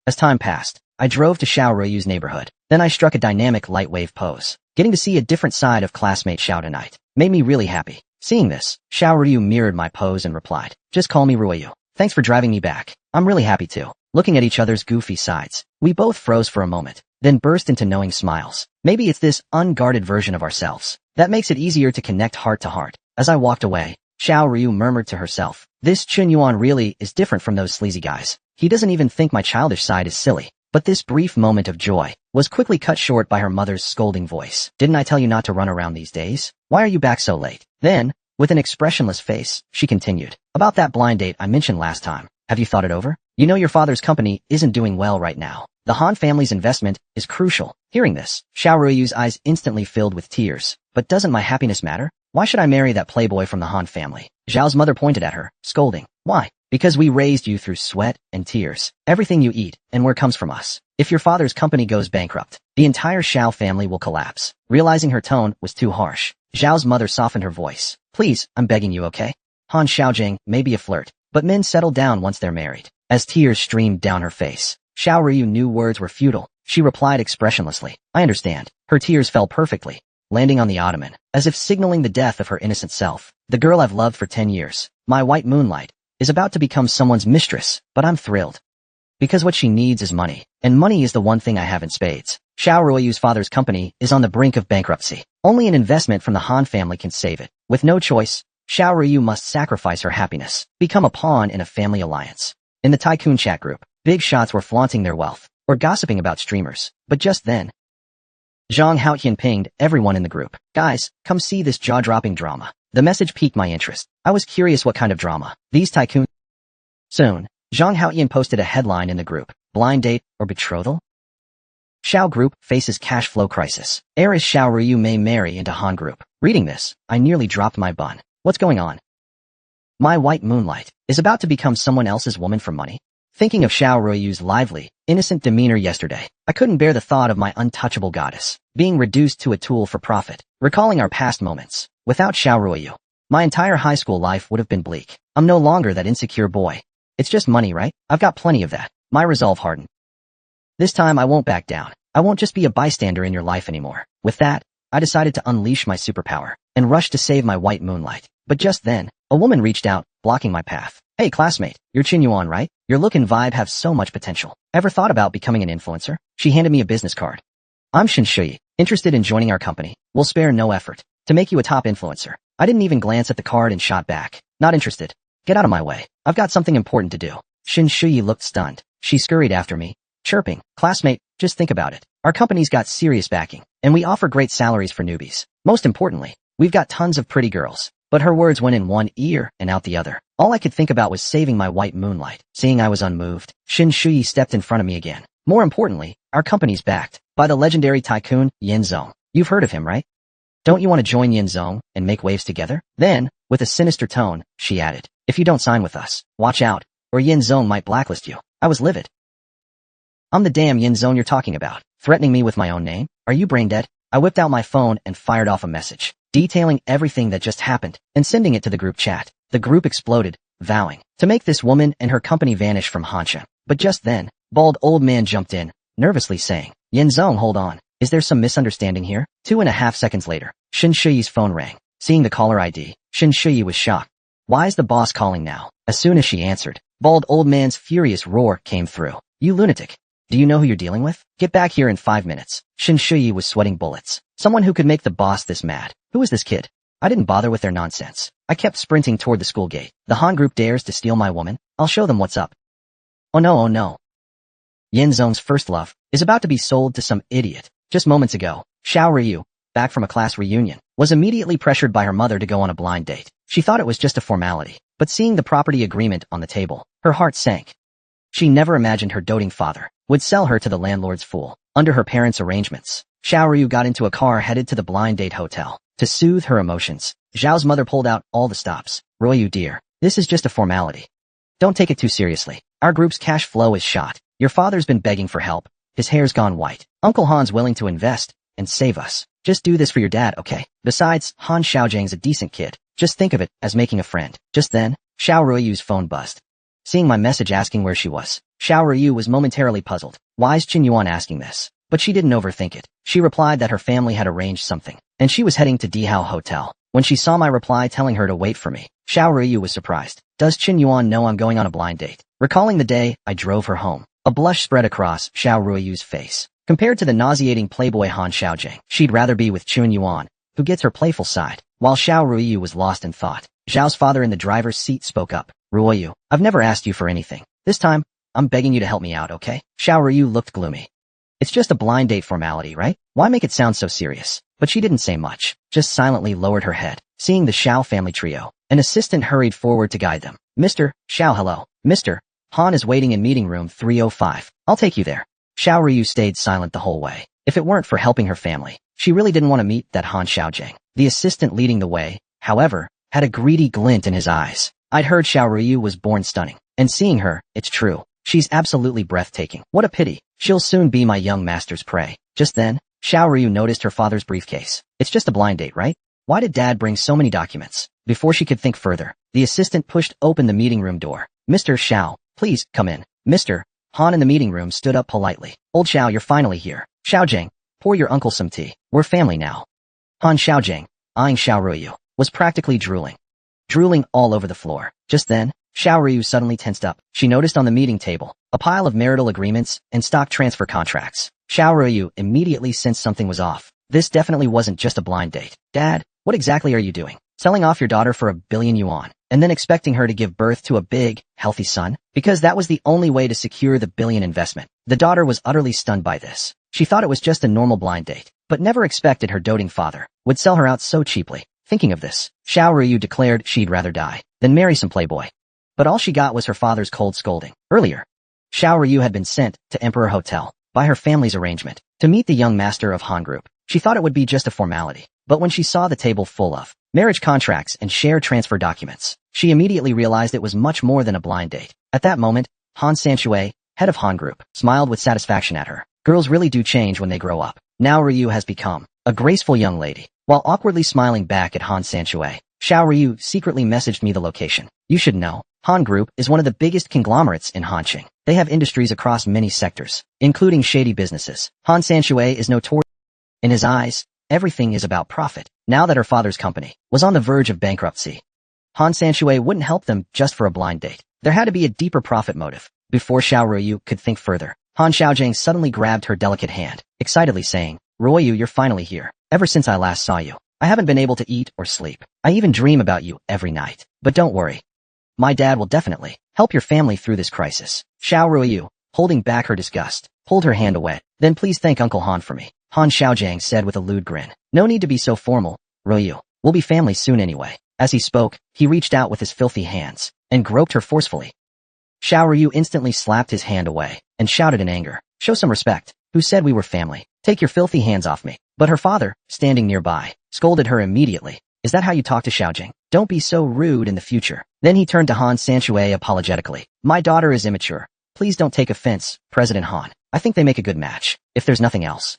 As time passed, I drove to Xiaoruyu's neighborhood. Then I struck a dynamic light wave pose. Getting to see a different side of classmate Xiao tonight made me really happy. Seeing this, Xiaoryu mirrored my pose and replied, "Just call me Ruoyu. Thanks for driving me back. I'm really happy too." Looking at each other's goofy sides, we both froze for a moment, then burst into knowing smiles. Maybe it's this unguarded version of ourselves that makes it easier to connect heart to heart. As I walked away, Xiaoryu murmured to herself, "This Chunyuan really is different from those sleazy guys. He doesn't even think my childish side is silly." But this brief moment of joy was quickly cut short by her mother's scolding voice. "Didn't I tell you not to run around these days? Why are you back so late?" Then, with an expressionless face, she continued, "About that blind date I mentioned last time. Have you thought it over? You know your father's company isn't doing well right now. The Han family's investment is crucial." Hearing this, Xiaoruyu's eyes instantly filled with tears. "But doesn't my happiness matter? Why should I marry that playboy from the Han family?" Zhao's mother pointed at her, scolding. "Why? Because we raised you through sweat and tears. Everything you eat and wear comes from us. If your father's company goes bankrupt, the entire Xiao family will collapse." Realizing her tone was too harsh, Zhao's mother softened her voice. "Please, I'm begging you, okay? Han Xiaojing may be a flirt, but men settle down once they're married." As tears streamed down her face, Xiaoryu knew words were futile. She replied expressionlessly, "I understand." Her tears fell perfectly, landing on the ottoman, as if signaling the death of her innocent self. "The girl I've loved for 10 years, my white moonlight, is about to become someone's mistress, but I'm thrilled. Because what she needs is money, and money is the one thing I have in spades. Xiaoruyu's father's company is on the brink of bankruptcy. Only an investment from the Han family can save it. With no choice, Xiaoruyu must sacrifice her happiness, become a pawn in a family alliance." In the tycoon chat group, big shots were flaunting their wealth, or gossiping about streamers. But just then, Zhang Haotian pinged everyone in the group. "Guys, come see this jaw-dropping drama." The message piqued my interest. I was curious what kind of drama these tycoons. Soon, Zhang Haotian posted a headline in the group, "Blind date or betrothal? Xiao group faces cash flow crisis. Heiress Xiaoryu may marry into Han group." Reading this, I nearly dropped my bun. What's going on? My white moonlight is about to become someone else's woman for money? Thinking of Xiaoruyu's lively, innocent demeanor yesterday, I couldn't bear the thought of my untouchable goddess being reduced to a tool for profit. Recalling our past moments, without Xiaoryu, my entire high school life would have been bleak. I'm no longer that insecure boy. It's just money, right? I've got plenty of that. My resolve hardened. This time I won't back down. I won't just be a bystander in your life anymore. With that, I decided to unleash my superpower and rush to save my white moonlight. But just then, a woman reached out, blocking my path. "Hey classmate, you're Chinyuan, right? Your look and vibe have so much potential. Ever thought about becoming an influencer?" She handed me a business card. "I'm Shinshui, interested in joining our company. We'll spare no effort to make you a top influencer." I didn't even glance at the card and shot back. "Not interested. Get out of my way. I've got something important to do." Shinshui looked stunned. She scurried after me, chirping, "Classmate, just think about it. Our company's got serious backing, and we offer great salaries for newbies. Most importantly, we've got tons of pretty girls." But her words went in one ear and out the other. All I could think about was saving my white moonlight. Seeing I was unmoved, Shinshui stepped in front of me again. "More importantly, our company's backed by the legendary tycoon, Yin Zong. You've heard of him, right? Don't you want to join Yin Zong and make waves together?" Then, with a sinister tone, she added, "If you don't sign with us, watch out, or Yin Zong might blacklist you." I was livid. "I'm the damn Yin Zong you're talking about, threatening me with my own name? Are you brain dead?" I whipped out my phone and fired off a message, detailing everything that just happened, and sending it to the group chat. The group exploded, vowing to make this woman and her company vanish from Hansha. But just then, bald old man jumped in, nervously saying, "Yin Zong, hold on. Is there some misunderstanding here?" 2.5 seconds later, Shinshui's phone rang. Seeing the caller ID, Shinshui was shocked. "Why is the boss calling now?" As soon as she answered, bald old man's furious roar came through. "You lunatic. Do you know who you're dealing with? Get back here in 5 minutes." Shinshui was sweating bullets. Someone who could make the boss this mad. Who is this kid? I didn't bother with their nonsense. I kept sprinting toward the school gate. The Han group dares to steal my woman? I'll show them what's up. Oh no, oh no. Yin Zong's first love is about to be sold to some idiot. Just moments ago, Xiao Ryu, back from a class reunion, was immediately pressured by her mother to go on a blind date. She thought it was just a formality, but seeing the property agreement on the table, her heart sank. She never imagined her doting father would sell her to the landlord's fool. Under her parents' arrangements, Xiao Ryu got into a car headed to the blind date hotel. To soothe her emotions, Zhao's mother pulled out all the stops. "Ryu dear, this is just a formality. Don't take it too seriously. Our group's cash flow is shot. Your father's been begging for help, his hair's gone white. Uncle Han's willing to invest and save us. Just do this for your dad, okay? Besides, Han Xiaojiang's a decent kid. Just think of it as making a friend. Just then, Xiao Ruiyu's phone buzzed. Seeing my message asking where she was, Xiao Ruiyu was momentarily puzzled. Why's Qin Yuan asking this? But she didn't overthink it. She replied that her family had arranged something, and she was heading to Dihao Hotel. When she saw my reply telling her to wait for me, Xiao Ruiyu was surprised. Does Qin Yuan know I'm going on a blind date? Recalling the day, I drove her home. A blush spread across Xiao Ruiyu's face. Compared to the nauseating playboy Han Xiaojing, she'd rather be with Qin Yuan, who gets her playful side. While Xiao Ruiyu was lost in thought, Zhao's father in the driver's seat spoke up. Ruiyu, I've never asked you for anything. This time, I'm begging you to help me out, okay? Xiao Ruiyu looked gloomy. It's just a blind date formality, right? Why make it sound so serious? But she didn't say much, just silently lowered her head. Seeing the Xiao family trio, an assistant hurried forward to guide them. Mr. Xiao, hello. Mr. Han is waiting in meeting room 305. I'll take you there. Xiao Ruiyu stayed silent the whole way. If it weren't for helping her family, she really didn't want to meet that Han Xiaojing. The assistant leading the way, however, had a greedy glint in his eyes. I'd heard Xiao Ruiyu was born stunning, and seeing her, it's true. She's absolutely breathtaking. What a pity. She'll soon be my young master's prey. Just then, Xiao Ruiyu noticed her father's briefcase. It's just a blind date, right? Why did Dad bring so many documents? Before she could think further, the assistant pushed open the meeting room door. Mr. Xiao, please, come in. Mr. Han in the meeting room stood up politely. Old Xiao, you're finally here. Xiaojing, pour your uncle some tea. We're family now. Han Xiaojing, eyeing Xiao Ruiyu, was practically drooling all over the floor. Just then, Xiao Ruiyu suddenly tensed up. She noticed on the meeting table a pile of marital agreements and stock transfer contracts. Xiao Ruiyu immediately sensed something was off. This definitely wasn't just a blind date. Dad, what exactly are you doing? Selling off your daughter for 1 billion yuan, and then expecting her to give birth to a big, healthy son? Because that was the only way to secure the billion investment. The daughter was utterly stunned by this. She thought it was just a normal blind date, but never expected her doting father would sell her out so cheaply. Thinking of this, Xiao Ruiyu declared she'd rather die than marry some playboy. But all she got was her father's cold scolding. Earlier, Xiao Ruiyu had been sent to Emperor Hotel by her family's arrangement to meet the young master of Han Group. She thought it would be just a formality, but when she saw the table full of marriage contracts and share transfer documents, she immediately realized it was much more than a blind date. At that moment, Han Sanshui, head of Han Group, smiled with satisfaction at her. Girls really do change when they grow up. Now Ryu has become a graceful young lady. While awkwardly smiling back at Han Sanshui, Xiao Ryu secretly messaged me the location. You should know, Han Group is one of the biggest conglomerates in Hanqing. They have industries across many sectors, including shady businesses. Han Sanshui is notorious. In his eyes, everything is about profit. Now that her father's company was on the verge of bankruptcy, Han Sanshui wouldn't help them just for a blind date. There had to be a deeper profit motive. Before Xiao Ruiyu could think further, Han Xiaojing suddenly grabbed her delicate hand, excitedly saying, Ruiyu, you're finally here. Ever since I last saw you, I haven't been able to eat or sleep. I even dream about you every night. But don't worry. My dad will definitely help your family through this crisis. Xiao Ruiyu, holding back her disgust, pulled her hand away. Then please thank Uncle Han for me. Han Xiaojing said with a lewd grin. No need to be so formal, Ruiyu. We'll be family soon anyway. As he spoke, he reached out with his filthy hands and groped her forcefully. Xiao Ruiyu instantly slapped his hand away and shouted in anger, show some respect. Who said we were family? Take your filthy hands off me. But her father, standing nearby, scolded her immediately. Is that how you talk to Xiaojing? Don't be so rude in the future. Then he turned to Han Sanshui apologetically. My daughter is immature. Please don't take offense, President Han. I think they make a good match. If there's nothing else,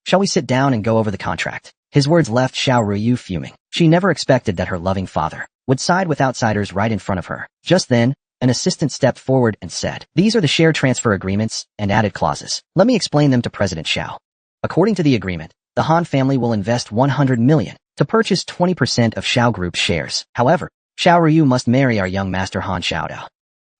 shall we sit down and go over the contract? His words left Xiao Ruiyu fuming. She never expected that her loving father would side with outsiders right in front of her. Just then, an assistant stepped forward and said, these are the share transfer agreements and added clauses. Let me explain them to President Xiao. According to the agreement, the Han family will invest 100 million to purchase 20% of Xiao Group's shares. However, Xiao Ruiyu must marry our young master Han Xiaodao,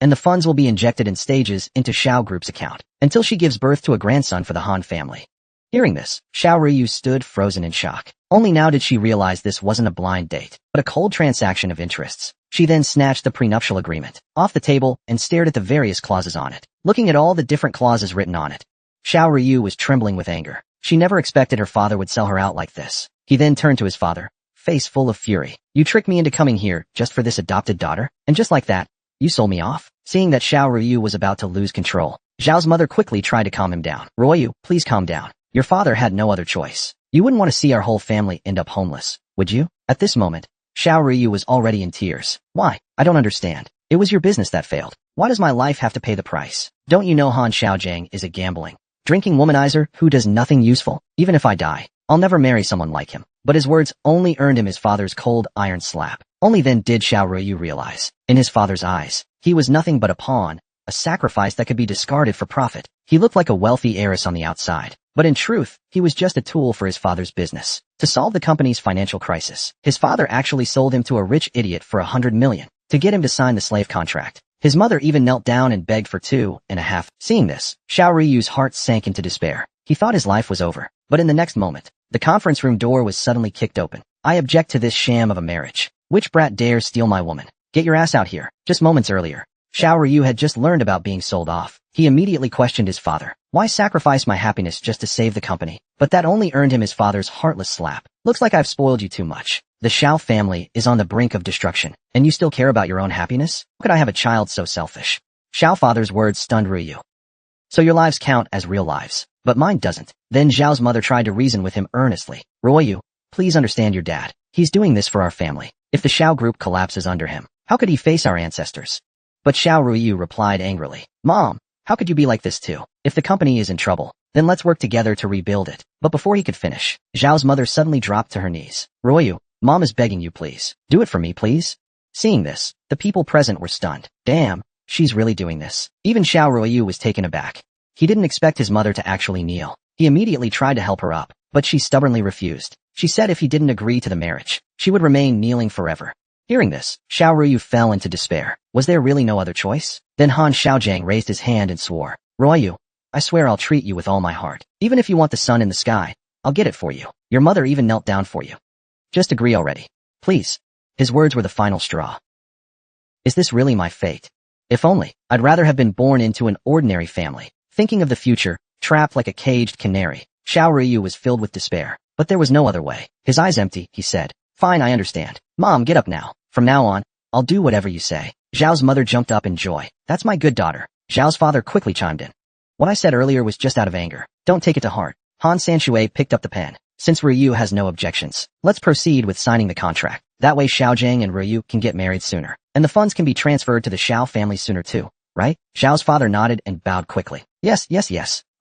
and the funds will be injected in stages into Xiao Group's account until she gives birth to a grandson for the Han family. Hearing this, Xiao Ruiyu stood frozen in shock. Only now did she realize this wasn't a blind date, but a cold transaction of interests. She then snatched the prenuptial agreement off the table and stared at the various clauses on it. Looking at all the different clauses written on it, Xiao Ruiyu was trembling with anger. She never expected her father would sell her out like this. He then turned to his father, face full of fury. You tricked me into coming here just for this adopted daughter, and just like that, you sold me off? Seeing that Xiao Ruiyu was about to lose control, Zhao's mother quickly tried to calm him down. Ruiyu, please calm down. Your father had no other choice. You wouldn't want to see our whole family end up homeless, would you? At this moment, Xiao Ruiyu was already in tears. Why? I don't understand. It was your business that failed. Why does my life have to pay the price? Don't you know Han Xiaojing is a gambling Drinking womanizer who does nothing useful. Even if I die, I'll never marry someone like him. But his words only earned him his father's cold iron slap. Only then did Xiao Ruyu realize, in his father's eyes, he was nothing but a pawn, a sacrifice that could be discarded for profit. He looked like a wealthy heiress on the outside, but in truth, he was just a tool for his father's business. To solve the company's financial crisis, his father actually sold him to a rich idiot for 100 million to get him to sign the slave contract. His mother even knelt down and begged for 2.5. Seeing this, Xiao Ruyu's heart sank into despair. He thought his life was over, but in the next moment, the conference room door was suddenly kicked open. I object to this sham of a marriage. Which brat dares steal my woman? Get your ass out here. Just moments earlier, Xiao Ryu had just learned about being sold off. He immediately questioned his father. Why sacrifice my happiness just to save the company? But that only earned him his father's heartless slap. Looks like I've spoiled you too much. The Xiao family is on the brink of destruction, and you still care about your own happiness? How could I have a child so selfish? Xiao father's words stunned Ryu. So your lives count as real lives, but mine doesn't. Then Zhao's mother tried to reason with him earnestly. Ryu, please understand your dad. He's doing this for our family. If the Xiao group collapses under him, how could he face our ancestors? But Xiao Ryu replied angrily. Mom, how could you be like this too? If the company is in trouble, then let's work together to rebuild it. But before he could finish, Zhao's mother suddenly dropped to her knees. Ryu, Mom is begging you, please. Do it for me, please. Seeing this, the people present were stunned. Damn, she's really doing this. Even Xiao Ryu was taken aback. He didn't expect his mother to actually kneel. He immediately tried to help her up, but she stubbornly refused. She said if he didn't agree to the marriage, she would remain kneeling forever. Hearing this, Xiao Ryu fell into despair. Was there really no other choice? Then Han Xiaojiang raised his hand and swore. Ryu, I swear I'll treat you with all my heart. Even if you want the sun in the sky, I'll get it for you. Your mother even knelt down for you. Just agree already. Please. His words were the final straw. Is this really my fate? If only, I'd rather have been born into an ordinary family. Thinking of the future, trapped like a caged canary, Xiao Ryu was filled with despair. But there was no other way. His eyes empty, he said. Fine, I understand. Mom, get up now. From now on, I'll do whatever you say. Zhao's mother jumped up in joy. That's my good daughter. Zhao's father quickly chimed in. What I said earlier was just out of anger. Don't take it to heart. Han Sanshui picked up the pen. Since Ryu has no objections, let's proceed with signing the contract. That way Xiaojiang and Ryu can get married sooner. And the funds can be transferred to the Xiao family sooner too, right? Xiao's father nodded and bowed quickly. Yes.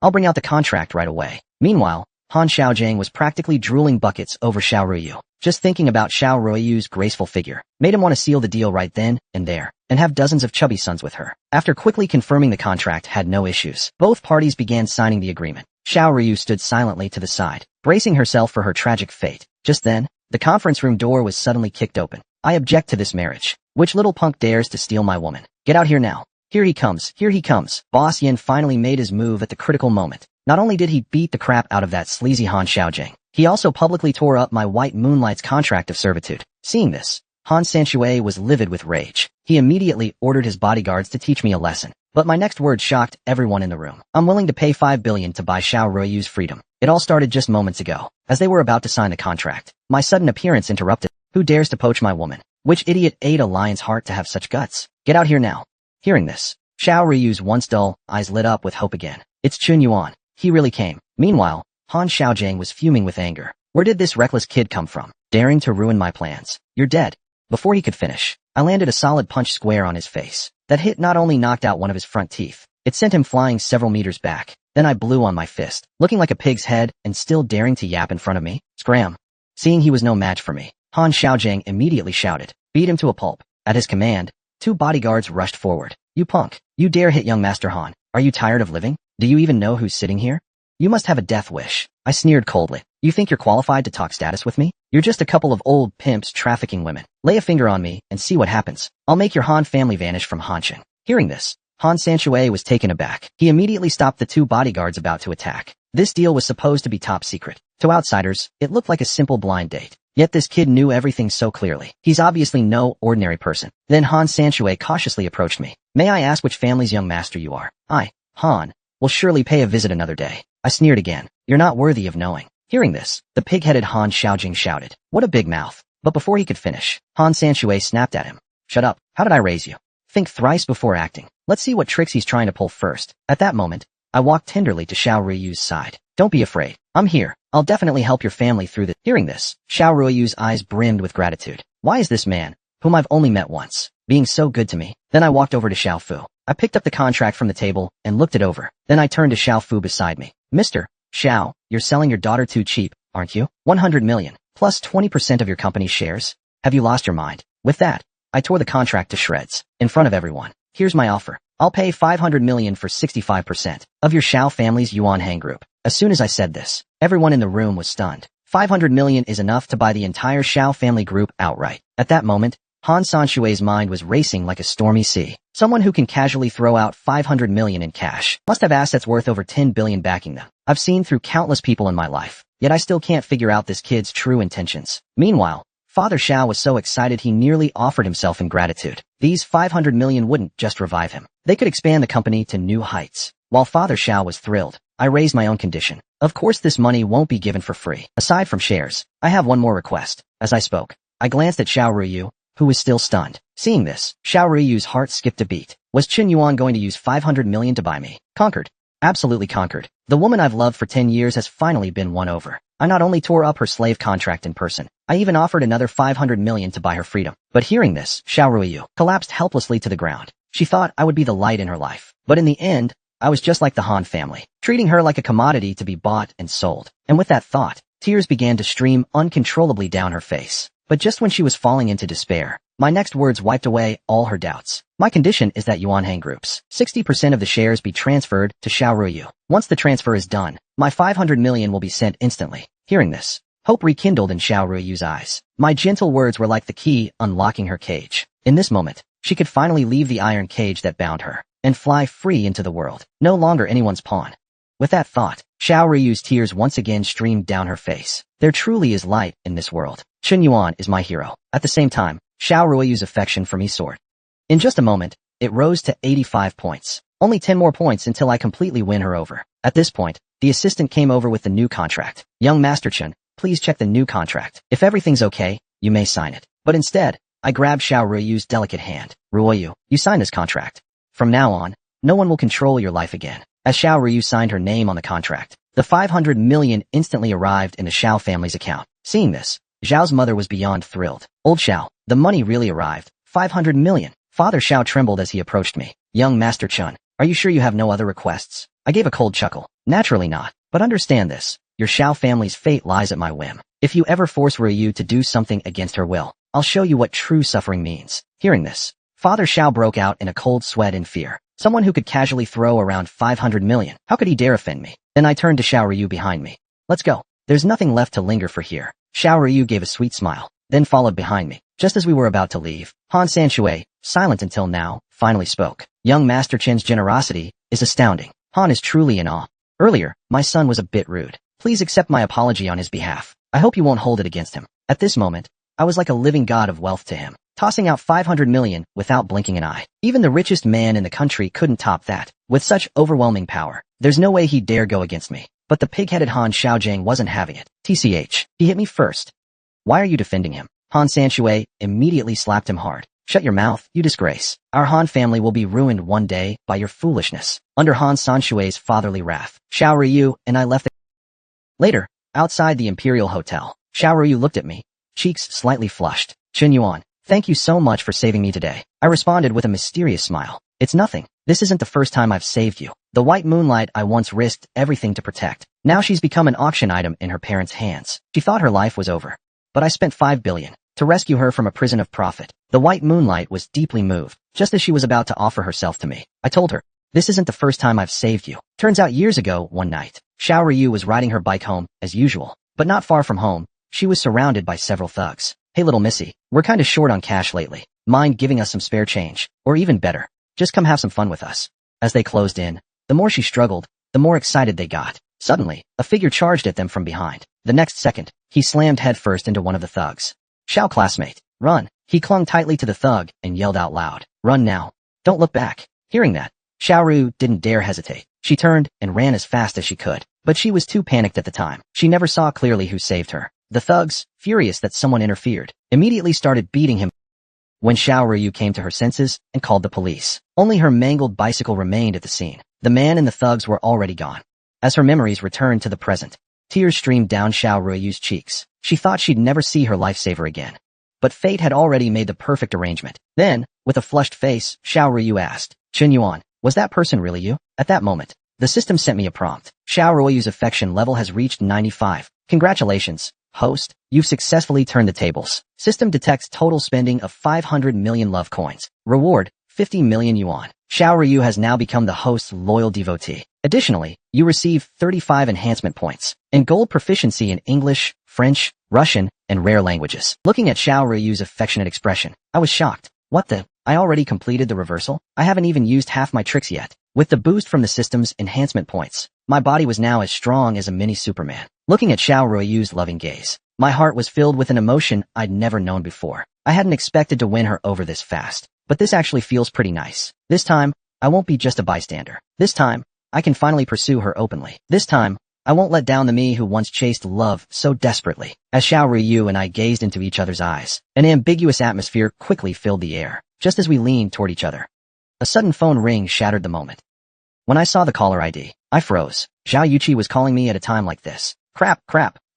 I'll bring out the contract right away. Meanwhile, Han Xiaojiang was practically drooling buckets over Xiao Ryu. Just thinking about Xiao Ruiyu's graceful figure made him want to seal the deal right then and there, and have dozens of chubby sons with her. After quickly confirming the contract had no issues, both parties began signing the agreement. Xiao Ryu stood silently to the side, bracing herself for her tragic fate. Just then, the conference room door was suddenly kicked open. I object to this marriage. Which little punk dares to steal my woman? Get out here now. Here he comes. Boss Yin finally made his move at the critical moment. Not only did he beat the crap out of that sleazy Han Xiaojiang, he also publicly tore up my White Moonlight's contract of servitude. Seeing this, Han Sanshui was livid with rage. He immediately ordered his bodyguards to teach me a lesson. But my next word shocked everyone in the room. I'm willing to pay 5 billion to buy Xiao Ruiyu's freedom. It all started just moments ago. As they were about to sign the contract, my sudden appearance interrupted. Who dares to poach my woman? Which idiot ate a lion's heart to have such guts? Get out here now. Hearing this, Xiao Ruiyu's once dull eyes lit up with hope again. It's Chun Yuan. He really came. Meanwhile, Han Xiaojiang was fuming with anger. Where did this reckless kid come from? Daring to ruin my plans. You're dead. Before he could finish, I landed a solid punch square on his face. That hit not only knocked out one of his front teeth, it sent him flying several meters back. Then I blew on my fist, looking like a pig's head and still daring to yap in front of me. Scram. Seeing he was no match for me, Han Xiaojiang immediately shouted, beat him to a pulp. At his command, 2 bodyguards rushed forward. You punk. You dare hit young Master Han. Are you tired of living? Do you even know who's sitting here? You must have a death wish. I sneered coldly. You think you're qualified to talk status with me? You're just a couple of old pimps trafficking women. Lay a finger on me and see what happens. I'll make your Han family vanish from Hansheng. Hearing this, Han Sanshui was taken aback. He immediately stopped the 2 bodyguards about to attack. This deal was supposed to be top secret. To outsiders, it looked like a simple blind date. Yet this kid knew everything so clearly. He's obviously no ordinary person. Then Han Sanshui cautiously approached me. May I ask which family's young master you are? I, Han, will surely pay a visit another day. I sneered again. You're not worthy of knowing. Hearing this, the pig-headed Han Xiaojing shouted. What a big mouth. But before he could finish, Han Sanshui snapped at him. Shut up. How did I raise you? Think thrice before acting. Let's see what tricks he's trying to pull first. At that moment, I walked tenderly to Xiao Ruiyu's side. Don't be afraid. I'm here. I'll definitely help your family through this. Hearing this, Xiao Ruiyu's eyes brimmed with gratitude. Why is this man, whom I've only met once, being so good to me? Then I walked over to Xiao Fu. I picked up the contract from the table and looked it over. Then I turned to Xiao Fu beside me. Mr. Xiao, you're selling your daughter too cheap, aren't you? 100 million, plus 20% of your company's shares? Have you lost your mind? With that, I tore the contract to shreds, in front of everyone. Here's my offer. I'll pay 500 million for 65% of your Xiao family's Yuan Hang group. As soon as I said this, everyone in the room was stunned. 500 million is enough to buy the entire Xiao family group outright. At that moment, Han Sanshui's mind was racing like a stormy sea. Someone who can casually throw out 500 million in cash must have assets worth over 10 billion backing them. I've seen through countless people in my life, yet I still can't figure out this kid's true intentions. Meanwhile, Father Xiao was so excited he nearly offered himself in gratitude. These 500 million wouldn't just revive him. They could expand the company to new heights. While Father Xiao was thrilled, I raised my own condition. Of course this money won't be given for free. Aside from shares, I have one more request. As I spoke, I glanced at Xiao Ruiyu, who was still stunned. Seeing this, Xiao Ruiyu's heart skipped a beat. Was Qin Yuan going to use 500 million to buy me? Conquered. Absolutely conquered. The woman I've loved for 10 years has finally been won over. I not only tore up her slave contract in person, I even offered another 500 million to buy her freedom. But hearing this, Xiao Ruiyu collapsed helplessly to the ground. She thought I would be the light in her life. But in the end, I was just like the Han family, treating her like a commodity to be bought and sold. And with that thought, tears began to stream uncontrollably down her face. But just when she was falling into despair, my next words wiped away all her doubts. My condition is that Yuan Hang Group's 60% of the shares be transferred to Xiao Ruiyu. Once the transfer is done, my 500 million will be sent instantly. Hearing this, hope rekindled in Xiao Ruiyu's eyes. My gentle words were like the key unlocking her cage. In this moment, she could finally leave the iron cage that bound her and fly free into the world, no longer anyone's pawn. With that thought, Xiao Ruiyu's tears once again streamed down her face. There truly is light in this world. Qin Yuan is my hero. At the same time, Xiao Ruiyu's affection for me soared. In just a moment, it rose to 85 points. Only 10 more points until I completely win her over. At this point, the assistant came over with the new contract. Young Master Chen, please check the new contract. If everything's okay, you may sign it. But instead, I grabbed Xiao Ruiyu's delicate hand. Ruiyu, you sign this contract. From now on, no one will control your life again. As Xiao Ruiyu signed her name on the contract, the 500 million instantly arrived in the Xiao family's account. Seeing this, Zhao's mother was beyond thrilled. Old Xiao, the money really arrived. 500 million. Father Xiao trembled as he approached me. Young Master Chen, are you sure you have no other requests? I gave a cold chuckle. Naturally not. But understand this. Your Xiao family's fate lies at my whim. If you ever force Ruiyu to do something against her will, I'll show you what true suffering means. Hearing this, Father Xiao broke out in a cold sweat in fear. Someone who could casually throw around 500 million. How could he dare offend me? Then I turned to Xiao Ruiyu behind me. Let's go. There's nothing left to linger for here. Xiao Ruiyu gave a sweet smile, then followed behind me. Just as we were about to leave, Han Sanshui, silent until now, finally spoke. Young Master Chen's generosity is astounding. Han is truly in awe. Earlier, my son was a bit rude. Please accept my apology on his behalf. I hope you won't hold it against him. At this moment, I was like a living god of wealth to him, tossing out 500 million without blinking an eye. Even the richest man in the country couldn't top that. With such overwhelming power, there's no way he'd dare go against me. But the pig-headed Han Xiaojiang wasn't having it. TCH, he hit me first. Why are you defending him? Han Sanshui immediately slapped him hard. Shut your mouth, you disgrace. Our Han family will be ruined one day by your foolishness. Under Han Sanshui's fatherly wrath, Xiao Ruiyu and I left the... Later, outside the Imperial Hotel, Xiao Ruiyu looked at me, cheeks slightly flushed. Qin Yuan, thank you so much for saving me today. I responded with a mysterious smile. It's nothing. This isn't the first time I've saved you. The white moonlight I once risked everything to protect. Now she's become an auction item in her parents' hands. She thought her life was over. But I spent 5 billion to rescue her from a prison of profit. The white moonlight was deeply moved. Just as she was about to offer herself to me, I told her, this isn't the first time I've saved you. Turns out years ago, one night, Xiao Ruiyu was riding her bike home, as usual. But not far from home, she was surrounded by several thugs. Hey little missy, we're kinda short on cash lately. Mind giving us some spare change? Or even better, just come have some fun with us. As they closed in, the more she struggled, the more excited they got. Suddenly, a figure charged at them from behind. The next second, he slammed headfirst into one of the thugs. Xiao classmate, run. He clung tightly to the thug and yelled out loud. Run now. Don't look back. Hearing that, Xiao Ru didn't dare hesitate. She turned and ran as fast as she could. But she was too panicked at the time. She never saw clearly who saved her. The thugs, furious that someone interfered, immediately started beating him. When Xiao Ruiyu came to her senses and called the police, only her mangled bicycle remained at the scene. The man and the thugs were already gone. As her memories returned to the present, tears streamed down Xiao Ruiyu's cheeks. She thought she'd never see her lifesaver again. But fate had already made the perfect arrangement. Then, With a flushed face, Xiao Ruyu asked, Chen Yuan, was that person really you? At that moment, the system sent me a prompt. Xiao Ruyu's affection level has reached 95. Congratulations, host. You've successfully turned the tables. System detects total spending of 500 million love coins. Reward, 50 million yuan. Xiao Ryu has now become the host's loyal devotee. Additionally, you receive 35 enhancement points and gold proficiency in English, French, Russian, and rare languages. Looking at Xiao Ryu's affectionate expression, I was shocked. What the? I already completed the reversal? I haven't even used half my tricks yet. With the boost from the system's enhancement points, my body was now as strong as a mini Superman. Looking at Xiao Ryu's loving gaze, my heart was filled with an emotion I'd never known before. I hadn't expected to win her over this fast, but this actually feels pretty nice. This time, I won't be just a bystander. This time, I can finally pursue her openly. This time, I won't let down the me who once chased love so desperately. As Xiao Ryu and I gazed into each other's eyes, an ambiguous atmosphere quickly filled the air. Just as we leaned toward each other, a sudden phone ring shattered the moment. When I saw the caller ID, I froze. Zhao Yuqi was calling me at a time like this. Crap.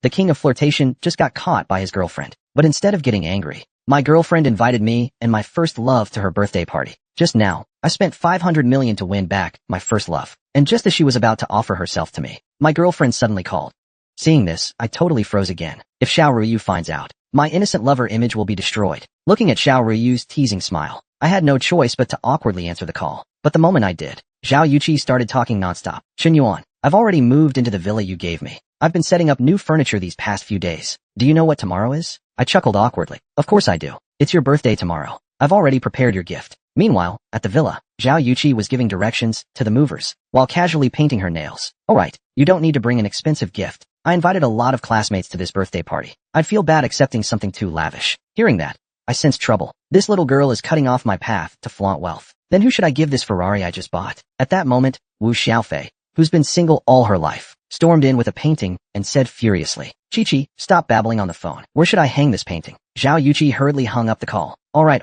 The king of flirtation just got caught by his girlfriend. But instead of getting angry, my girlfriend invited me and my first love to her birthday party. Just now, I spent 500 million to win back my first love. And just as she was about to offer herself to me, my girlfriend suddenly called. Seeing this, I totally froze again. If Xiao Ryu finds out, my innocent lover image will be destroyed. Looking at Xiao Ryu's teasing smile, I had no choice but to awkwardly answer the call. But the moment I did, Zhao Yuqi started talking nonstop. Chen Yuan, I've already moved into the villa you gave me. I've been setting up new furniture these past few days. Do you know what tomorrow is? I chuckled awkwardly. Of course I do. It's your birthday tomorrow. I've already prepared your gift. Meanwhile, at the villa, Zhao Yuqi was giving directions to the movers, while casually painting her nails. Alright, you don't need to bring an expensive gift. I invited a lot of classmates to this birthday party. I'd feel bad accepting something too lavish. Hearing that, I sensed trouble. This little girl is cutting off my path to flaunt wealth. Then who should I give this Ferrari I just bought? At that moment, Wu Xiaofei, who's been single all her life, stormed in with a painting and said furiously, Chi-Chi, stop babbling on the phone. Where should I hang this painting? Zhao Yuqi hurriedly hung up the call. Alright,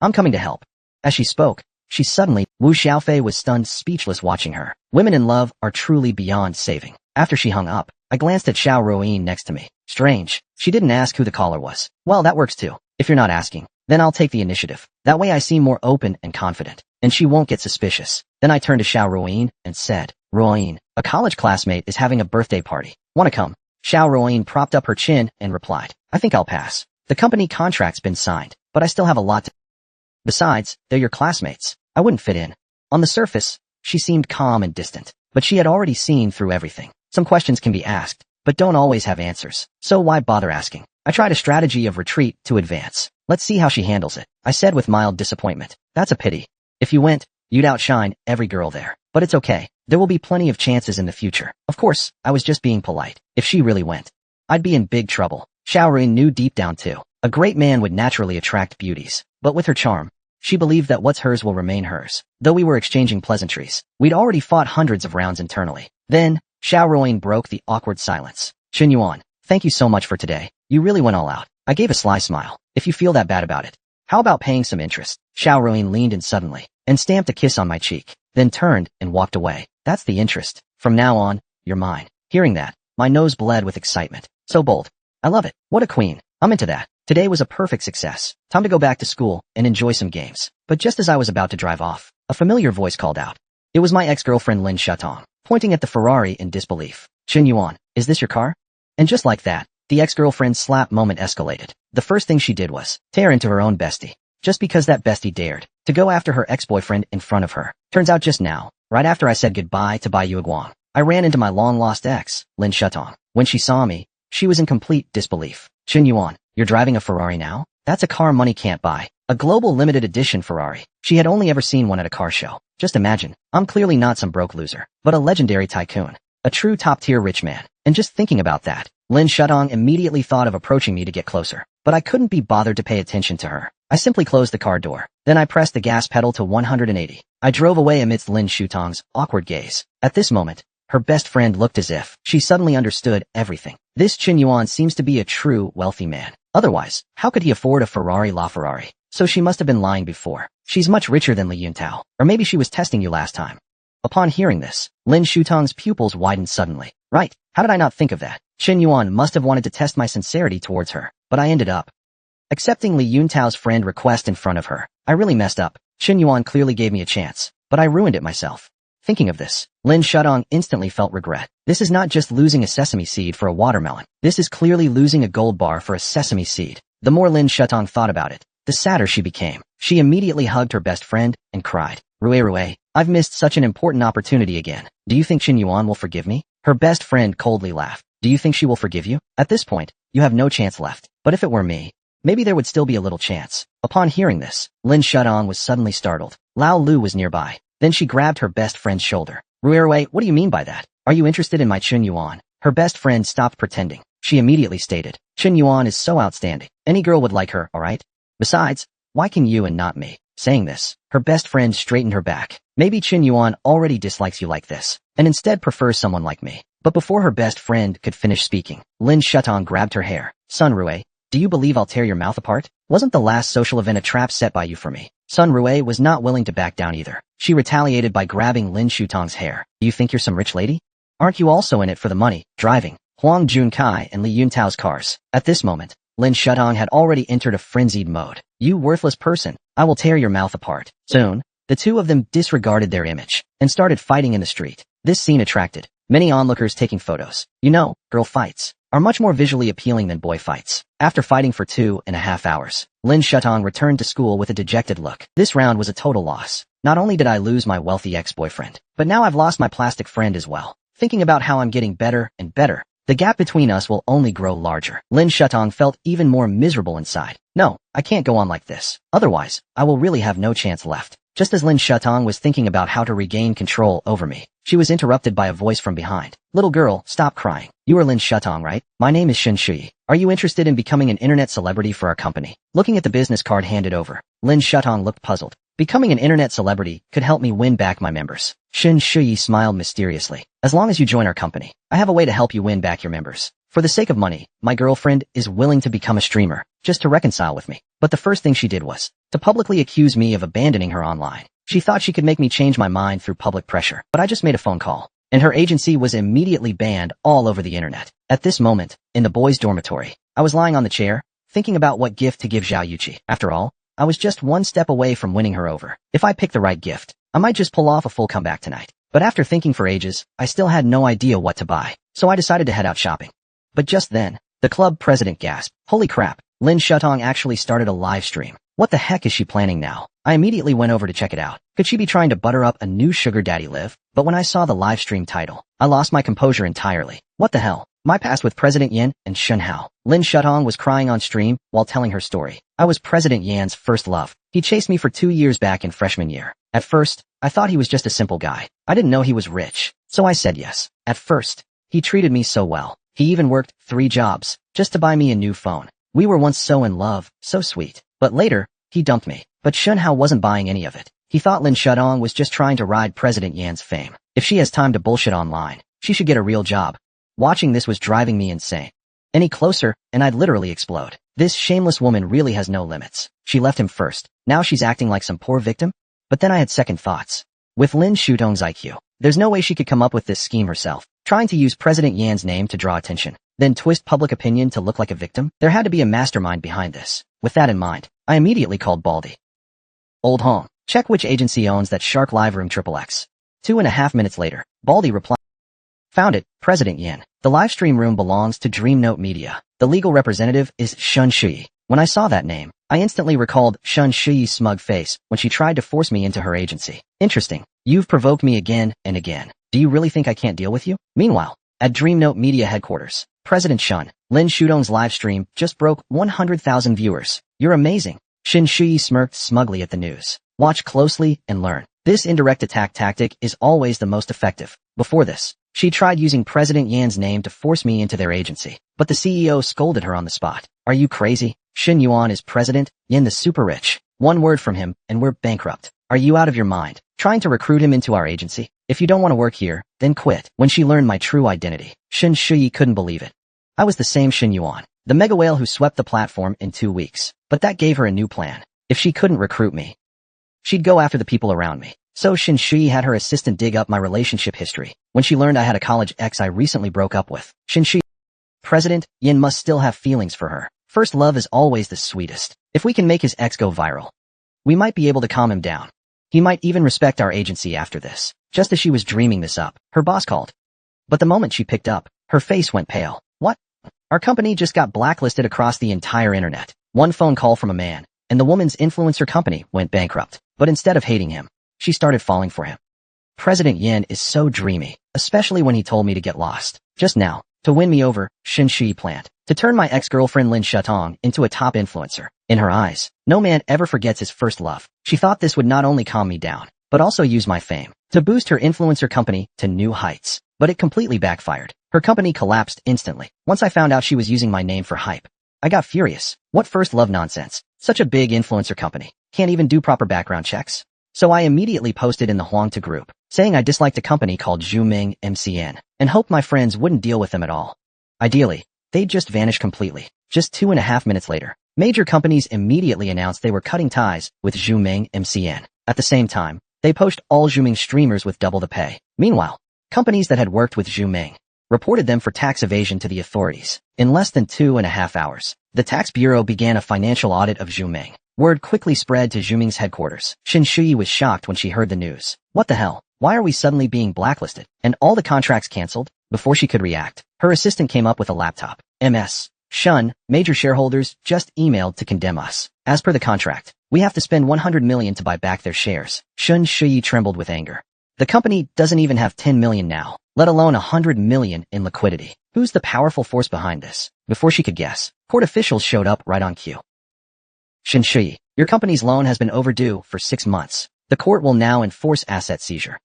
I'm coming to help. As she spoke, Wu Xiaofei was stunned speechless watching her. Women in love are truly beyond saving. After she hung up, I glanced at Xiao Ruyin next to me. Strange. She didn't ask who the caller was. Well, that works too. If you're not asking, then I'll take the initiative. That way I seem more open and confident, and she won't get suspicious. Then I turned to Xiao Ruyin and said, Ruyin, a college classmate is having a birthday party. Wanna come? Xiao Ruyin propped up her chin and replied, I think I'll pass. The company contract's been signed, but I still have a lot to... Besides, they're your classmates. I wouldn't fit in. On the surface, she seemed calm and distant, but she had already seen through everything. Some questions can be asked, but don't always have answers. So why bother asking? I tried a strategy of retreat to advance. Let's see how she handles it, I said with mild disappointment. That's a pity. If you went, you'd outshine every girl there. But it's okay. There will be plenty of chances in the future. Of course, I was just being polite. If she really went, I'd be in big trouble. Xiaorin knew deep down too. A great man would naturally attract beauties. But with her charm, she believed that what's hers will remain hers. Though we were exchanging pleasantries, we'd already fought hundreds of rounds internally. Then, Xiao Ruyin broke the awkward silence. Chen Yuan, thank you so much for today. You really went all out. I gave a sly smile. If you feel that bad about it, how about paying some interest? Xiao Ruyin leaned in suddenly and stamped a kiss on my cheek, then turned and walked away. That's the interest. From now on, you're mine. Hearing that, my nose bled with excitement. So bold. I love it. What a queen. I'm into that. Today was a perfect success. Time to go back to school and enjoy some games. But just as I was about to drive off, a familiar voice called out. It was my ex-girlfriend Lin Shatong, pointing at the Ferrari in disbelief. Chen Yuan, is this your car? And just like that, the ex-girlfriend's slap moment escalated. The first thing she did was tear into her own bestie. Just because that bestie dared to go after her ex-boyfriend in front of her. Turns out just now, right after I said goodbye to Bai Yueguang, I ran into my long-lost ex, Lin Shatong. When she saw me, she was in complete disbelief. Chen Yuan, you're driving a Ferrari now? That's a car money can't buy. A global limited edition Ferrari. She had only ever seen one at a car show. Just imagine, I'm clearly not some broke loser, but a legendary tycoon. A true top-tier rich man. And just thinking about that, Lin Shatong immediately thought of approaching me to get closer. But I couldn't be bothered to pay attention to her. I simply closed the car door. Then I pressed the gas pedal to 180. I drove away amidst Lin Shatong's awkward gaze. At this moment, her best friend looked as if she suddenly understood everything. This Chen Yuan seems to be a true wealthy man. Otherwise, how could he afford a Ferrari LaFerrari? So she must have been lying before. She's much richer than Li Yuntao. Or maybe she was testing you last time. Upon hearing this, Lin Shatong's pupils widened suddenly. Right, how did I not think of that? Chen Yuan must have wanted to test my sincerity towards her, but I ended up accepting Li Yuntao's friend request in front of her. I really messed up. Shen Yuan clearly gave me a chance, but I ruined it myself. Thinking of this, Lin Shutong instantly felt regret. This is not just losing a sesame seed for a watermelon. This is clearly losing a gold bar for a sesame seed. The more Lin Shutong thought about it, the sadder she became. She immediately hugged her best friend and cried, Rue, I've missed such an important opportunity again. Do you think Shen Yuan will forgive me? Her best friend coldly laughed. Do you think she will forgive you? At this point, you have no chance left. But if it were me, maybe there would still be a little chance. Upon hearing this, Lin Shutong was suddenly startled. Lao Lu was nearby. Then she grabbed her best friend's shoulder. Rue, what do you mean by that? Are you interested in my Chen Yuan? Her best friend stopped pretending. She immediately stated, Chen Yuan is so outstanding. Any girl would like her, alright? Besides, why can you and not me? Saying this, her best friend straightened her back. Maybe Chen Yuan already dislikes you like this, and instead prefers someone like me. But before her best friend could finish speaking, Lin Shutong grabbed her hair. Sun Rue, do you believe I'll tear your mouth apart? Wasn't the last social event a trap set by you for me? Sun Rue was not willing to back down either. She retaliated by grabbing Lin Shutong's hair. Do you think you're some rich lady? Aren't you also in it for the money, driving Huang Junkai and Li Yuntao's cars? At this moment, Lin Shutong had already entered a frenzied mode. You worthless person, I will tear your mouth apart. Soon, the two of them disregarded their image and started fighting in the street. This scene attracted many onlookers taking photos. You know, girl fights are much more visually appealing than boy fights. After fighting for 2.5 hours, Lin Shutong returned to school with a dejected look. This round was a total loss. Not only did I lose my wealthy ex-boyfriend, but now I've lost my plastic friend as well. Thinking about how I'm getting better and better, the gap between us will only grow larger. Lin Shutong felt even more miserable inside. No, I can't go on like this. Otherwise, I will really have no chance left. Just as Lin Shutong was thinking about how to regain control over me, she was interrupted by a voice from behind. Little girl, stop crying. You are Lin Shutong, right? My name is Shen Shui. Are you interested in becoming an internet celebrity for our company? Looking at the business card handed over, Lin Shutong looked puzzled. Becoming an internet celebrity could help me win back my members. Shen Shui smiled mysteriously. As long as you join our company, I have a way to help you win back your members. For the sake of money, my girlfriend is willing to become a streamer, just to reconcile with me. But the first thing she did was to publicly accuse me of abandoning her online. She thought she could make me change my mind through public pressure, but I just made a phone call, and her agency was immediately banned all over the internet. At this moment, in the boys' dormitory, I was lying on the chair, thinking about what gift to give Zhao Yuqi. After all, I was just one step away from winning her over. If I pick the right gift, I might just pull off a full comeback tonight. But after thinking for ages, I still had no idea what to buy, so I decided to head out shopping. But just then, the club president gasped. Holy crap, Lin Shutong actually started a live stream. What the heck is she planning now? I immediately went over to check it out. Could she be trying to butter up a new sugar daddy live? But when I saw the live stream title, I lost my composure entirely. What the hell? My past with President Yan and Shen Hao. Lin Shutong was crying on stream while telling her story. I was President Yan's first love. He chased me for 2 years back in freshman year. At first, I thought he was just a simple guy. I didn't know he was rich, so I said yes. At first, he treated me so well. He even worked 3 jobs just to buy me a new phone. We were once so in love, so sweet. But later, he dumped me. But Shen Hao wasn't buying any of it. He thought Lin Shutong was just trying to ride President Yan's fame. If she has time to bullshit online, she should get a real job. Watching this was driving me insane. Any closer, and I'd literally explode. This shameless woman really has no limits. She left him first. Now she's acting like some poor victim? But then I had second thoughts. With Lin Shutong's IQ, there's no way she could come up with this scheme herself. Trying to use President Yan's name to draw attention, then twist public opinion to look like a victim? There had to be a mastermind behind this. With that in mind, I immediately called Baldy. Old home. Check which agency owns that Shark Live Room XXX. 2.5 minutes later, Baldy replied. Found it, President Yan. The live stream room belongs to Dreamnote Media. The legal representative is Shen Shui. When I saw that name, I instantly recalled Shen Shui's smug face when she tried to force me into her agency. Interesting. You've provoked me again and again. Do you really think I can't deal with you? Meanwhile, at Dreamnote Media headquarters, President Shun, Lin Shutong's live stream just broke 100,000 viewers. You're amazing. Shen Shui smirked smugly at the news. Watch closely and learn. This indirect attack tactic is always the most effective. Before this, she tried using President Yan's name to force me into their agency, but the CEO scolded her on the spot. Are you crazy? Shen Yuan is president, Yan the super rich. One word from him, and we're bankrupt. Are you out of your mind? Trying to recruit him into our agency? If you don't want to work here, then quit. When she learned my true identity, Shen Shui couldn't believe it. I was the same Shen Yuan, the mega whale who swept the platform in 2 weeks. But that gave her a new plan. If she couldn't recruit me, she'd go after the people around me. So Shen Shui had her assistant dig up my relationship history. When she learned I had a college ex I recently broke up with, Shen Shui, President Yin must still have feelings for her. First love is always the sweetest. If we can make his ex go viral, we might be able to calm him down. He might even respect our agency after this. Just as she was dreaming this up, her boss called. But the moment she picked up, her face went pale. What? Our company just got blacklisted across the entire internet. One phone call from a man, and the woman's influencer company went bankrupt. But instead of hating him, she started falling for him. President Yin is so dreamy, especially when he told me to get lost. Just now, to win me over, Shin Shi planned to turn my ex-girlfriend Lin Shutong into a top influencer. In her eyes, no man ever forgets his first love. She thought this would not only calm me down, but also use my fame to boost her influencer company to new heights. But it completely backfired. Her company collapsed instantly. Once I found out she was using my name for hype, I got furious. What first love nonsense? Such a big influencer company can't even do proper background checks. So I immediately posted in the Huangta group, saying I disliked a company called Zhuming MCN, and hoped my friends wouldn't deal with them at all. Ideally, they'd just vanish completely. Just 2.5 minutes later, major companies immediately announced they were cutting ties with Zhuming MCN. At the same time, they poached all Zhuming streamers with double the pay. Meanwhile, companies that had worked with Zhuming reported them for tax evasion to the authorities. In less than 2.5 hours, the tax bureau began a financial audit of Zhuming. Word quickly spread to Zhuming's headquarters. Shin Shuyi was shocked when she heard the news. What the hell? Why are we suddenly being blacklisted? And all the contracts cancelled? Before she could react, her assistant came up with a laptop. MS. Shun, major shareholders, just emailed to condemn us. As per the contract, we have to spend 100 million to buy back their shares. Shun Shuyi trembled with anger. The company doesn't even have 10 million now, let alone 100 million in liquidity. Who's the powerful force behind this? Before she could guess, court officials showed up right on cue. Shin Shuyi, your company's loan has been overdue for 6 months. The court will now enforce asset seizure.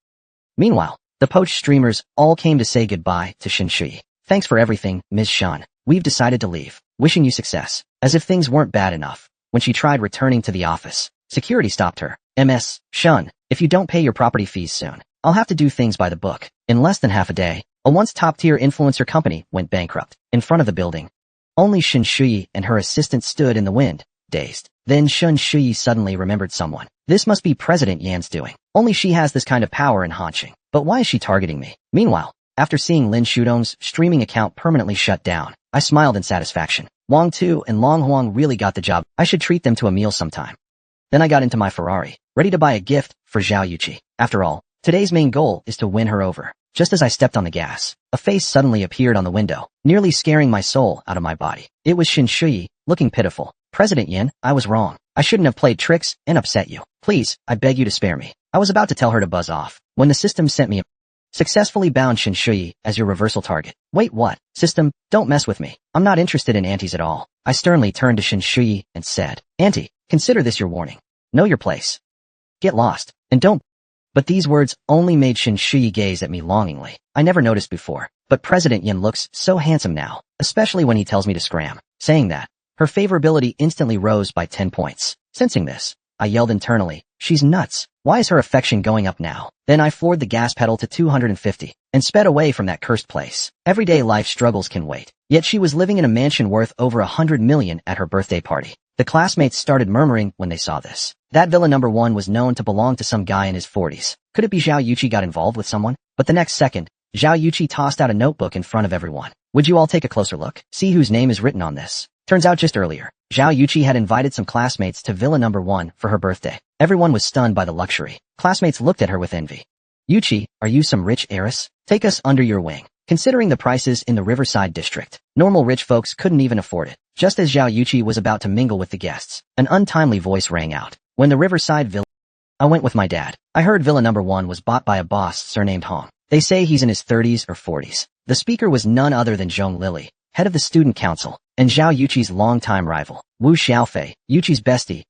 Meanwhile, the poached streamers all came to say goodbye to Shin Shuyi. Thanks for everything, Ms. Shun. We've decided to leave. Wishing you success. As if things weren't bad enough, when she tried returning to the office, security stopped her. MS. Shun, if you don't pay your property fees soon, I'll have to do things by the book. In less than half a day, a once top-tier influencer company went bankrupt. In front of the building, only Shin Shuyi and her assistant stood in the wind, dazed. Then Shin Shuyi suddenly remembered someone. This must be President Yan's doing. Only she has this kind of power in Hanqing. But why is she targeting me? Meanwhile, after seeing Lin Shudong's streaming account permanently shut down, I smiled in satisfaction. Wang Tu and Long Huang really got the job. I should treat them to a meal sometime. Then I got into my Ferrari, ready to buy a gift for Zhao Yuqi. After all, today's main goal is to win her over. Just as I stepped on the gas, a face suddenly appeared on the window, nearly scaring my soul out of my body. It was Shin Shuyi, looking pitiful. President Yin, I was wrong. I shouldn't have played tricks and upset you. Please, I beg you to spare me. I was about to tell her to buzz off, when the system sent me a successfully bound Shin Shuyi as your reversal target. Wait, what? System, don't mess with me. I'm not interested in antis at all. I sternly turned to Shin Shuyi and said, Auntie, consider this your warning. Know your place. Get lost, and don't. But these words only made Shin Shuyi gaze at me longingly. I never noticed before, but President Yin looks so handsome now, especially when he tells me to scram. Saying that, her favorability instantly rose by 10 points. Sensing this, I yelled internally, she's nuts. Why is her affection going up now? Then I floored the gas pedal to 250 and sped away from that cursed place. Everyday life struggles can wait. Yet she was living in a mansion worth over 100 million at her birthday party. The classmates started murmuring when they saw this. That villa number 1 was known to belong to some guy in his 40s. Could it be Zhao Yuqi got involved with someone? But the next second, Zhao Yuqi tossed out a notebook in front of everyone. Would you all take a closer look? See whose name is written on this. Turns out just earlier, Zhao Yuqi had invited some classmates to villa number 1 for her birthday. Everyone was stunned by the luxury. Classmates looked at her with envy. Yuqi, are you some rich heiress? Take us under your wing. Considering the prices in the Riverside district, normal rich folks couldn't even afford it. Just as Zhao Yuqi was about to mingle with the guests, an untimely voice rang out. When the Riverside villa, I went with my dad. I heard villa number 1 was bought by a boss surnamed Hong. They say he's in his 30s or 40s. The speaker was none other than Zhong Lily, head of the student council, and Zhao Yuqi's longtime rival, Wu Xiaofei, Yuqi's bestie.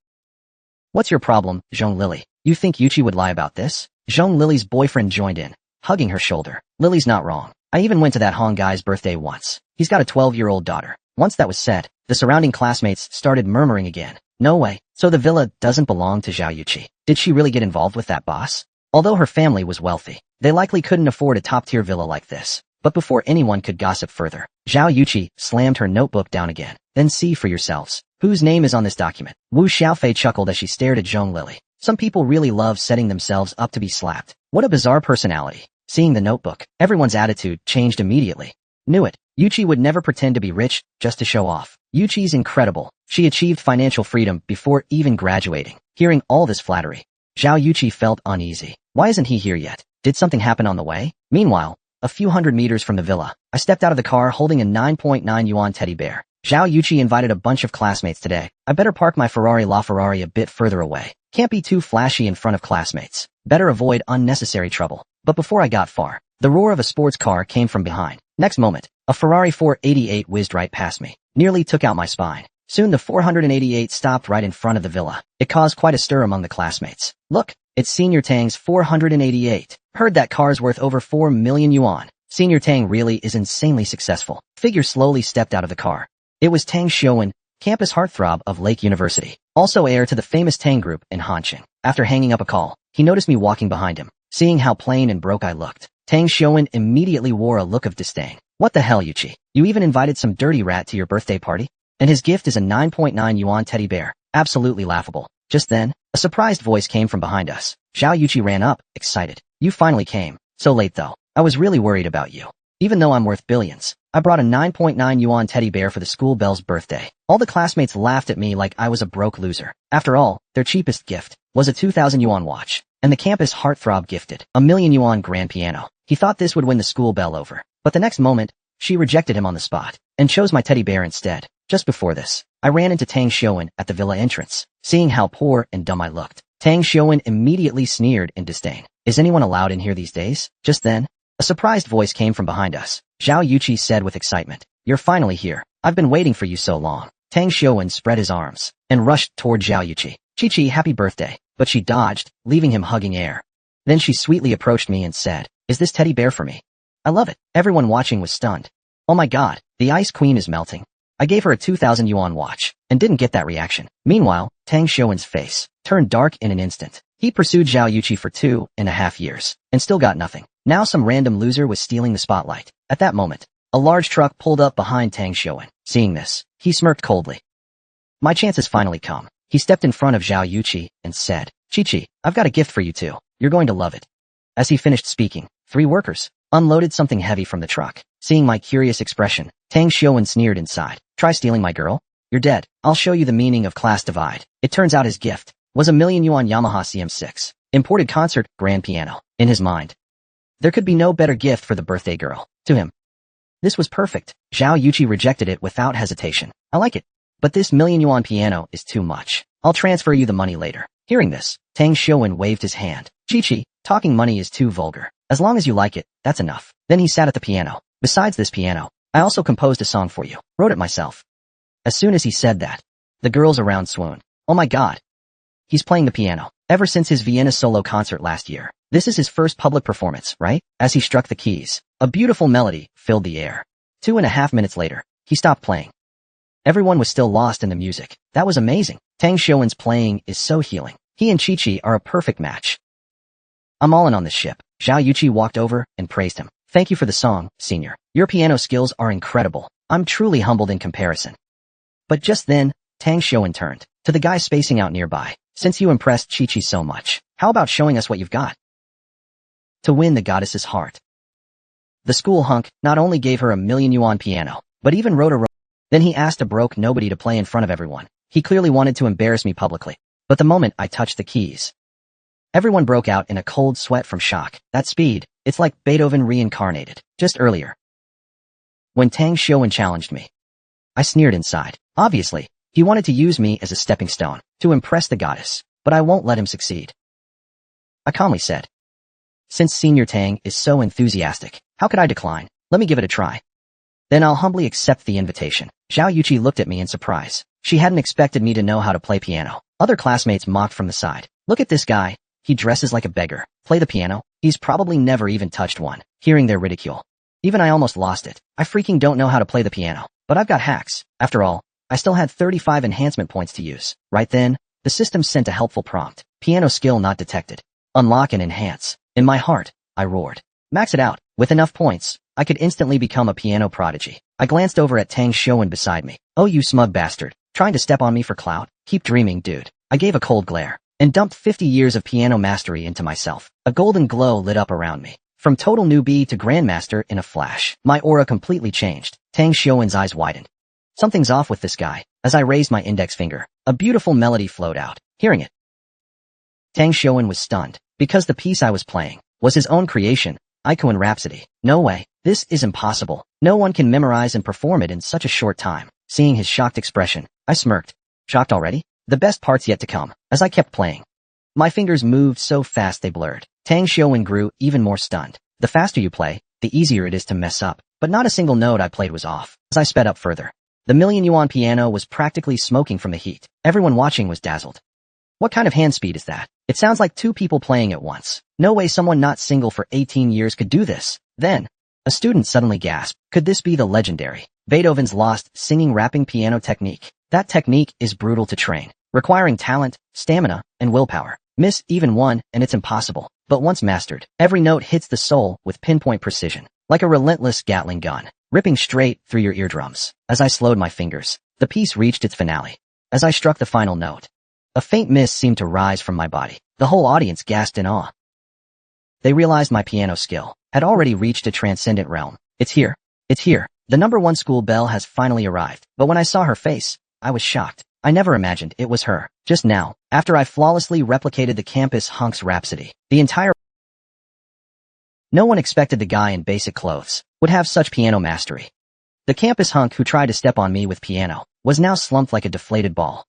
What's your problem, Zhong Lily? You think Yuqi would lie about this? Zhong Lily's boyfriend joined in, hugging her shoulder. Lily's not wrong. I even went to that Hong guy's birthday once. He's got a 12-year-old daughter. Once that was said, the surrounding classmates started murmuring again. No way. So the villa doesn't belong to Zhao Yuqi. Did she really get involved with that boss? Although her family was wealthy, they likely couldn't afford a top-tier villa like this. But before anyone could gossip further, Zhao Yuqi slammed her notebook down again. Then see for yourselves. Whose name is on this document? Wu Xiaofei chuckled as she stared at Zhong Lily. Some people really love setting themselves up to be slapped. What a bizarre personality. Seeing the notebook, everyone's attitude changed immediately. Knew it. Yuqi would never pretend to be rich just to show off. Yuchi's incredible. She achieved financial freedom before even graduating. Hearing all this flattery, Zhao Yuqi felt uneasy. Why isn't he here yet? Did something happen on the way? Meanwhile, a few hundred meters from the villa, I stepped out of the car holding a 9.9 yuan teddy bear. Zhao Yuqi invited a bunch of classmates today. I better park my Ferrari a bit further away. Can't be too flashy in front of classmates. Better avoid unnecessary trouble. But before I got far, the roar of a sports car came from behind. Next moment, a Ferrari 488 whizzed right past me. Nearly took out my spine. Soon the 488 stopped right in front of the villa. It caused quite a stir among the classmates. Look, it's Senior Tang's 488. Heard that car's worth over 4 million yuan. Senior Tang really is insanely successful. Figure slowly stepped out of the car. It was Tang Xiuwen, campus heartthrob of Lake University. Also heir to the famous Tang group in Hanqing. After hanging up a call, he noticed me walking behind him. Seeing how plain and broke I looked, Tang Xiuwen immediately wore a look of disdain. What the hell, Yuqi? You even invited some dirty rat to your birthday party? And his gift is a 9.9 yuan teddy bear. Absolutely laughable. Just then, a surprised voice came from behind us. Zhao Yuqi ran up, excited. You finally came. So late though. I was really worried about you. Even though I'm worth billions, I brought a 9.9 yuan teddy bear for the school bell's birthday. All the classmates laughed at me like I was a broke loser. After all, their cheapest gift was a 2,000 yuan watch. And the campus heartthrob gifted a 1,000,000 yuan grand piano. He thought this would win the school bell over. But the next moment, she rejected him on the spot and chose my teddy bear instead. Just before this, I ran into Tang Xiuwen at the villa entrance. Seeing how poor and dumb I looked, Tang Xiuwen immediately sneered in disdain. Is anyone allowed in here these days? Just then, a surprised voice came from behind us. Zhao Yuqi said with excitement, You're finally here. I've been waiting for you so long. Tang Xiuwen spread his arms and rushed toward Zhao Yuqi. Chi-Chi, happy birthday. But she dodged, leaving him hugging air. Then she sweetly approached me and said, Is this teddy bear for me? I love it. Everyone watching was stunned. Oh my god, the Ice Queen is melting. I gave her a 2,000 yuan watch, and didn't get that reaction. Meanwhile, Tang Xiuwen's face turned dark in an instant. He pursued Zhao Yuqi for 2.5 years, and still got nothing. Now some random loser was stealing the spotlight. At that moment, a large truck pulled up behind Tang Xiuwen. Seeing this, he smirked coldly. My chance has finally come. He stepped in front of Zhao Yuqi and said, Chi-Chi, I've got a gift for you too. You're going to love it. As he finished speaking, 3 workers unloaded something heavy from the truck. Seeing my curious expression, Tang Xiuwen sneered inside. Try stealing my girl? You're dead. I'll show you the meaning of class divide. It turns out his gift was a 1,000,000 yuan Yamaha CM6 imported concert grand piano. In his mind, there could be no better gift for the birthday girl. To him, this was perfect. Zhao Yuqi rejected it without hesitation. I like it, but this 1,000,000 yuan piano is too much. I'll transfer you the money later. Hearing this, Tang Xiuwen waved his hand. Chi-Chi, talking money is too vulgar. As long as you like it, that's enough. Then he sat at the piano. Besides this piano, I also composed a song for you. Wrote it myself. As soon as he said that, the girls around swooned. Oh my god. He's playing the piano. Ever since his Vienna solo concert last year. This is his first public performance, right? As he struck the keys, a beautiful melody filled the air. 2.5 minutes later, he stopped playing. Everyone was still lost in the music. That was amazing. Tang Xiuwen's playing is so healing. He and Chi-Chi are a perfect match. I'm all in on this ship. Zhao Yuqi walked over and praised him. Thank you for the song, senior. Your piano skills are incredible. I'm truly humbled in comparison. But just then, Tang Xiuwen turned to the guy spacing out nearby. Since you impressed Chi-Chi so much, how about showing us what you've got? To win the goddess's heart. The school hunk not only gave her a 1,000,000 yuan piano, but even wrote a Then he asked a broke nobody to play in front of everyone. He clearly wanted to embarrass me publicly. But the moment I touched the keys, everyone broke out in a cold sweat from shock. That speed, it's like Beethoven reincarnated. Just earlier, when Tang Xiuwen challenged me, I sneered inside. Obviously, he wanted to use me as a stepping stone to impress the goddess, but I won't let him succeed. I calmly said, since Senior Tang is so enthusiastic, how could I decline? Let me give it a try. Then I'll humbly accept the invitation. Zhao Yuqi looked at me in surprise. She hadn't expected me to know how to play piano. Other classmates mocked from the side. Look at this guy. He dresses like a beggar. Play the piano? He's probably never even touched one. Hearing their ridicule, even I almost lost it. I freaking don't know how to play the piano, but I've got hacks. After all, I still had 35 enhancement points to use. Right then, the system sent a helpful prompt. Piano skill not detected. Unlock and enhance. In my heart, I roared. Max it out. With enough points, I could instantly become a piano prodigy. I glanced over at Tang Xiuwen beside me. Oh, you smug bastard. Trying to step on me for clout? Keep dreaming, dude. I gave a cold glare and dumped 50 years of piano mastery into myself. A golden glow lit up around me. From total newbie to grandmaster in a flash. My aura completely changed. Tang Xiuwen's eyes widened. Something's off with this guy. As I raised my index finger, a beautiful melody flowed out. Hearing it, Tang Xiuan was stunned, because the piece I was playing was his own creation, Ikuan Rhapsody. No way, this is impossible. No one can memorize and perform it in such a short time. Seeing his shocked expression, I smirked. Shocked already? The best part's yet to come. As I kept playing, my fingers moved so fast they blurred. Tang Xiuan grew even more stunned. The faster you play, the easier it is to mess up. But not a single note I played was off. As I sped up further, the million-yuan piano was practically smoking from the heat. Everyone watching was dazzled. What kind of hand speed is that? It sounds like two people playing at once. No way someone not single for 18 years could do this. Then, a student suddenly gasped. Could this be the legendary Beethoven's lost singing rapping piano technique? That technique is brutal to train, requiring talent, stamina, and willpower. Miss even one, and it's impossible. But once mastered, every note hits the soul with pinpoint precision, like a relentless Gatling gun, ripping straight through your eardrums. As I slowed my fingers, the piece reached its finale. As I struck the final note, a faint mist seemed to rise from my body. The whole audience gasped in awe. They realized my piano skill had already reached a transcendent realm. It's here. It's here. The #1 school belle has finally arrived. But when I saw her face, I was shocked. I never imagined it was her. Just now, after I flawlessly replicated the campus hunk's rhapsody, no one expected the guy in basic clothes would have such piano mastery. The campus hunk who tried to step on me with piano was now slumped like a deflated ball.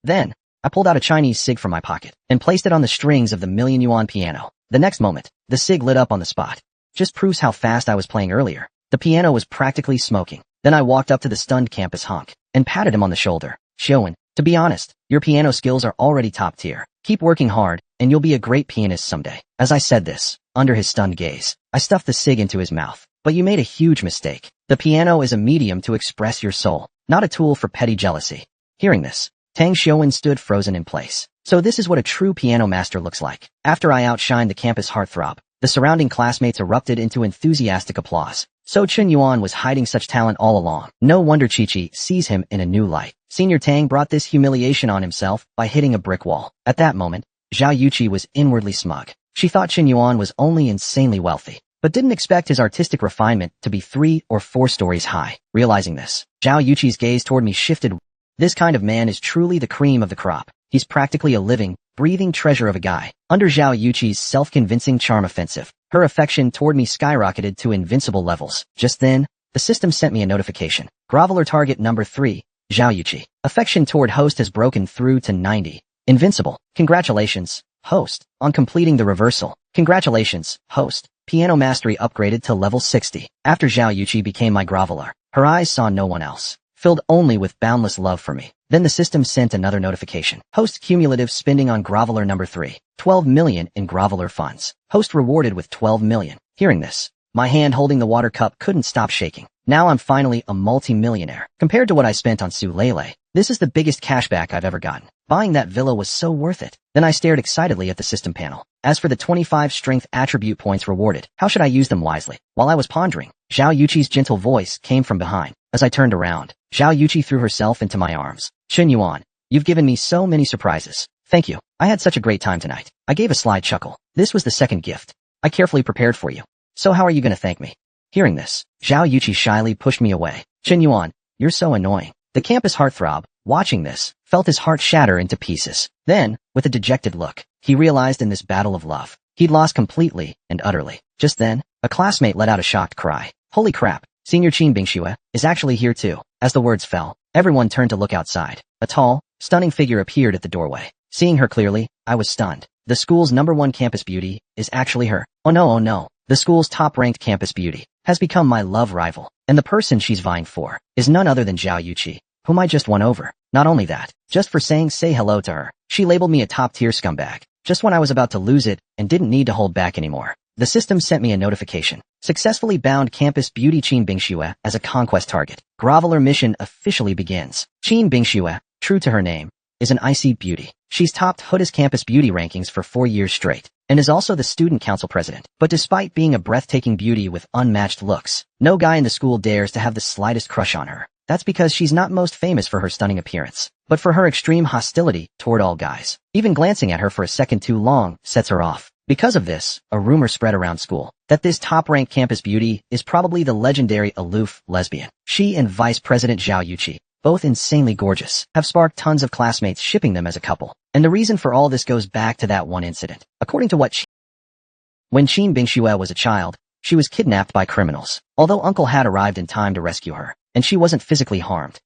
Then, I pulled out a Chinese cig from my pocket and placed it on the strings of the million-yuan piano. The next moment, the cig lit up on the spot. Just proves how fast I was playing earlier. The piano was practically smoking. Then I walked up to the stunned campus hunk and patted him on the shoulder. Xiuan, to be honest, your piano skills are already top tier. Keep working hard, and you'll be a great pianist someday. As I said this, under his stunned gaze, I stuffed the cig into his mouth. But you made a huge mistake. The piano is a medium to express your soul, not a tool for petty jealousy. Hearing this, Tang Xiuan stood frozen in place. So this is what a true piano master looks like. After I outshined the campus heartthrob, the surrounding classmates erupted into enthusiastic applause. So Chen Yuan was hiding such talent all along. No wonder Chi-Chi sees him in a new light. Senior Tang brought this humiliation on himself by hitting a brick wall. At that moment, Zhao Yuqi was inwardly smug. She thought Chen Yuan was only insanely wealthy, but didn't expect his artistic refinement to be 3 or 4 stories high. Realizing this, Zhao Yuqi's gaze toward me shifted. This kind of man is truly the cream of the crop. He's practically a living, breathing treasure of a guy. Under Zhao Yuqi's self-convincing charm offensive, her affection toward me skyrocketed to invincible levels. Just then, the system sent me a notification. Groveler target number 3, Zhao Yuqi. Affection toward host has broken through to 90. Invincible. Congratulations, host, on completing the reversal. Congratulations, host. Piano mastery upgraded to level 60. After Zhao Yuqi became my groveler, her eyes saw no one else, filled only with boundless love for me. Then the system sent another notification. Host cumulative spending on groveler number 3. 12 million in groveler funds. Host rewarded with 12 million. Hearing this, my hand holding the water cup couldn't stop shaking. Now I'm finally a multi-millionaire. Compared to what I spent on Su Lele, this is the biggest cashback I've ever gotten. Buying that villa was so worth it. Then I stared excitedly at the system panel. As for the 25 strength attribute points rewarded, how should I use them wisely? While I was pondering, Zhao Yuqi's gentle voice came from behind. As I turned around, Zhao Yuqi threw herself into my arms. Chen Yuan, you've given me so many surprises. Thank you. I had such a great time tonight. I gave a sly chuckle. This was the second gift I carefully prepared for you. So how are you going to thank me? Hearing this, Zhao Yuqi shyly pushed me away. Chen Yuan, you're so annoying. The campus heartthrob, watching this, felt his heart shatter into pieces. Then, with a dejected look, he realized in this battle of love, he'd lost completely and utterly. Just then, a classmate let out a shocked cry. Holy crap, Senior Qin Bingxue is actually here too. As the words fell, everyone turned to look outside. A tall, stunning figure appeared at the doorway. Seeing her clearly, I was stunned. The school's #1 campus beauty is actually her. Oh no. The school's top-ranked campus beauty has become my love rival, and the person she's vying for is none other than Zhao Yuqi, whom I just won over. Not only that, just for saying say hello to her, she labeled me a top-tier scumbag, just when I was about to lose it and didn't need to hold back anymore. The system sent me a notification. Successfully bound campus beauty Qin Bingxue as a conquest target. Groveler mission officially begins. Qin Bingxue, true to her name, is an icy beauty. She's topped Huda's campus beauty rankings for 4 years straight, and is also the student council president. But despite being a breathtaking beauty with unmatched looks, no guy in the school dares to have the slightest crush on her. That's because she's not most famous for her stunning appearance, but for her extreme hostility toward all guys. Even glancing at her for a second too long sets her off. Because of this, a rumor spread around school that this top-ranked campus beauty is probably the legendary aloof lesbian. She and Vice President Zhao Yuqi, both insanely gorgeous, have sparked tons of classmates shipping them as a couple. And the reason for all this goes back to that one incident. According to when Qin Bingxue was a child, she was kidnapped by criminals, although Uncle had arrived in time to rescue her, and she wasn't physically harmed.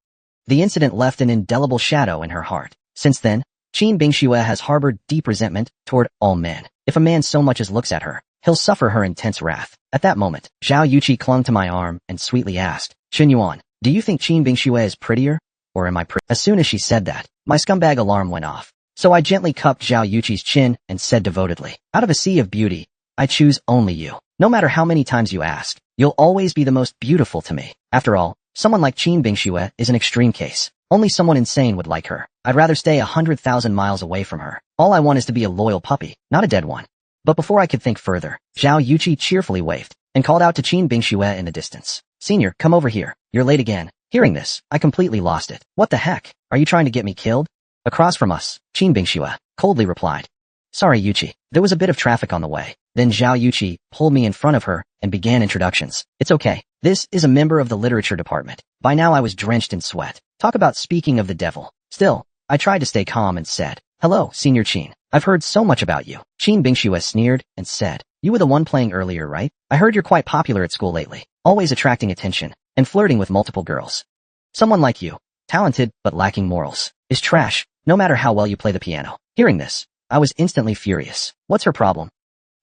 The incident left an indelible shadow in her heart. Since then, Qin Bingxue has harbored deep resentment toward all men. If a man so much as looks at her, he'll suffer her intense wrath. At that moment, Zhao Yuqi clung to my arm and sweetly asked, Qin Yuan, do you think Qin Bingxue is prettier, or am I pretty? As soon as she said that, my scumbag alarm went off. So I gently cupped Zhao Yuqi's chin and said devotedly, out of a sea of beauty, I choose only you. No matter how many times you ask, you'll always be the most beautiful to me. After all, someone like Qin Bingxue is an extreme case. Only someone insane would like her. I'd rather stay 100,000 miles away from her. All I want is to be a loyal puppy, not a dead one. But before I could think further, Zhao Yuqi cheerfully waved and called out to Qin Bingxue in the distance. Senior, come over here. You're late again. Hearing this, I completely lost it. What the heck? Are you trying to get me killed? Across from us, Qin Bingxue coldly replied. Sorry, Yuqi. There was a bit of traffic on the way. Then Zhao Yuqi pulled me in front of her and began introductions. It's okay. This is a member of the literature department. By now I was drenched in sweat. Talk about speaking of the devil. Still, I tried to stay calm and said, Hello, Senior Qin. I've heard so much about you. Qin Bingxue sneered and said, You were the one playing earlier, right? I heard you're quite popular at school lately, always attracting attention and flirting with multiple girls. Someone like you, talented but lacking morals, is trash, no matter how well you play the piano. Hearing this, I was instantly furious. What's her problem?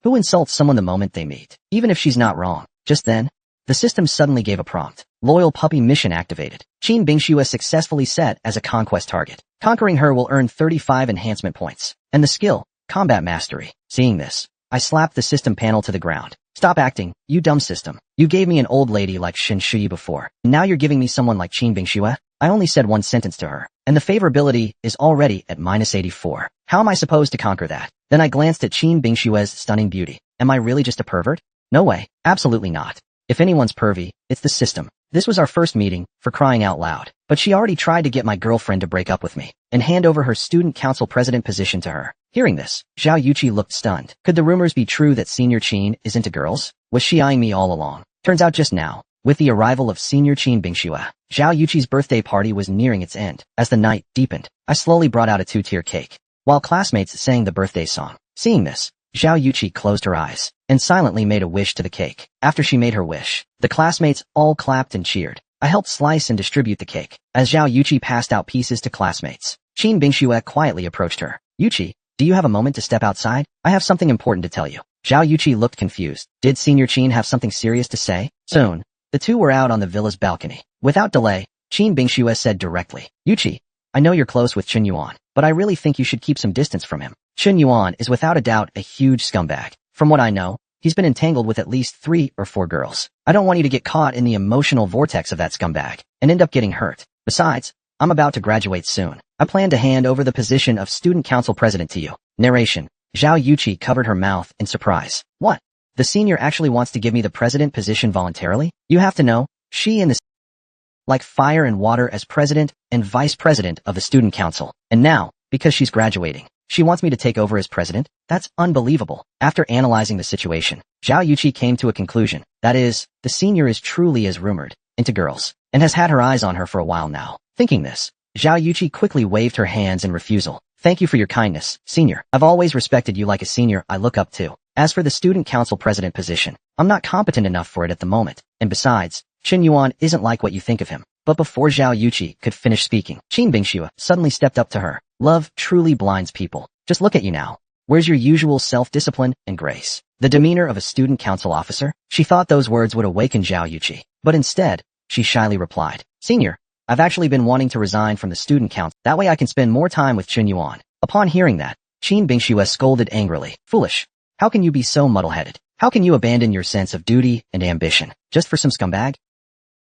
Who insults someone the moment they meet, even if she's not wrong? Just then, the system suddenly gave a prompt. Loyal puppy mission activated. Qin Bingxue successfully set as a conquest target. Conquering her will earn 35 enhancement points. And the skill, combat mastery. Seeing this, I slapped the system panel to the ground. Stop acting, you dumb system. You gave me an old lady like Shin Shuyi before. Now you're giving me someone like Qin Bingxue? I only said one sentence to her, and the favorability is already at -84. How am I supposed to conquer that? Then I glanced at Qin Bingxue's stunning beauty. Am I really just a pervert? No way, absolutely not. If anyone's pervy, it's the system. This was our first meeting, for crying out loud. But she already tried to get my girlfriend to break up with me and hand over her student council president position to her. Hearing this, Zhao Yuqi looked stunned. Could the rumors be true that Senior Qin is into girls? Was she eyeing me all along? Turns out just now, with the arrival of Senior Qin Bingxue, Zhao Yuqi's birthday party was nearing its end. As the night deepened, I slowly brought out a 2-tier cake, while classmates sang the birthday song. Seeing this, Zhao Yuqi closed her eyes and silently made a wish to the cake. After she made her wish, the classmates all clapped and cheered. I helped slice and distribute the cake. As Zhao Yuqi passed out pieces to classmates, Qin Bingxue quietly approached her. Yuqi, do you have a moment to step outside? I have something important to tell you. Zhao Yuqi looked confused. Did Senior Qin have something serious to say? Soon, the two were out on the villa's balcony. Without delay, Qin Bingxue said directly, Yuqi, I know you're close with Qin Yuan, but I really think you should keep some distance from him. Qin Yuan is without a doubt a huge scumbag. From what I know, he's been entangled with at least 3 or 4 girls. I don't want you to get caught in the emotional vortex of that scumbag and end up getting hurt. Besides, I'm about to graduate soon. I plan to hand over the position of student council president to you. Narration. Zhao Yuqi covered her mouth in surprise. What? The senior actually wants to give me the president position voluntarily? You have to know, she and the like fire and water as president and vice president of the student council. And now, because she's graduating, she wants me to take over as president? That's unbelievable. After analyzing the situation, Zhao Yuqi came to a conclusion. That is, the senior is truly as rumored, into girls, and has had her eyes on her for a while now. Thinking this, Zhao Yuqi quickly waved her hands in refusal. Thank you for your kindness, senior. I've always respected you like a senior I look up to. As for the student council president position, I'm not competent enough for it at the moment. And besides, Qin Yuan isn't like what you think of him. But before Zhao Yuqi could finish speaking, Qin Bingxue suddenly stepped up to her. Love truly blinds people. Just look at you now. Where's your usual self-discipline and grace? The demeanor of a student council officer? She thought those words would awaken Zhao Yuqi. But instead, she shyly replied, Senior, I've actually been wanting to resign from the student council. That way I can spend more time with Qin Yuan. Upon hearing that, Qin Bingxue scolded angrily. Foolish. How can you be so muddle-headed? How can you abandon your sense of duty and ambition just for some scumbag?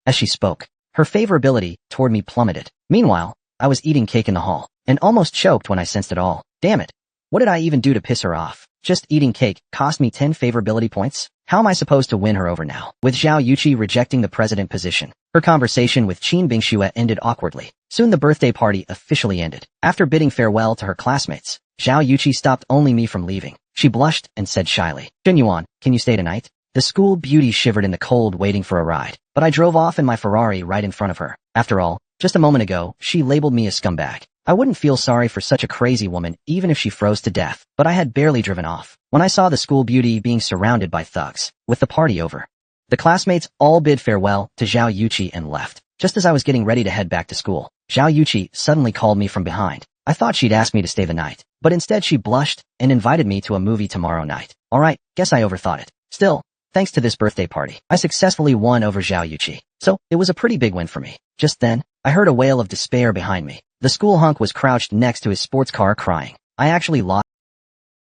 As she spoke, her favorability toward me plummeted. Meanwhile, I was eating cake in the hall and almost choked when I sensed it all. Damn it. What did I even do to piss her off? Just eating cake cost me 10 favorability points? How am I supposed to win her over now? With Zhao Yuqi rejecting the president position, her conversation with Qin Bingxue ended awkwardly. Soon the birthday party officially ended. After bidding farewell to her classmates, Zhao Yuqi stopped only me from leaving. She blushed and said shyly, Yuan, can you stay tonight? The school beauty shivered in the cold waiting for a ride, but I drove off in my Ferrari right in front of her. After all, just a moment ago, she labeled me a scumbag. I wouldn't feel sorry for such a crazy woman even if she froze to death, but I had barely driven off when I saw the school beauty being surrounded by thugs. With the party over, the classmates all bid farewell to Zhao Yuqi and left. Just as I was getting ready to head back to school, Zhao Yuqi suddenly called me from behind. I thought she'd ask me to stay the night, but instead she blushed and invited me to a movie tomorrow night. Alright, guess I overthought it. Still, thanks to this birthday party, I successfully won over Zhao Yuqi, so it was a pretty big win for me. Just then, I heard a wail of despair behind me. The school hunk was crouched next to his sports car crying. I actually lost.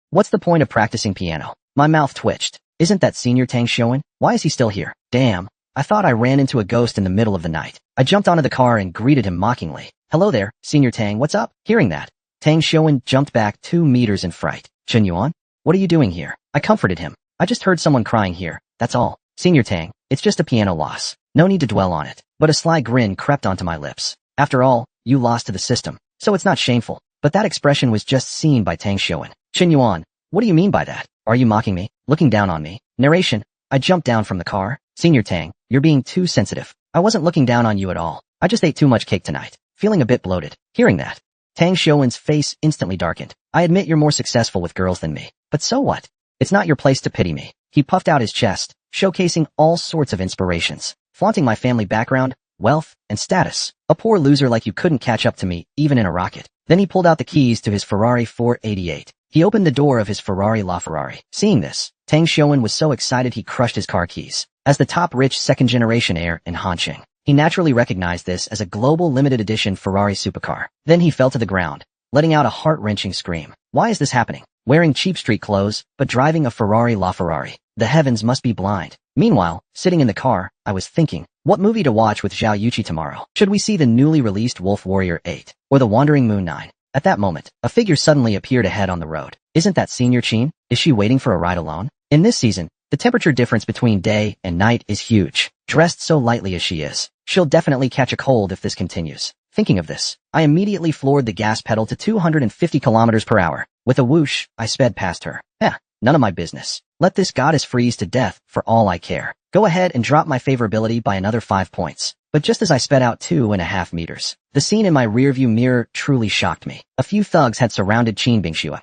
What's the point of practicing piano? My mouth twitched. Isn't that Senior Tang Shoen? Why is he still here? Damn. I thought I ran into a ghost in the middle of the night. I jumped onto the car and greeted him mockingly. Hello there, Senior Tang, what's up? Hearing that, Tang Shoen jumped back 2 meters in fright. Yuan, what are you doing here? I comforted him. I just heard someone crying here, that's all. Senior Tang, it's just a piano loss. No need to dwell on it. But a sly grin crept onto my lips. After all, you lost to the system, so it's not shameful. But that expression was just seen by Tang Shoen. Yuan, what do you mean by that? Are you mocking me? Looking down on me? Narration. I jumped down from the car. Senior Tang, you're being too sensitive. I wasn't looking down on you at all. I just ate too much cake tonight. Feeling a bit bloated. Hearing that, Tang Shoen's face instantly darkened. I admit you're more successful with girls than me. But so what? It's not your place to pity me. He puffed out his chest, showcasing all sorts of inspirations, flaunting my family background, wealth, and status. A poor loser like you couldn't catch up to me, even in a rocket. Then he pulled out the keys to his Ferrari 488. He opened the door of his Ferrari LaFerrari. Seeing this, Tang Shoen was so excited he crushed his car keys. As the top-rich second-generation heir in Hanqing, he naturally recognized this as a global limited-edition Ferrari supercar. Then he fell to the ground, letting out a heart-wrenching scream. Why is this happening? Wearing cheap street clothes, but driving a Ferrari LaFerrari. The heavens must be blind. Meanwhile, sitting in the car, I was thinking, what movie to watch with Zhao Yuqi tomorrow? Should we see the newly released Wolf Warrior 8, or The Wandering Moon 9? At that moment, a figure suddenly appeared ahead on the road. Isn't that Senior Chin? Is she waiting for a ride alone? In this season, the temperature difference between day and night is huge. Dressed so lightly as she is, she'll definitely catch a cold if this continues. Thinking of this, I immediately floored the gas pedal to 250 kilometers per hour. With a whoosh, I sped past her. None of my business. Let this goddess freeze to death for all I care. Go ahead and drop my favorability by another 5 points. But just as I sped out 2.5 meters, the scene in my rearview mirror truly shocked me. A few thugs had surrounded Qin Bingxue.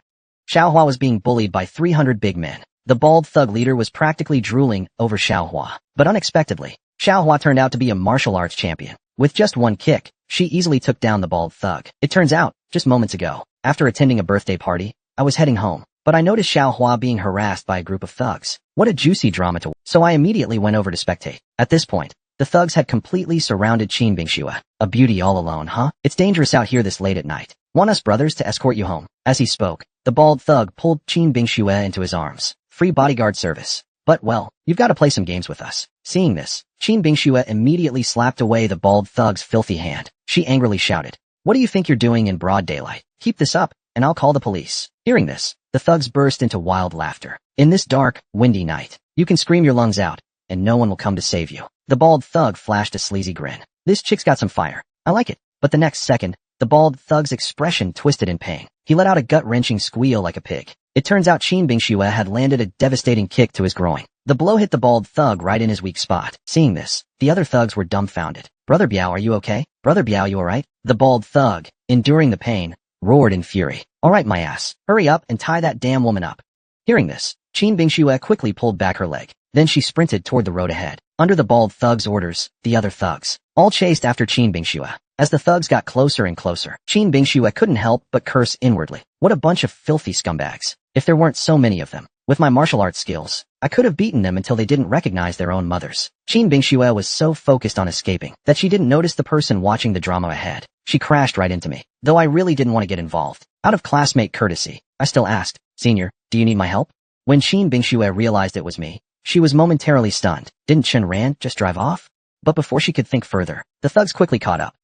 Xiaohua was being bullied by 300 big men. The bald thug leader was practically drooling over Xiaohua. But unexpectedly, Xiaohua turned out to be a martial arts champion. With just one kick, she easily took down the bald thug. It turns out, just moments ago, after attending a birthday party, I was heading home. But I noticed Xiaohua being harassed by a group of thugs. What a juicy drama to watch. So I immediately went over to spectate. At this point, the thugs had completely surrounded Qin Bingxue. A beauty all alone, huh? It's dangerous out here this late at night. Want us brothers to escort you home? As he spoke, the bald thug pulled Qin Bingxue into his arms. Free bodyguard service. But well, you've got to play some games with us. Seeing this, Qin Bingxue immediately slapped away the bald thug's filthy hand. She angrily shouted, "What do you think you're doing in broad daylight? Keep this up, and I'll call the police." Hearing this, the thugs burst into wild laughter. In this dark, windy night, you can scream your lungs out, and no one will come to save you. The bald thug flashed a sleazy grin. This chick's got some fire. I like it. But the next second, the bald thug's expression twisted in pain. He let out a gut-wrenching squeal like a pig. It turns out Qin Bingxue had landed a devastating kick to his groin. The blow hit the bald thug right in his weak spot. Seeing this, the other thugs were dumbfounded. "Brother Biao, are you okay? Brother Biao, you alright?" The bald thug, enduring the pain, roared in fury. "Alright, my ass. Hurry up and tie that damn woman up." Hearing this, Qin Bingxue quickly pulled back her leg. Then she sprinted toward the road ahead. Under the bald thug's orders, the other thugs all chased after Qin Bingxue. As the thugs got closer and closer, Qin Bingxue couldn't help but curse inwardly. What a bunch of filthy scumbags. If there weren't so many of them. With my martial arts skills, I could have beaten them until they didn't recognize their own mothers. Qin Bingxue was so focused on escaping that she didn't notice the person watching the drama ahead. She crashed right into me. Though I really didn't want to get involved. Out of classmate courtesy, I still asked, "Senior, do you need my help?" When Qin Bingxue realized it was me, she was momentarily stunned. Didn't Chen Ran just drive off? But before she could think further, the thugs quickly caught up.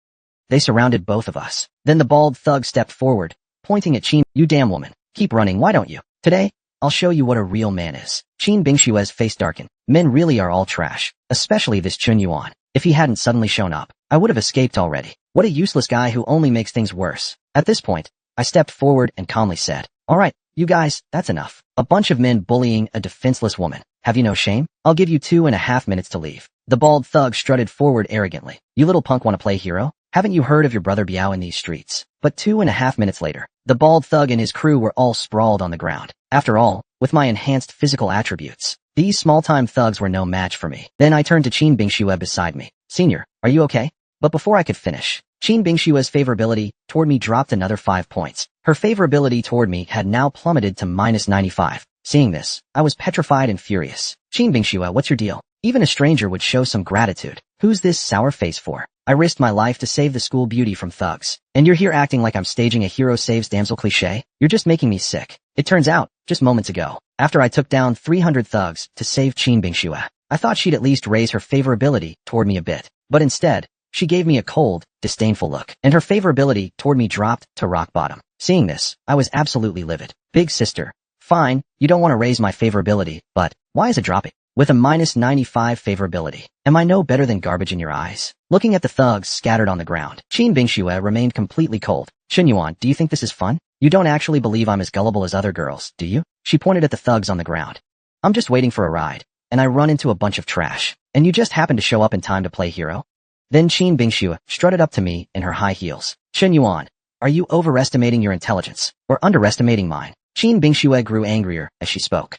They surrounded both of us. Then the bald thug stepped forward, pointing at Qin. "You damn woman. Keep running, why don't you? Today, I'll show you what a real man is." Qin Bingxue's face darkened. Men really are all trash. Especially this Chun Yuan. If he hadn't suddenly shown up, I would have escaped already. What a useless guy who only makes things worse. At this point, I stepped forward and calmly said, Alright, you guys, that's enough. A bunch of men bullying a defenseless woman. Have you no shame? I'll give you 2.5 minutes to leave. The bald thug strutted forward arrogantly. You little punk wanna play hero? Haven't you heard of your brother Biao in these streets? But 2.5 minutes later, the bald thug and his crew were all sprawled on the ground. After all, with my enhanced physical attributes, these small-time thugs were no match for me. Then I turned to Qin Bingshuo beside me. Senior, are you okay? But before I could finish, Qin Bingshuo's favorability toward me dropped another 5 points. Her favorability toward me had now plummeted to -95. Seeing this, I was petrified and furious. Qin Bingshuo, what's your deal? Even a stranger would show some gratitude. Who's this sour face for? I risked my life to save the school beauty from thugs. And you're here acting like I'm staging a hero saves damsel cliché? You're just making me sick. It turns out, just moments ago, after I took down 300 thugs to save Qin Bingshuo, I thought she'd at least raise her favorability toward me a bit. But instead, she gave me a cold, disdainful look, and her favorability toward me dropped to rock bottom. Seeing this, I was absolutely livid. Big sister, fine, you don't want to raise my favorability, but why is it dropping? With a -95 favorability, am I no better than garbage in your eyes? Looking at the thugs scattered on the ground, Qin Bingshuo remained completely cold. Xinyuan, do you think this is fun? You don't actually believe I'm as gullible as other girls, do you? She pointed at the thugs on the ground. I'm just waiting for a ride, and I run into a bunch of trash, and you just happen to show up in time to play hero? Then Qin Bingshuo strutted up to me in her high heels. Xinyuan, are you overestimating your intelligence, or underestimating mine? Qin Bingshuo grew angrier as she spoke.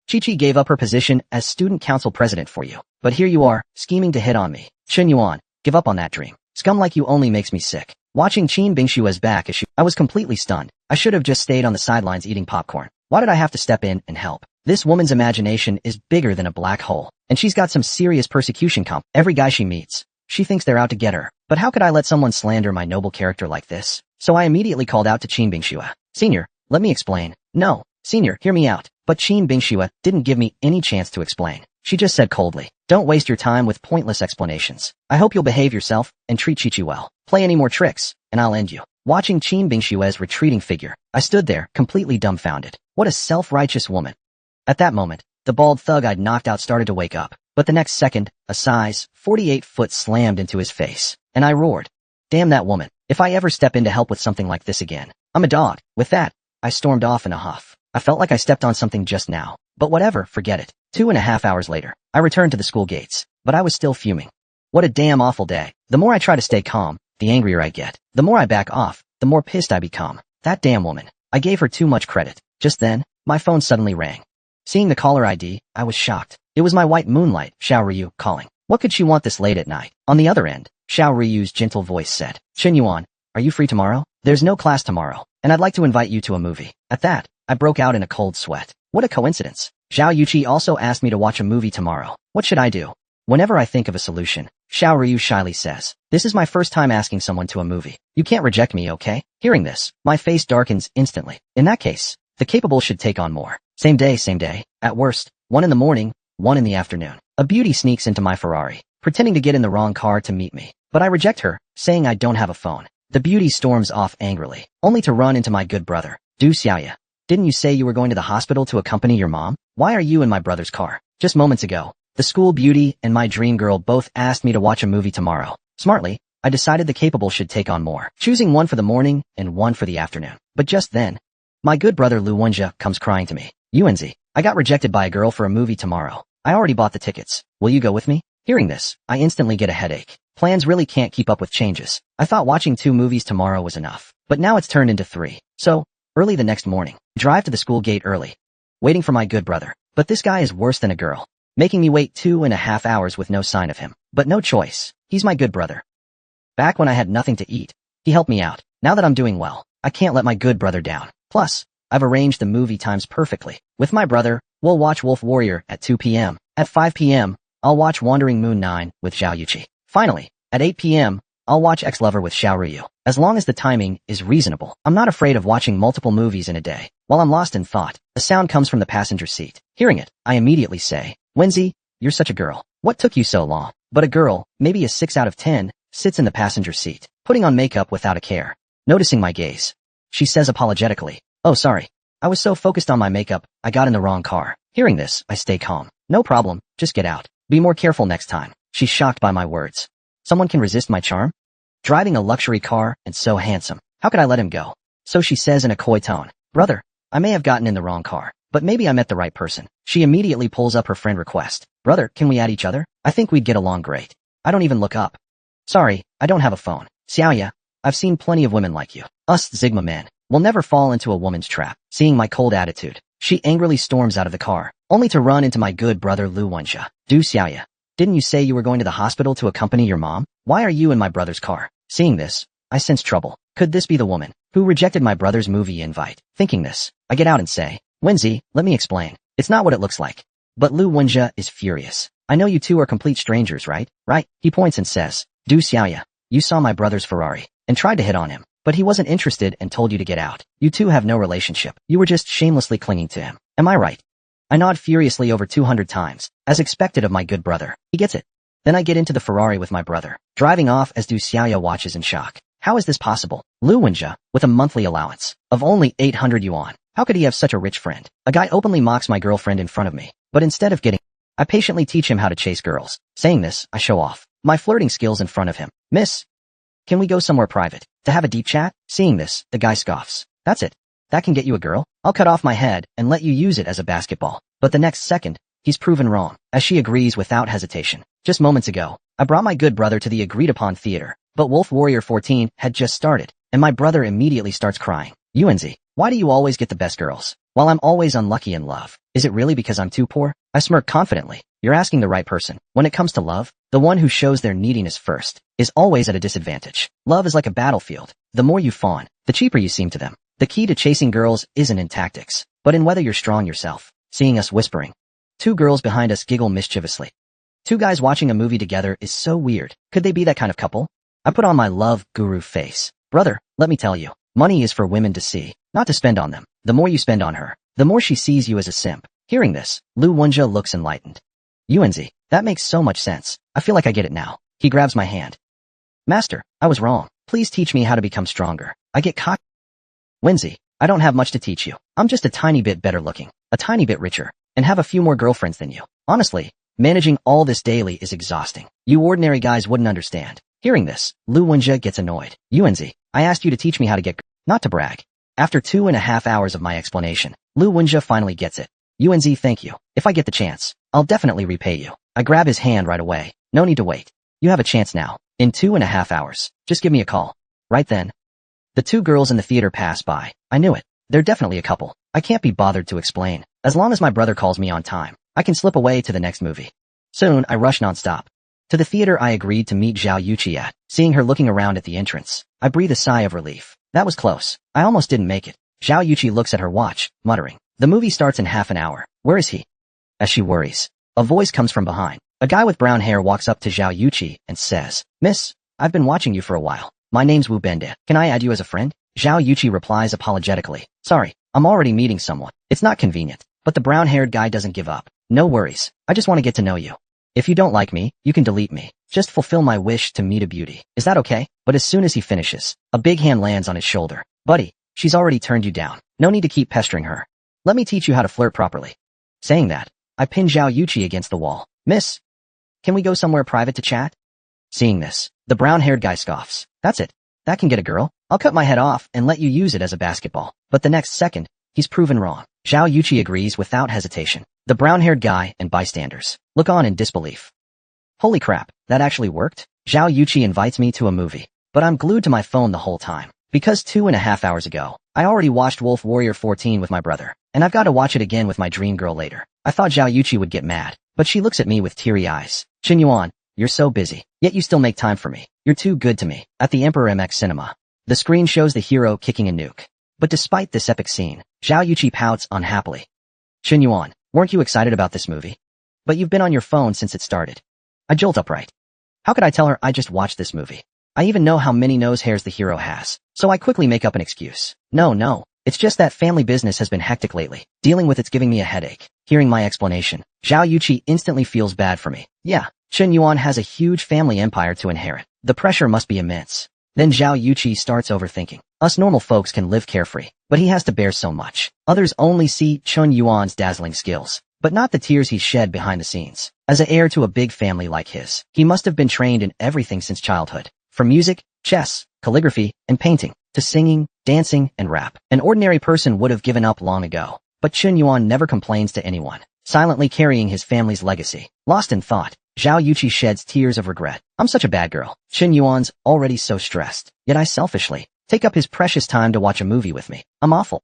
Chi-Chi gave up her position as student council president for you. But here you are, scheming to hit on me. Xinyuan, give up on that dream. Scum like you only makes me sick. Watching Qin Bingshuo's back as I was completely stunned. I should have just stayed on the sidelines eating popcorn. Why did I have to step in and help? This woman's imagination is bigger than a black hole, and she's got some serious persecution comp. Every guy she meets, she thinks they're out to get her. But how could I let someone slander my noble character like this? So I immediately called out to Qin Bingshuo. Senior, let me explain. No, senior, hear me out. But Qin Bingshuo didn't give me any chance to explain. She just said coldly, don't waste your time with pointless explanations. I hope you'll behave yourself and treat Chi-Chi well. Play any more tricks, and I'll end you. Watching Qin Bingshuo's retreating figure, I stood there, completely dumbfounded. What a self-righteous woman. At that moment, the bald thug I'd knocked out started to wake up. But the next second, a size 48 foot slammed into his face, and I roared. Damn that woman. If I ever step in to help with something like this again, I'm a dog. With that, I stormed off in a huff. I felt like I stepped on something just now. But whatever, forget it. 2.5 hours later, I returned to the school gates, but I was still fuming. What a damn awful day. The more I try to stay calm, the angrier I get. The more I back off, the more pissed I become. That damn woman. I gave her too much credit. Just then, my phone suddenly rang. Seeing the caller ID, I was shocked. It was my white moonlight, Xiao Ryu, calling. What could she want this late at night? On the other end, Xiao Ryu's gentle voice said, Xinyuan, are you free tomorrow? There's no class tomorrow, and I'd like to invite you to a movie. At that, I broke out in a cold sweat. What a coincidence. Xiao Yuqi also asked me to watch a movie tomorrow. What should I do? Whenever I think of a solution, Xiao Ryu shyly says, this is my first time asking someone to a movie. You can't reject me, okay? Hearing this, my face darkens instantly. In that case, the capable should take on more. Same day. At worst, 1 in the morning, 1 in the afternoon. A beauty sneaks into my Ferrari, pretending to get in the wrong car to meet me. But I reject her, saying I don't have a phone. The beauty storms off angrily, only to run into my good brother. Du Xiaoya. Didn't you say you were going to the hospital to accompany your mom? Why are you in my brother's car? Just moments ago, the school beauty and my dream girl both asked me to watch a movie tomorrow. Smartly, I decided the capable should take on more, choosing 1 for the morning and 1 for the afternoon. But just then, my good brother Lu Wenjia comes crying to me. Unzi, I got rejected by a girl for a movie tomorrow. I already bought the tickets. Will you go with me? Hearing this, I instantly get a headache. Plans really can't keep up with changes. I thought watching 2 movies tomorrow was enough, but now it's turned into 3. So, early the next morning, drive to the school gate early, waiting for my good brother. But this guy is worse than a girl, making me wait 2.5 hours with no sign of him. But no choice. He's my good brother. Back when I had nothing to eat, he helped me out. Now that I'm doing well, I can't let my good brother down. Plus, I've arranged the movie times perfectly. With my brother, we'll watch Wolf Warrior at 2 p.m. At 5 p.m., I'll watch Wandering Moon 9 with Zhao Yuqi. Finally, at 8 p.m., I'll watch Ex-Lover with Xiao Ryu. As long as the timing is reasonable, I'm not afraid of watching multiple movies in a day. While I'm lost in thought, a sound comes from the passenger seat. Hearing it, I immediately say, Wenzi, you're such a girl. What took you so long? But a girl, maybe a 6 out of 10, sits in the passenger seat, putting on makeup without a care. Noticing my gaze, she says apologetically, oh sorry. I was so focused on my makeup, I got in the wrong car. Hearing this, I stay calm. No problem, just get out. Be more careful next time. She's shocked by my words. Someone can resist my charm? Driving a luxury car and so handsome. How could I let him go? So she says in a coy tone, brother, I may have gotten in the wrong car, but maybe I met the right person. She immediately pulls up her friend request. Brother, can we add each other? I think we'd get along great. I don't even look up. Sorry, I don't have a phone. Xiaoya, I've seen plenty of women like you. Us Sigma men will never fall into a woman's trap. Seeing my cold attitude, she angrily storms out of the car, only to run into my good brother Lu Wenjia. Du Xiaoya, didn't you say you were going to the hospital to accompany your mom? Why are you in my brother's car? Seeing this, I sense trouble. Could this be the woman who rejected my brother's movie invite? Thinking this, I get out and say, Wenzi, let me explain. It's not what it looks like. But Lu Wenjia is furious. I know you two are complete strangers, right? Right? He points and says, Du Xiaoya, you saw my brother's Ferrari and tried to hit on him, but he wasn't interested and told you to get out. You two have no relationship. You were just shamelessly clinging to him. Am I right? I nod furiously over 200 times, as expected of my good brother. He gets it. Then I get into the Ferrari with my brother, driving off as Du Xiaoya watches in shock. How is this possible? Lu Wenjia, with a monthly allowance of only 800 yuan. How could he have such a rich friend? A guy openly mocks my girlfriend in front of me, but instead of getting, I patiently teach him how to chase girls. Saying this, I show off my flirting skills in front of him. Miss, can we go somewhere private to have a deep chat? Seeing this, the guy scoffs. That's it. That can get you a girl? I'll cut off my head and let you use it as a basketball. But the next second, he's proven wrong, as she agrees without hesitation. Just moments ago, I brought my good brother to the agreed-upon theater, but Wolf Warrior 14 had just started, and my brother immediately starts crying. UNZ, why do you always get the best girls, while I'm always unlucky in love? Is it really because I'm too poor? I smirk confidently. You're asking the right person. When it comes to love, the one who shows their neediness first is always at a disadvantage. Love is like a battlefield. The more you fawn, the cheaper you seem to them. The key to chasing girls isn't in tactics, but in whether you're strong yourself. Seeing us whispering. Two girls behind us giggle mischievously. Two guys watching a movie together is so weird. Could they be that kind of couple? I put on my love guru face. Brother, let me tell you, money is for women to see, not to spend on them. The more you spend on her, the more she sees you as a simp. Hearing this, Lu Wenjia looks enlightened. UNZ, that makes so much sense. I feel like I get it now. He grabs my hand. Master, I was wrong. Please teach me how to become stronger. I get cocky. Wenzi, I don't have much to teach you. I'm just a tiny bit better looking, a tiny bit richer, and have a few more girlfriends than you. Honestly, managing all this daily is exhausting. You ordinary guys wouldn't understand. Hearing this, Lu Wenjia gets annoyed. UNZ, I asked you to teach me how to get, not to brag. After 2.5 hours of my explanation, Lu Wenjia finally gets it. UNZ, thank you. If I get the chance, I'll definitely repay you. I grab his hand right away. No need to wait. You have a chance now. In 2.5 hours. Just give me a call. Right then. The two girls in the theater pass by. I knew it. They're definitely a couple. I can't be bothered to explain. As long as my brother calls me on time, I can slip away to the next movie. Soon, I rush nonstop. To the theater I agreed to meet Zhao Yuqi at. Seeing her looking around at the entrance, I breathe a sigh of relief. That was close. I almost didn't make it. Zhao Yuqi looks at her watch, muttering. The movie starts in half an hour. Where is he? As she worries, a voice comes from behind. A guy with brown hair walks up to Zhao Yuqi and says, Miss, I've been watching you for a while. My name's Wu Bende. Can I add you as a friend? Zhao Yuqi replies apologetically. Sorry, I'm already meeting someone. It's not convenient. But the brown-haired guy doesn't give up. No worries. I just want to get to know you. If you don't like me, you can delete me. Just fulfill my wish to meet a beauty. Is that okay? But as soon as he finishes, a big hand lands on his shoulder. Buddy, she's already turned you down. No need to keep pestering her. Let me teach you how to flirt properly. Saying that, I pin Zhao Yuqi against the wall. Miss, can we go somewhere private to chat? Seeing this, the brown-haired guy scoffs. That's it. That can get a girl. I'll cut my head off and let you use it as a basketball. But the next second, he's proven wrong. Zhao Yuqi agrees without hesitation. The brown-haired guy and bystanders look on in disbelief. Holy crap, that actually worked? Zhao Yuqi invites me to a movie, but I'm glued to my phone the whole time. Because 2.5 hours ago, I already watched Wolf Warrior 14 with my brother, and I've got to watch it again with my dream girl later. I thought Zhao Yuqi would get mad, but she looks at me with teary eyes. Xin Yuan, you're so busy, yet you still make time for me. You're too good to me. At the Emperor MX cinema, the screen shows the hero kicking a nuke. But despite this epic scene, Zhao Yuqi pouts unhappily. Xin Yuan, weren't you excited about this movie? But you've been on your phone since it started. I jolt upright. How could I tell her I just watched this movie? I even know how many nose hairs the hero has, so I quickly make up an excuse. No, it's just that family business has been hectic lately. Dealing with it's giving me a headache. Hearing my explanation, Zhao Yuqi instantly feels bad for me. Yeah, Xin Yuan has a huge family empire to inherit. The pressure must be immense. Then Zhao Yuqi starts overthinking. Us normal folks can live carefree, but he has to bear so much. Others only see Chun Yuan's dazzling skills, but not the tears he's shed behind the scenes. As an heir to a big family like his, he must have been trained in everything since childhood. From music, chess, calligraphy, and painting, to singing, dancing, and rap. An ordinary person would have given up long ago. But Chun Yuan never complains to anyone, silently carrying his family's legacy. Lost in thought, Zhao Yuqi sheds tears of regret. I'm such a bad girl. Chun Yuan's already so stressed, yet I selfishly take up his precious time to watch a movie with me. I'm awful.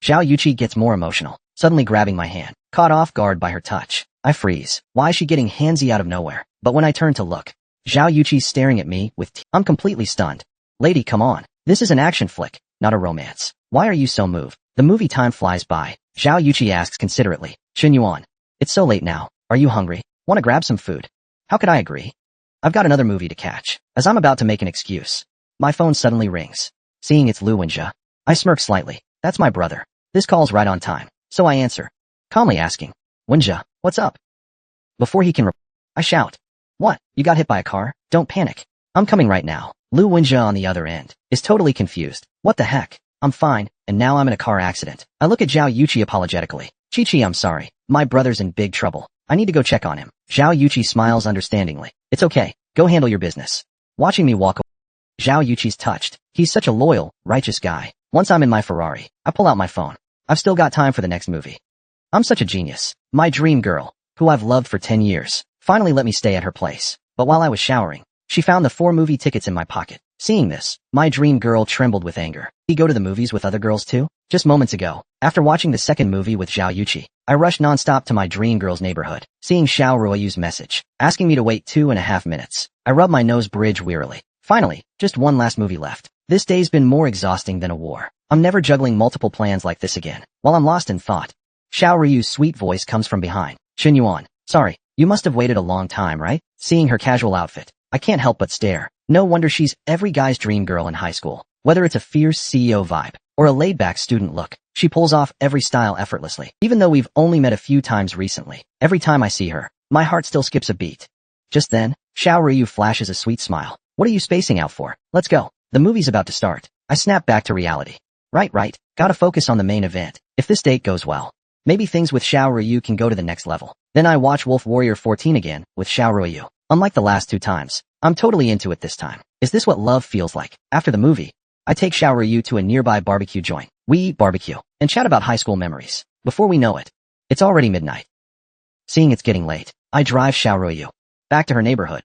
Zhao Yuqi gets more emotional, suddenly grabbing my hand. Caught off guard by her touch, I freeze. Why is she getting handsy out of nowhere? But when I turn to look, Zhao Yuqi's staring at me with I'm completely stunned. Lady, come on. This is an action flick, not a romance. Why are you so moved? The movie time flies by. Zhao Yuqi asks considerately. Chun Yuan, it's so late now. Are you hungry? Want to grab some food? How could I agree? I've got another movie to catch. As I'm about to make an excuse, my phone suddenly rings. Seeing it's Lu Wenjia, I smirk slightly. That's my brother. This call's right on time. So I answer, calmly asking, Wenjia, what's up? Before he can I shout, what? You got hit by a car? Don't panic. I'm coming right now. Lu Wenjia on the other end is totally confused. What the heck? I'm fine, and now I'm in a car accident. I look at Zhao Yuqi apologetically. Chi-Chi, I'm sorry. My brother's in big trouble. I need to go check on him. Zhao Yuqi smiles understandingly. It's okay. Go handle your business. Watching me walk away, Zhao Yuqi's touched. He's such a loyal, righteous guy. Once I'm in my Ferrari, I pull out my phone. I've still got time for the next movie. I'm such a genius. My dream girl, who I've loved for 10 years, finally let me stay at her place. But while I was showering, she found the 4 movie tickets in my pocket. Seeing this, my dream girl trembled with anger. Did he go to the movies with other girls too? Just moments ago, after watching the second movie with Zhao Yuqi, I rushed nonstop to my dream girl's neighborhood. Seeing Xiao Ruoyu's message, asking me to wait 2.5 minutes, I rubbed my nose bridge wearily. Finally, just one last movie left. This day's been more exhausting than a war. I'm never juggling multiple plans like this again. While I'm lost in thought, Xiao Ruoyu's sweet voice comes from behind. Chun Yuan, sorry, you must have waited a long time, right? Seeing her casual outfit, I can't help but stare. No wonder she's every guy's dream girl in high school. Whether it's a fierce CEO vibe or a laid-back student look, she pulls off every style effortlessly. Even though we've only met a few times recently, every time I see her, my heart still skips a beat. Just then, Xiao Ruoyu flashes a sweet smile. What are you spacing out for? Let's go. The movie's about to start. I snap back to reality. Right. Gotta focus on the main event. If this date goes well, maybe things with Xiao Ruoyu can go to the next level. Then I watch Wolf Warrior 14 again with Xiao Ruoyu. Unlike the last 2 times, I'm totally into it this time. Is this what love feels like? After the movie, I take Xiao Ruoyu to a nearby barbecue joint. We eat barbecue and chat about high school memories. Before we know it, it's already midnight. Seeing it's getting late, I drive Xiao Ruoyu back to her neighborhood.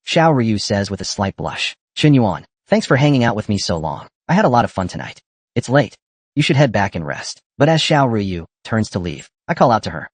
Xiao Ruoyu says with a slight blush, Chun Yuan, thanks for hanging out with me so long. I had a lot of fun tonight. It's late. You should head back and rest. But as Xiao Ruoyu turns to leave, I call out to her.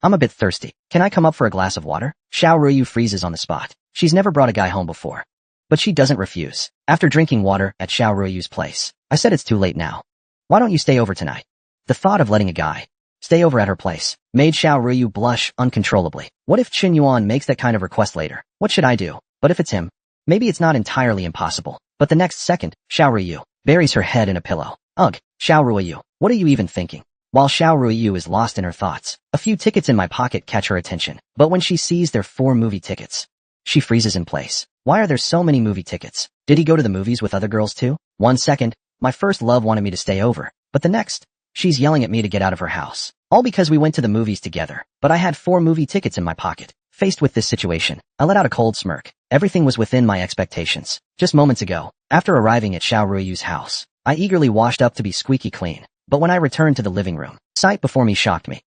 I'm a bit thirsty. Can I come up for a glass of water? Xiao Ruoyu freezes on the spot. She's never brought a guy home before. But she doesn't refuse. After drinking water at Xiao Ruoyu's place, I said it's too late now. Why don't you stay over tonight? The thought of letting a guy stay over at her place made Xiao Ruoyu blush uncontrollably. What if Chun Yuan makes that kind of request later? What should I do? But if it's him, maybe it's not entirely impossible. But the next second, Xiao Ruoyu buries her head in a pillow. Ugh, Xiao Ruoyu, what are you even thinking? While Xiao Ruoyu is lost in her thoughts, a few tickets in my pocket catch her attention. But when she sees they're 4 movie tickets, she freezes in place. Why are there so many movie tickets? Did he go to the movies with other girls too? 1 second, my first love wanted me to stay over. But the next, she's yelling at me to get out of her house. All because we went to the movies together. But I had 4 movie tickets in my pocket. Faced with this situation, I let out a cold smirk. Everything was within my expectations. Just moments ago, after arriving at Xiao Ruoyu's house, I eagerly washed up to be squeaky clean. But when I returned to the living room, sight before me shocked me.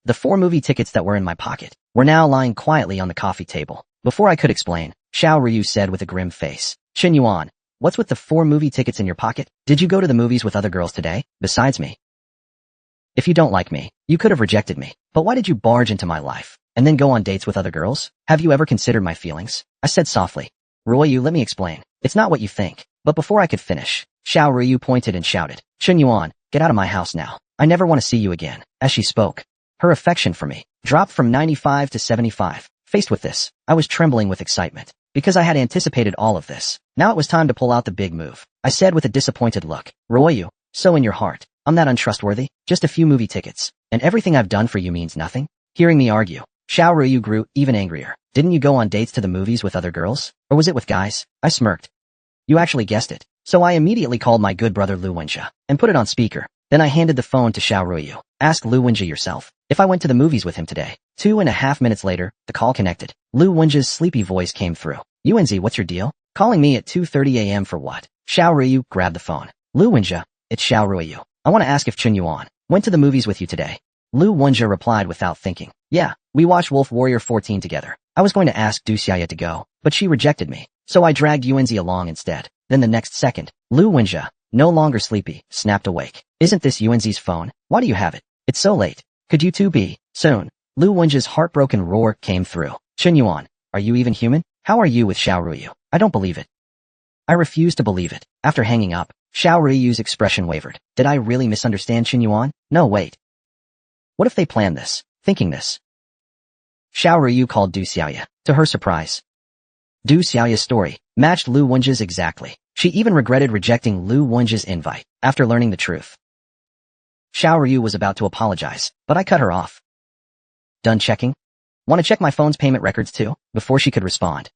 The 4 movie tickets that were in my pocket were now lying quietly on the coffee table. Before I could explain, Xiao Ruoyu said with a grim face, Chun Yuan, what's with the 4 movie tickets in your pocket? Did you go to the movies with other girls today, besides me? If you don't like me, you could have rejected me. But why did you barge into my life and then go on dates with other girls? Have you ever considered my feelings? I said softly. Ruoyu, let me explain. It's not what you think. But before I could finish, Xiao Ruoyu pointed and shouted, Chun Yuan, get out of my house now. I never want to see you again. As she spoke, her affection for me dropped from 95 to 75. Faced with this, I was trembling with excitement, because I had anticipated all of this. Now it was time to pull out the big move. I said with a disappointed look, Ruoyu, so in your heart, I'm that untrustworthy? Just a few movie tickets, and everything I've done for you means nothing? Hearing me argue, Xiao Ruoyu grew even angrier. Didn't you go on dates to the movies with other girls? Or was it with guys? I smirked. You actually guessed it. So I immediately called my good brother Lu Wenjia and put it on speaker. Then I handed the phone to Xiao Ruoyu. Ask Lu Wenjia yourself if I went to the movies with him today. 2.5 minutes later, the call connected. Lu Wenjia's sleepy voice came through. UNZ, what's your deal? Calling me at 2:30 a.m. for what? Xiao Ruoyu grabbed the phone. Lu Wenjia, it's Xiao Ruiyu. I want to ask if Chun Yuan went to the movies with you today. Lu Wenjia replied without thinking. Yeah, we watched Wolf Warrior 14 together. I was going to ask Du Xiaoya to go, but she rejected me, so I dragged Yuanzi along instead. Then the next second, Lu Wenjia, no longer sleepy, snapped awake. Isn't this Yuanzi's phone? Why do you have it? It's so late. Could you two be soon? Lu Wenjia's heartbroken roar came through. Chun Yuan, are you even human? How are you with Xiao Ruiyu? I don't believe it. I refuse to believe it. After hanging up, Xiao Ruiyu's expression wavered. Did I really misunderstand Chun Yuan? No, wait. What if they planned this? Thinking this. Xiao Ruiyu called Du Xiaoya. To her surprise, Du Xiaoya's story matched Lu Wenjia's exactly. She even regretted rejecting Lu Wenjia's invite after learning the truth. Xiao Ruiyu was about to apologize, but I cut her off. Done checking? Want to check my phone's payment records too? Before she could respond,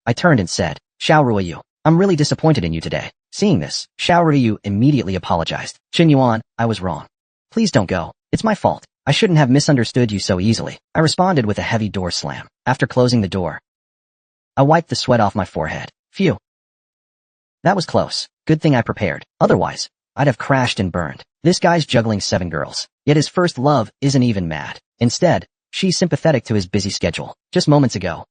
I turned and said, Xiao Ruiyu, I'm really disappointed in you today. Seeing this, Xiao Ruiyu immediately apologized. Chun Yuan, I was wrong. Please don't go. It's my fault. I shouldn't have misunderstood you so easily. I responded with a heavy door slam. After closing the door, I wiped the sweat off my forehead. Phew. That was close. Good thing I prepared. Otherwise, I'd have crashed and burned. This guy's juggling 7 girls. Yet his first love isn't even mad. Instead, she's sympathetic to his busy schedule. Just moments ago,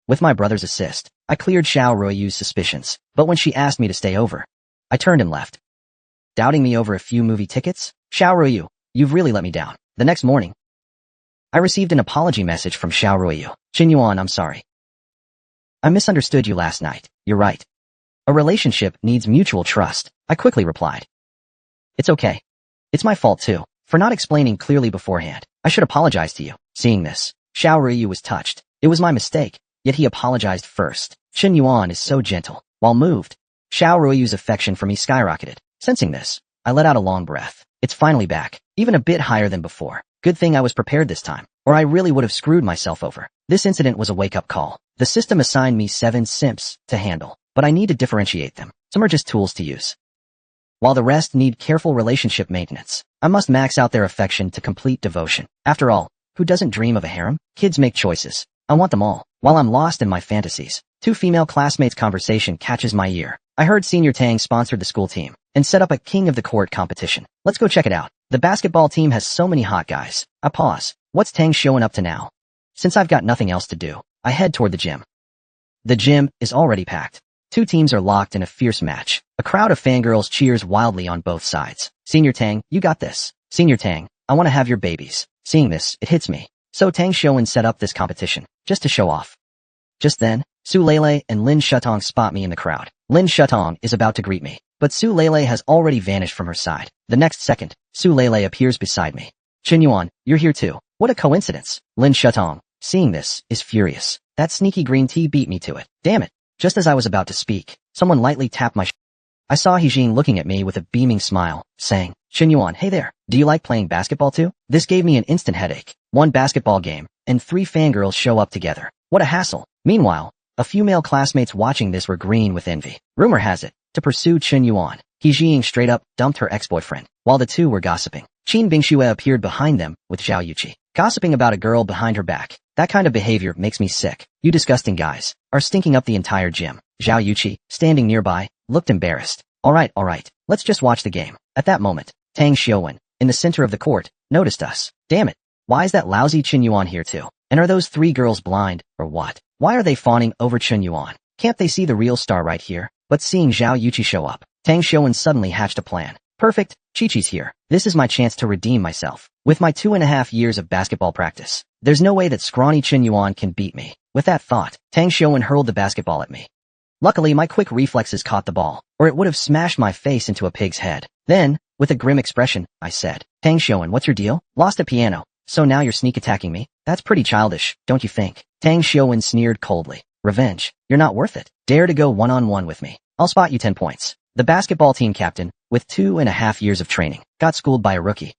with my brother's assist, I cleared Xiao Ruiyu's suspicions. But when she asked me to stay over, I turned and left. Doubting me over a few movie tickets? Xiao Ruiyu, you've really let me down. The next morning, I received an apology message from Xiao Ruiyu. Chun Yuan, I'm sorry. I misunderstood you last night. You're right. A relationship needs mutual trust. I quickly replied. It's okay. It's my fault too, for not explaining clearly beforehand. I should apologize to you. Seeing this, Xiao Ruiyu was touched. It was my mistake, yet he apologized first. Chun Yuan is so gentle. While moved, Xiao Ruiyu's affection for me skyrocketed. Sensing this, I let out a long breath. It's finally back, even a bit higher than before. Good thing I was prepared this time, or I really would have screwed myself over. This incident was a wake-up call. The system assigned me 7 simps to handle, but I need to differentiate them. Some are just tools to use, while the rest need careful relationship maintenance. I must max out their affection to complete devotion. After all, who doesn't dream of a harem? Kids make choices. I want them all. While I'm lost in my fantasies, 2 female classmates' conversation catches my ear. I heard Senior Tang sponsored the school team and set up a King of the Court competition. Let's go check it out. The basketball team has so many hot guys. I pause. What's Tang showing up to now? Since I've got nothing else to do, I head toward the gym. The gym is already packed. 2 teams are locked in a fierce match. A crowd of fangirls cheers wildly on both sides. Senior Tang, you got this. Senior Tang, I want to have your babies. Seeing this, it hits me. So Tang Xiuan set up this competition, just to show off. Just then, Su Lele and Lin Shutong spot me in the crowd. Lin Shutong is about to greet me, but Su Lele has already vanished from her side. The next second, Su Lele appears beside me. Chun Yuan, you're here too. What a coincidence. Lin Shutong, seeing this, is furious. That sneaky green tea beat me to it. Damn it. Just as I was about to speak, someone lightly tapped my I saw Hijin looking at me with a beaming smile, saying, Chun Yuan, hey there, do you like playing basketball too? This gave me an instant headache. 1 basketball game, and 3 fangirls show up together. What a hassle. Meanwhile, a few male classmates watching this were green with envy. Rumor has it, to pursue Chun Yuan, Hijin straight up dumped her ex-boyfriend. While the 2 were gossiping, Qin Bingxue appeared behind them with Zhao Yuqi, gossiping about a girl behind her back. That kind of behavior makes me sick. You disgusting guys are stinking up the entire gym. Zhao Yuqi, standing nearby, looked embarrassed. Alright, let's just watch the game. At that moment, Tang Xiuan, in the center of the court, noticed us. Damn it. Why is that lousy Chun Yuan here too? And are those 3 girls blind, or what? Why are they fawning over Chun Yuan? Can't they see the real star right here? But seeing Zhao Yuqi show up, Tang Xiuan suddenly hatched a plan. Perfect, Chi-Chi's here. This is my chance to redeem myself. With my 2.5 years of basketball practice, there's no way that scrawny Chun Yuan can beat me. With that thought, Tang Xiuan hurled the basketball at me. Luckily, my quick reflexes caught the ball, or it would have smashed my face into a pig's head. Then, with a grim expression, I said, Tang Xiuan, what's your deal? Lost a piano, so now you're sneak attacking me? That's pretty childish, don't you think? Tang Xiuan sneered coldly. Revenge, you're not worth it. Dare to go one-on-one with me. I'll spot you 10 points. The basketball team captain, with 2.5 years of training, got schooled by a rookie.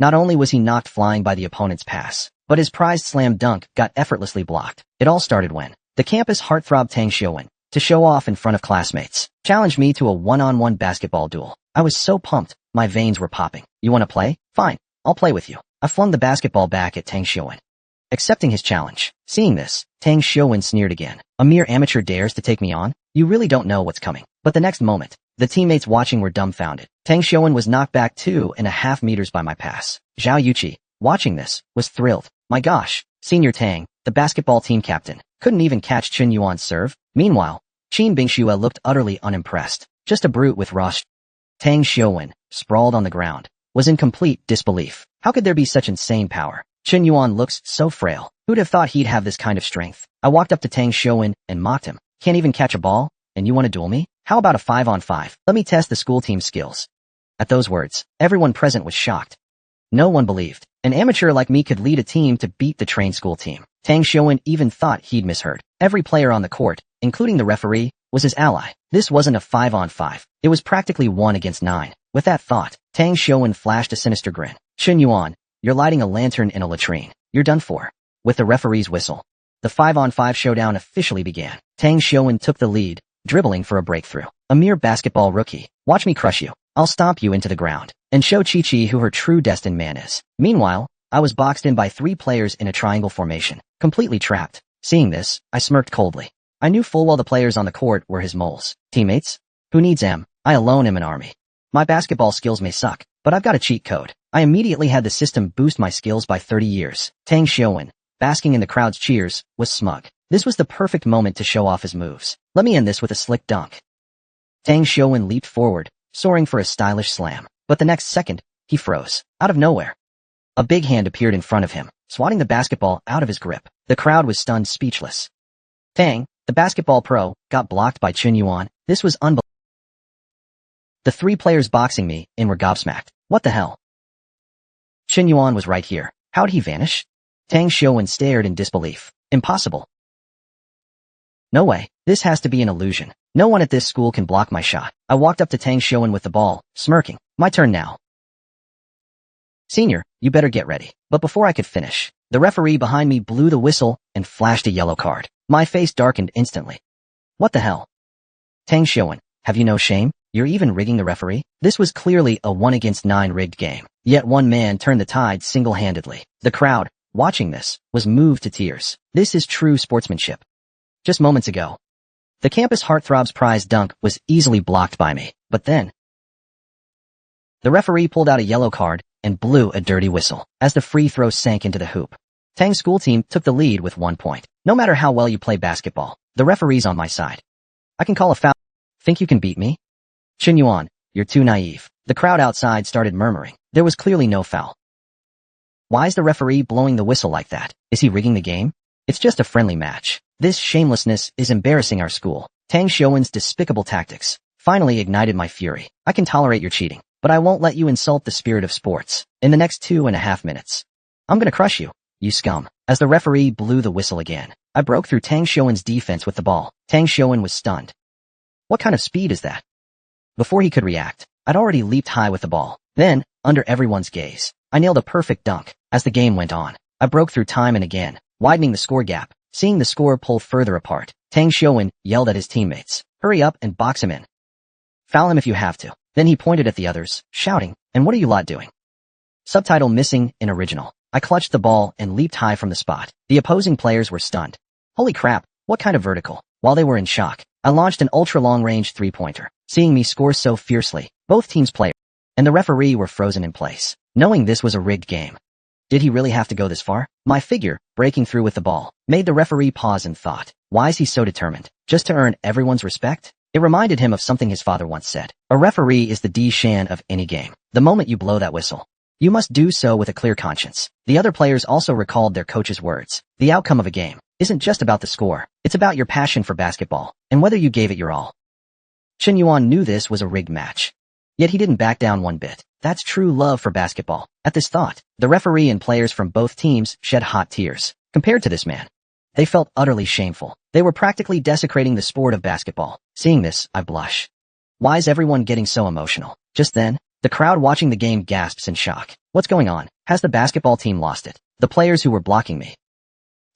Not only was he knocked flying by the opponent's pass, but his prized slam dunk got effortlessly blocked. It all started when the campus heartthrob Tang Xiuan, to show off in front of classmates, challenged me to a one-on-one basketball duel. I was so pumped, my veins were popping. You want to play? Fine, I'll play with you. I flung the basketball back at Tang Xiuan, accepting his challenge. Seeing this, Tang Xiuan sneered again. A mere amateur dares to take me on? You really don't know what's coming. But the next moment, The teammates watching were dumbfounded. Tang Xiuwen was knocked back 2.5 meters by my pass. Zhao Yuqi, watching this, was thrilled. My gosh, Senior Tang, the basketball team captain, couldn't even catch Chen Yuan's serve. Meanwhile, Qin Bingxue looked utterly unimpressed. Just a brute with raw. Tang Xiuwen, sprawled on the ground, was in complete disbelief. How could there be such insane power? Chen Yuan looks so frail. Who'd have thought he'd have this kind of strength? I walked up to Tang Xiuwen and mocked him. Can't even catch a ball? And you want to duel me? How about a 5-on-5? Let me test the school team's skills. At those words, everyone present was shocked. No one believed an amateur like me could lead a team to beat the trained school team. Tang Xiuwen even thought he'd misheard. Every player on the court, including the referee, was his ally. This wasn't a 5-on-5. It was practically 1 against 9. With that thought, Tang Xiuwen flashed a sinister grin. Chen Yuan, you're lighting a lantern in a latrine. You're done for. With the referee's whistle, the 5-on-5 showdown officially began. Tang Xiuwen took the lead, dribbling for a breakthrough. A mere basketball rookie. Watch me crush you. I'll stomp you into the ground and show Chi-Chi who her true destined man is. Meanwhile, I was boxed in by 3 players in a triangle formation, completely trapped. Seeing this, I smirked coldly. I knew full well the players on the court were his moles. Teammates? Who needs them? I alone am an army. My basketball skills may suck, but I've got a cheat code. I immediately had the system boost my skills by 30 years. Tang Xiuwen, basking in the crowd's cheers, was smug. This was the perfect moment to show off his moves. Let me end this with a slick dunk. Tang Xiuwen leaped forward, soaring for a stylish slam. But the next second, he froze. Out of nowhere, a big hand appeared in front of him, swatting the basketball out of his grip. The crowd was stunned speechless. Tang, the basketball pro, got blocked by Chen Yuan. This was unbelievable. The 3 players boxing me in were gobsmacked. What the hell? Chen Yuan was right here. How'd he vanish? Tang Xiuwen stared in disbelief. Impossible. No way. This has to be an illusion. No one at this school can block my shot. I walked up to Tang Xiuwen with the ball, smirking. My turn now. Senior, you better get ready. But before I could finish, the referee behind me blew the whistle and flashed a yellow card. My face darkened instantly. What the hell? Tang Xiuwen, have you no shame? You're even rigging the referee? This was clearly a 1 against 9 rigged game. Yet one man turned the tide single-handedly. The crowd, watching this, was moved to tears. This is true sportsmanship. Just moments ago, the campus heartthrob's prize dunk was easily blocked by me. But then, the referee pulled out a yellow card and blew a dirty whistle as the free throw sank into the hoop. Tang's school team took the lead with 1 point. No matter how well you play basketball, the referee's on my side. I can call a foul. Think you can beat me? Chen Yuan, you're too naive. The crowd outside started murmuring. There was clearly no foul. Why is the referee blowing the whistle like that? Is he rigging the game? It's just a friendly match. This shamelessness is embarrassing our school. Tang Xiuwen's despicable tactics finally ignited my fury. I can tolerate your cheating, but I won't let you insult the spirit of sports. In the next 2.5 minutes, I'm gonna crush you, you scum. As the referee blew the whistle again, I broke through Tang Xiuwen's defense with the ball. Tang Xiuwen was stunned. What kind of speed is that? Before he could react, I'd already leaped high with the ball. Then, under everyone's gaze, I nailed a perfect dunk. As the game went on, I broke through time and again, widening the score gap. Seeing the score pull further apart, Tang Xiuwen yelled at his teammates, hurry up and box him in. Foul him if you have to. Then he pointed at the others, shouting, and what are you lot doing? Subtitle missing in original. I clutched the ball and leaped high from the spot. The opposing players were stunned. Holy crap, what kind of vertical? While they were in shock, I launched an ultra-long-range 3-pointer. Seeing me score so fiercely, both teams' players and the referee were frozen in place, knowing this was a rigged game. Did he really have to go this far? My figure, breaking through with the ball, made the referee pause and thought, why is he so determined? Just to earn everyone's respect? It reminded him of something his father once said. A referee is the D-Shan of any game. The moment you blow that whistle, you must do so with a clear conscience. The other players also recalled their coach's words. The outcome of a game isn't just about the score. It's about your passion for basketball and whether you gave it your all. Chen Yuan knew this was a rigged match. Yet he didn't back down one bit. That's true love for basketball. At this thought, the referee and players from both teams shed hot tears. Compared to this man, they felt utterly shameful. They were practically desecrating the sport of basketball. Seeing this, I blush. Why is everyone getting so emotional? Just then, the crowd watching the game gasps in shock. What's going on? Has the basketball team lost it? The players who were blocking me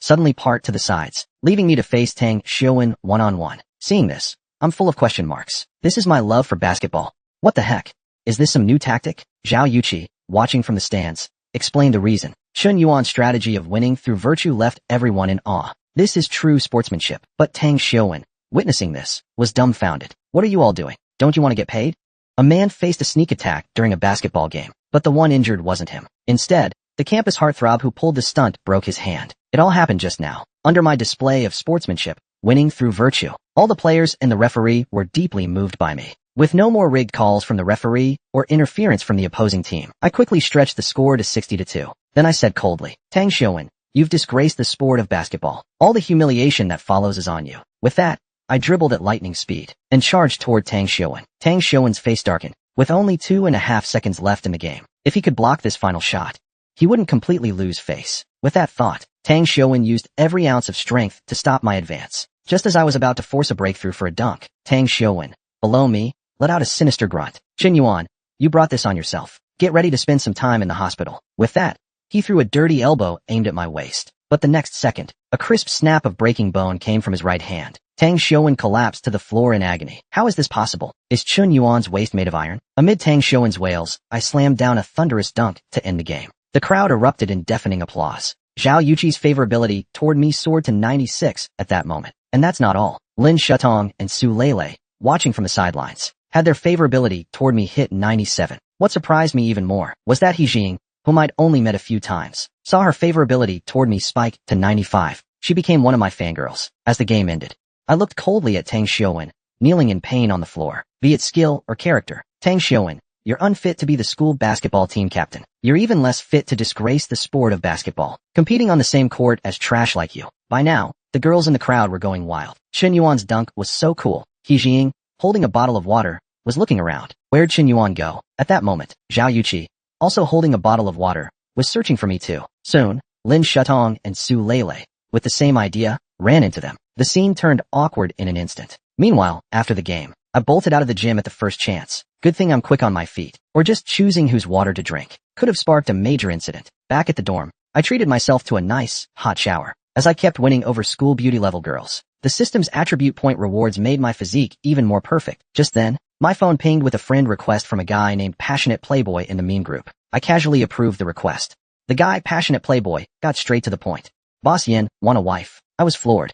suddenly part to the sides, leaving me to face Tang Xiuwen one-on-one. Seeing this, I'm full of question marks. This is my love for basketball. What the heck? Is this some new tactic? Zhao Yuqi, watching from the stands, explained the reason. Chen Yuan's strategy of winning through virtue left everyone in awe. This is true sportsmanship. But Tang Xiuwen, witnessing this, was dumbfounded. What are you all doing? Don't you want to get paid? A man faced a sneak attack during a basketball game, but the one injured wasn't him. Instead, the campus heartthrob who pulled the stunt broke his hand. It all happened just now, under my display of sportsmanship, winning through virtue. All the players and the referee were deeply moved by me. With no more rigged calls from the referee or interference from the opposing team, I quickly stretched the score to 60-2. Then I said coldly, Tang Xiuwen, you've disgraced the sport of basketball. All the humiliation that follows is on you. With that, I dribbled at lightning speed and charged toward Tang Xiuwen. Tang Xiuwen's face darkened, with only 2.5 seconds left in the game. If he could block this final shot, he wouldn't completely lose face. With that thought, Tang Xiuwen used every ounce of strength to stop my advance. Just as I was about to force a breakthrough for a dunk, Tang Xiuwen, below me, let out a sinister grunt. Qin Yuan, you brought this on yourself. Get ready to spend some time in the hospital. With that, he threw a dirty elbow aimed at my waist. But the next second, a crisp snap of breaking bone came from his right hand. Tang Xiuwen collapsed to the floor in agony. How is this possible? Is Qin Yuan's waist made of iron? Amid Tang Xiuwen's wails, I slammed down a thunderous dunk to end the game. The crowd erupted in deafening applause. Zhao Yuqi's favorability toward me soared to 96 at that moment. And that's not all. Lin Shutong and Su Lele, watching from the sidelines, had their favorability toward me hit 97. What surprised me even more was that He Jing, whom I'd only met a few times, saw her favorability toward me spike to 95. She became one of my fangirls. As the game ended, I looked coldly at Tang Xiuwen, kneeling in pain on the floor. Be it skill or character, Tang Xiuwen, you're unfit to be the school basketball team captain. You're even less fit to disgrace the sport of basketball, competing on the same court as trash like you. By now, the girls in the crowd were going wild. Qin Yuan's dunk was so cool. He Jing, holding a bottle of water, was looking around. Where'd Qin Yuan go? At that moment, Zhao Yuqi, also holding a bottle of water, was searching for me too. Soon, Lin Shutong and Su Lele, with the same idea, ran into them. The scene turned awkward in an instant. Meanwhile, after the game, I bolted out of the gym at the first chance. Good thing I'm quick on my feet. Or just choosing whose water to drink could have sparked a major incident. Back at the dorm, I treated myself to a nice, hot shower. As I kept winning over school beauty level girls, the system's attribute point rewards made my physique even more perfect. Just then, my phone pinged with a friend request from a guy named Passionate Playboy in the meme group. I casually approved the request. The guy, Passionate Playboy, got straight to the point. Boss Yin, want a wife? I was floored.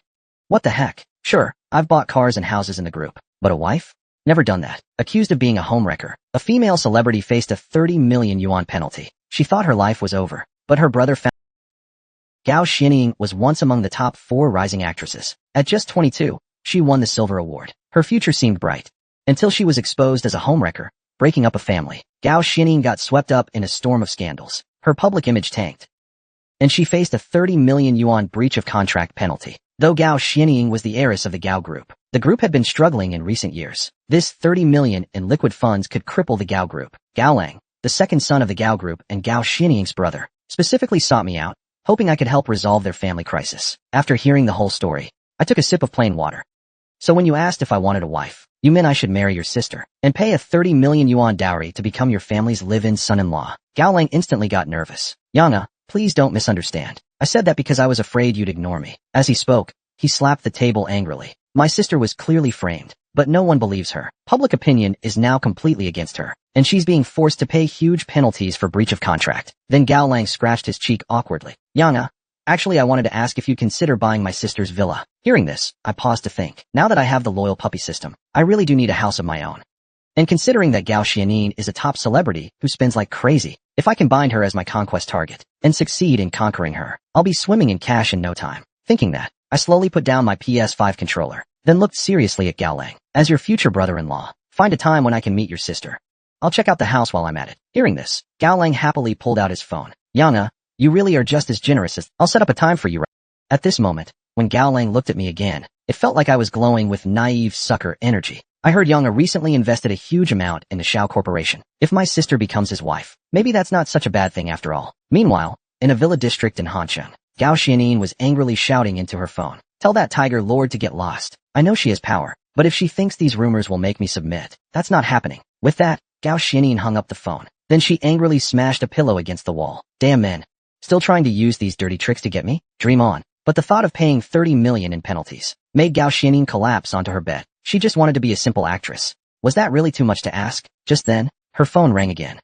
What the heck? Sure, I've bought cars and houses in the group. But a wife? Never done that. Accused of being a homewrecker, a female celebrity faced a 30 million yuan penalty. She thought her life was over, but her brother found Gao Xinying was once among the top 4 rising actresses. At just 22, she won the Silver Award. Her future seemed bright. Until she was exposed as a homewrecker, breaking up a family. Gao Xinying got swept up in a storm of scandals. Her public image tanked, and she faced a 30 million yuan breach of contract penalty. Though Gao Xinying was the heiress of the Gao Group, the group had been struggling in recent years. This 30 million in liquid funds could cripple the Gao Group. Gao Lang, the second son of the Gao Group and Gao Xinying's brother, specifically sought me out, hoping I could help resolve their family crisis. After hearing the whole story, I took a sip of plain water. So when you asked if I wanted a wife, you meant I should marry your sister and pay a 30 million yuan dowry to become your family's live-in son-in-law. Gao Lang instantly got nervous. Yana, please don't misunderstand. I said that because I was afraid you'd ignore me. As he spoke, he slapped the table angrily. My sister was clearly framed, but no one believes her. Public opinion is now completely against her, and she's being forced to pay huge penalties for breach of contract. Then Gao Lang scratched his cheek awkwardly. Yana, actually I wanted to ask if you'd consider buying my sister's villa. Hearing this, I paused to think. Now that I have the loyal puppy system, I really do need a house of my own. And considering that Gao Xianying is a top celebrity who spends like crazy, if I can bind her as my conquest target and succeed in conquering her, I'll be swimming in cash in no time. Thinking that, I slowly put down my PS5 controller, then looked seriously at Gao Lang. As your future brother-in-law, find a time when I can meet your sister. I'll check out the house while I'm at it. Hearing this, Gao Lang happily pulled out his phone. Yana, you really are just as generous as I'll set up a time for you. At this moment, when Gao Lang looked at me again, it felt like I was glowing with naive sucker energy. I heard Yana recently invested a huge amount in the Shao Corporation. If my sister becomes his wife, maybe that's not such a bad thing after all. Meanwhile, in a villa district in Hansheng, Gao Xianying was angrily shouting into her phone. Tell that tiger lord to get lost. I know she has power, but if she thinks these rumors will make me submit, that's not happening. With that, Gao Xianying hung up the phone. Then she angrily smashed a pillow against the wall. Damn men. Still trying to use these dirty tricks to get me? Dream on. But the thought of paying 30 million in penalties made Gao Xianying collapse onto her bed. She just wanted to be a simple actress. Was that really too much to ask? Just then, her phone rang again.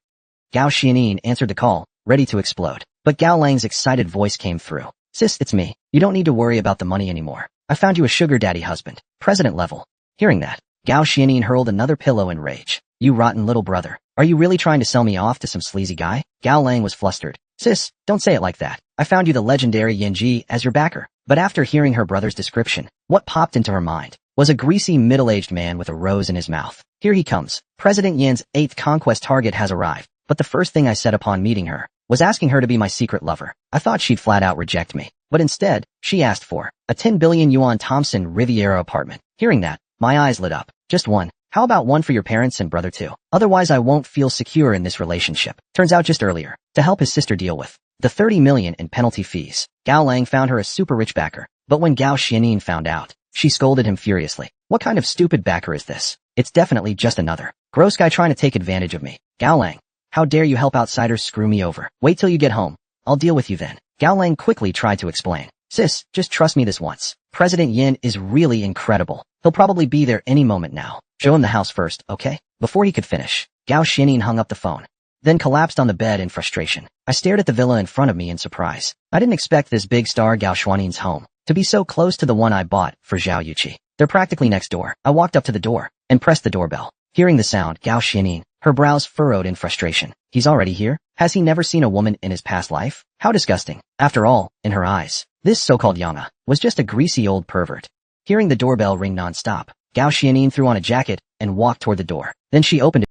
Gao Xianying answered the call, ready to explode. But Gao Lang's excited voice came through. Sis, it's me. You don't need to worry about the money anymore. I found you a sugar daddy husband, president level. Hearing that, Gao Xianin hurled another pillow in rage. You rotten little brother. Are you really trying to sell me off to some sleazy guy? Gao Lang was flustered. Sis, don't say it like that. I found you the legendary Yanji as your backer. But after hearing her brother's description, what popped into her mind was a greasy middle-aged man with a rose in his mouth. Here he comes. President Yan's 8th conquest target has arrived. But the first thing I said upon meeting her was asking her to be my secret lover. I thought she'd flat out reject me. But instead, she asked for a 10 billion yuan Thompson Riviera apartment. Hearing that, my eyes lit up. Just one. How about one for your parents and brother too? Otherwise I won't feel secure in this relationship. Turns out just earlier, to help his sister deal with the 30 million in penalty fees, Gao Lang found her a super rich backer. But when Gao Xianin found out, she scolded him furiously. What kind of stupid backer is this? It's definitely just another gross guy trying to take advantage of me. Gao Lang, how dare you help outsiders screw me over? Wait till you get home. I'll deal with you then. Gao Lang quickly tried to explain. Sis, just trust me this once. President Yin is really incredible. He'll probably be there any moment now. Show him the house first, okay? Before he could finish, Gao Xianin hung up the phone, then collapsed on the bed in frustration. I stared at the villa in front of me in surprise. I didn't expect this big star Gao Xuanin's home to be so close to the one I bought for Zhao Yuqi. They're practically next door. I walked up to the door and pressed the doorbell. Hearing the sound, Gao Xianin, her brows furrowed in frustration. He's already here? Has he never seen a woman in his past life? How disgusting. After all, in her eyes, this so-called Yana was just a greasy old pervert. Hearing the doorbell ring non-stop, Gao Xianin threw on a jacket and walked toward the door. Then she opened it.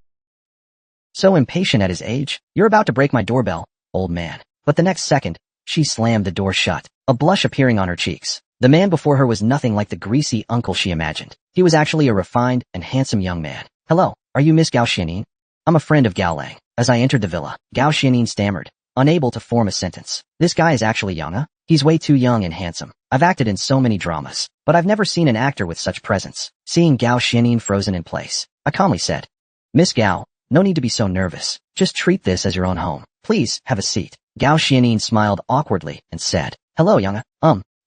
So impatient at his age, you're about to break my doorbell, old man. But the next second, she slammed the door shut, a blush appearing on her cheeks. The man before her was nothing like the greasy uncle she imagined. He was actually a refined and handsome young man. Hello, are you Miss Gao Xianin? I'm a friend of Gao Lang. As I entered the villa, Gao Xianin stammered, unable to form a sentence. This guy is actually Yana? He's way too young and handsome. I've acted in so many dramas, but I've never seen an actor with such presence. Seeing Gao Xianin frozen in place, I calmly said, Miss Gao, no need to be so nervous. Just treat this as your own home. Please, have a seat. Gao Xianin smiled awkwardly and said, Hello, Yana.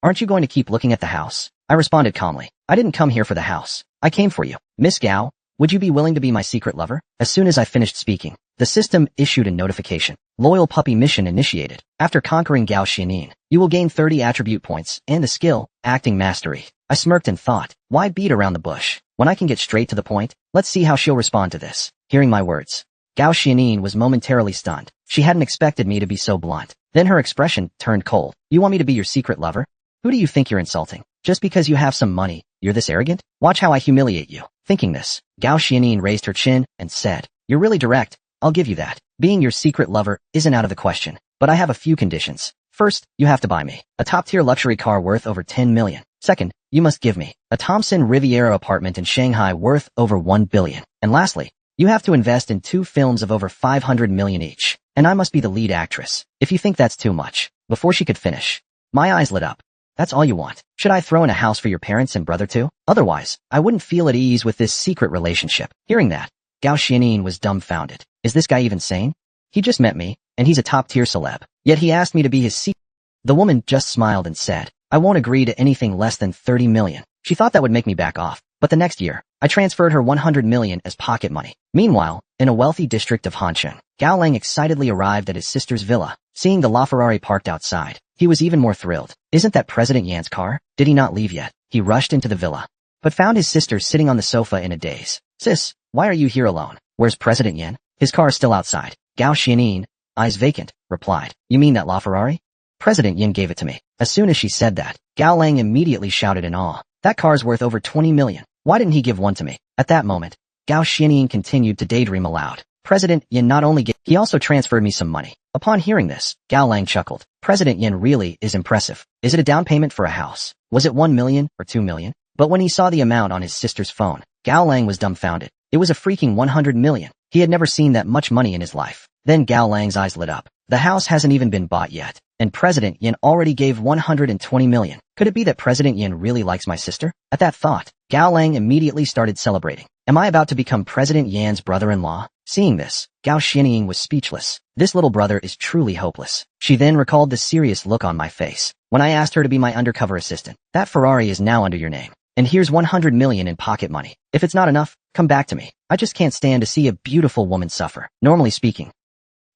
Aren't you going to keep looking at the house? I responded calmly. I didn't come here for the house. I came for you. Miss Gao, would you be willing to be my secret lover? As soon as I finished speaking, the system issued a notification. Loyal puppy mission initiated. After conquering Gao Xianin, you will gain 30 attribute points and the skill, acting mastery. I smirked and thought, why beat around the bush when I can get straight to the point? Let's see how she'll respond to this. Hearing my words, Gao Xianin was momentarily stunned. She hadn't expected me to be so blunt. Then her expression turned cold. You want me to be your secret lover? Who do you think you're insulting? Just because you have some money, you're this arrogant? Watch how I humiliate you. Thinking this, Gao Xianin raised her chin and said, You're really direct. I'll give you that. Being your secret lover isn't out of the question, but I have a few conditions. First, you have to buy me a top-tier luxury car worth over 10 million. Second, you must give me a Thompson Riviera apartment in Shanghai worth over 1 billion. And lastly, you have to invest in 2 films of over 500 million each. And I must be the lead actress. If you think that's too much. Before she could finish, my eyes lit up. That's all you want. Should I throw in a house for your parents and brother too? Otherwise, I wouldn't feel at ease with this secret relationship. Hearing that, Gao Xianin was dumbfounded. Is this guy even sane? He just met me, and he's a top-tier celeb. Yet he asked me to be his secret. The woman just smiled and said, I won't agree to anything less than 30 million. She thought that would make me back off. But the next year, I transferred her 100 million as pocket money. Meanwhile, in a wealthy district of Hancheng, Gao Lang excitedly arrived at his sister's villa. Seeing the LaFerrari parked outside, he was even more thrilled. Isn't that President Yan's car? Did he not leave yet? He rushed into the villa, but found his sister sitting on the sofa in a daze. Sis, why are you here alone? Where's President Yan? His car is still outside. Gao Xianin, eyes vacant, replied, You mean that LaFerrari? President Yin gave it to me. As soon as she said that, Gao Lang immediately shouted in awe. That car's worth over 20 million. Why didn't he give one to me? At that moment, Gao Xianin continued to daydream aloud. President Yin not only he also transferred me some money. Upon hearing this, Gao Lang chuckled. President Yin really is impressive. Is it a down payment for a house? Was it 1 million or 2 million? But when he saw the amount on his sister's phone, Gao Lang was dumbfounded. It was a freaking 100 million. He had never seen that much money in his life. Then Gao Lang's eyes lit up. The house hasn't even been bought yet, and President Yin already gave 120 million. Could it be that President Yin really likes my sister? At that thought, Gao Lang immediately started celebrating. Am I about to become President Yan's brother-in-law? Seeing this, Gao Xianing was speechless. This little brother is truly hopeless. She then recalled the serious look on my face when I asked her to be my undercover assistant. That Ferrari is now under your name. And here's 100 million in pocket money. If it's not enough, come back to me. I just can't stand to see a beautiful woman suffer. Normally speaking,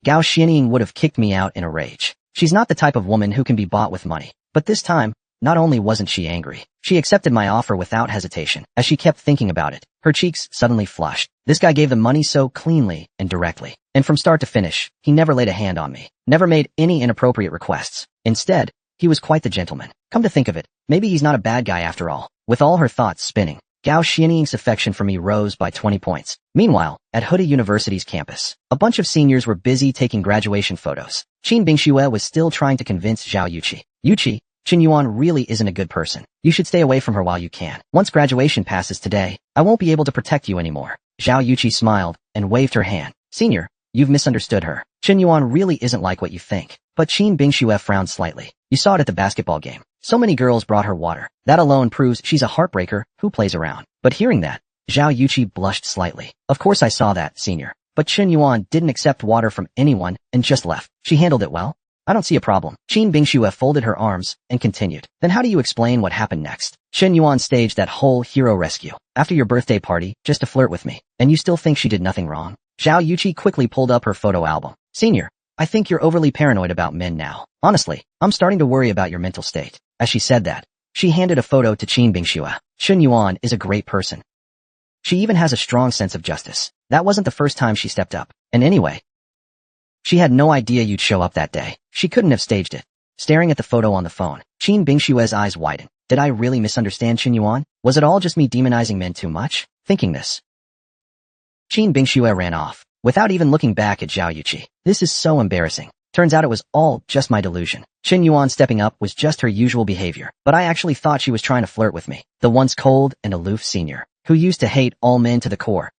Gao Xianing would have kicked me out in a rage. She's not the type of woman who can be bought with money. But this time, not only wasn't she angry, she accepted my offer without hesitation. As she kept thinking about it, her cheeks suddenly flushed. This guy gave the money so cleanly and directly. And from start to finish, he never laid a hand on me, never made any inappropriate requests. Instead, he was quite the gentleman. Come to think of it, maybe he's not a bad guy after all. With all her thoughts spinning, Gao Xianying's affection for me rose by 20 points. Meanwhile, at Huda University's campus, a bunch of seniors were busy taking graduation photos. Qin Bingxue was still trying to convince Zhao Yuqi. Yuqi, Qin Yuan really isn't a good person. You should stay away from her while you can. Once graduation passes today, I won't be able to protect you anymore. Zhao Yuqi smiled and waved her hand. Senior, you've misunderstood her. Qin Yuan really isn't like what you think. But Qin Bingxue frowned slightly. You saw it at the basketball game. So many girls brought her water. That alone proves she's a heartbreaker who plays around. But hearing that, Zhao Yuqi blushed slightly. Of course I saw that, senior. But Qin Yuan didn't accept water from anyone and just left. She handled it well. I don't see a problem. Qin Bingxue folded her arms and continued. Then how do you explain what happened next? Qin Yuan staged that whole hero rescue after your birthday party just to flirt with me. And you still think she did nothing wrong? Zhao Yuqi quickly pulled up her photo album. Senior, I think you're overly paranoid about men now. Honestly, I'm starting to worry about your mental state. As she said that, she handed a photo to Qin Bingxue. Qin Yuan is a great person. She even has a strong sense of justice. That wasn't the first time she stepped up. And anyway, she had no idea you'd show up that day. She couldn't have staged it. Staring at the photo on the phone, Qin Bingxue's eyes widened. Did I really misunderstand Qin Yuan? Was it all just me demonizing men too much? Thinking this, Qin Bingxue ran off, without even looking back at Zhao Yuqi. This is so embarrassing. Turns out it was all just my delusion. Qin Yuan stepping up was just her usual behavior, but I actually thought she was trying to flirt with me. The once cold and aloof senior, who used to hate all men to the core,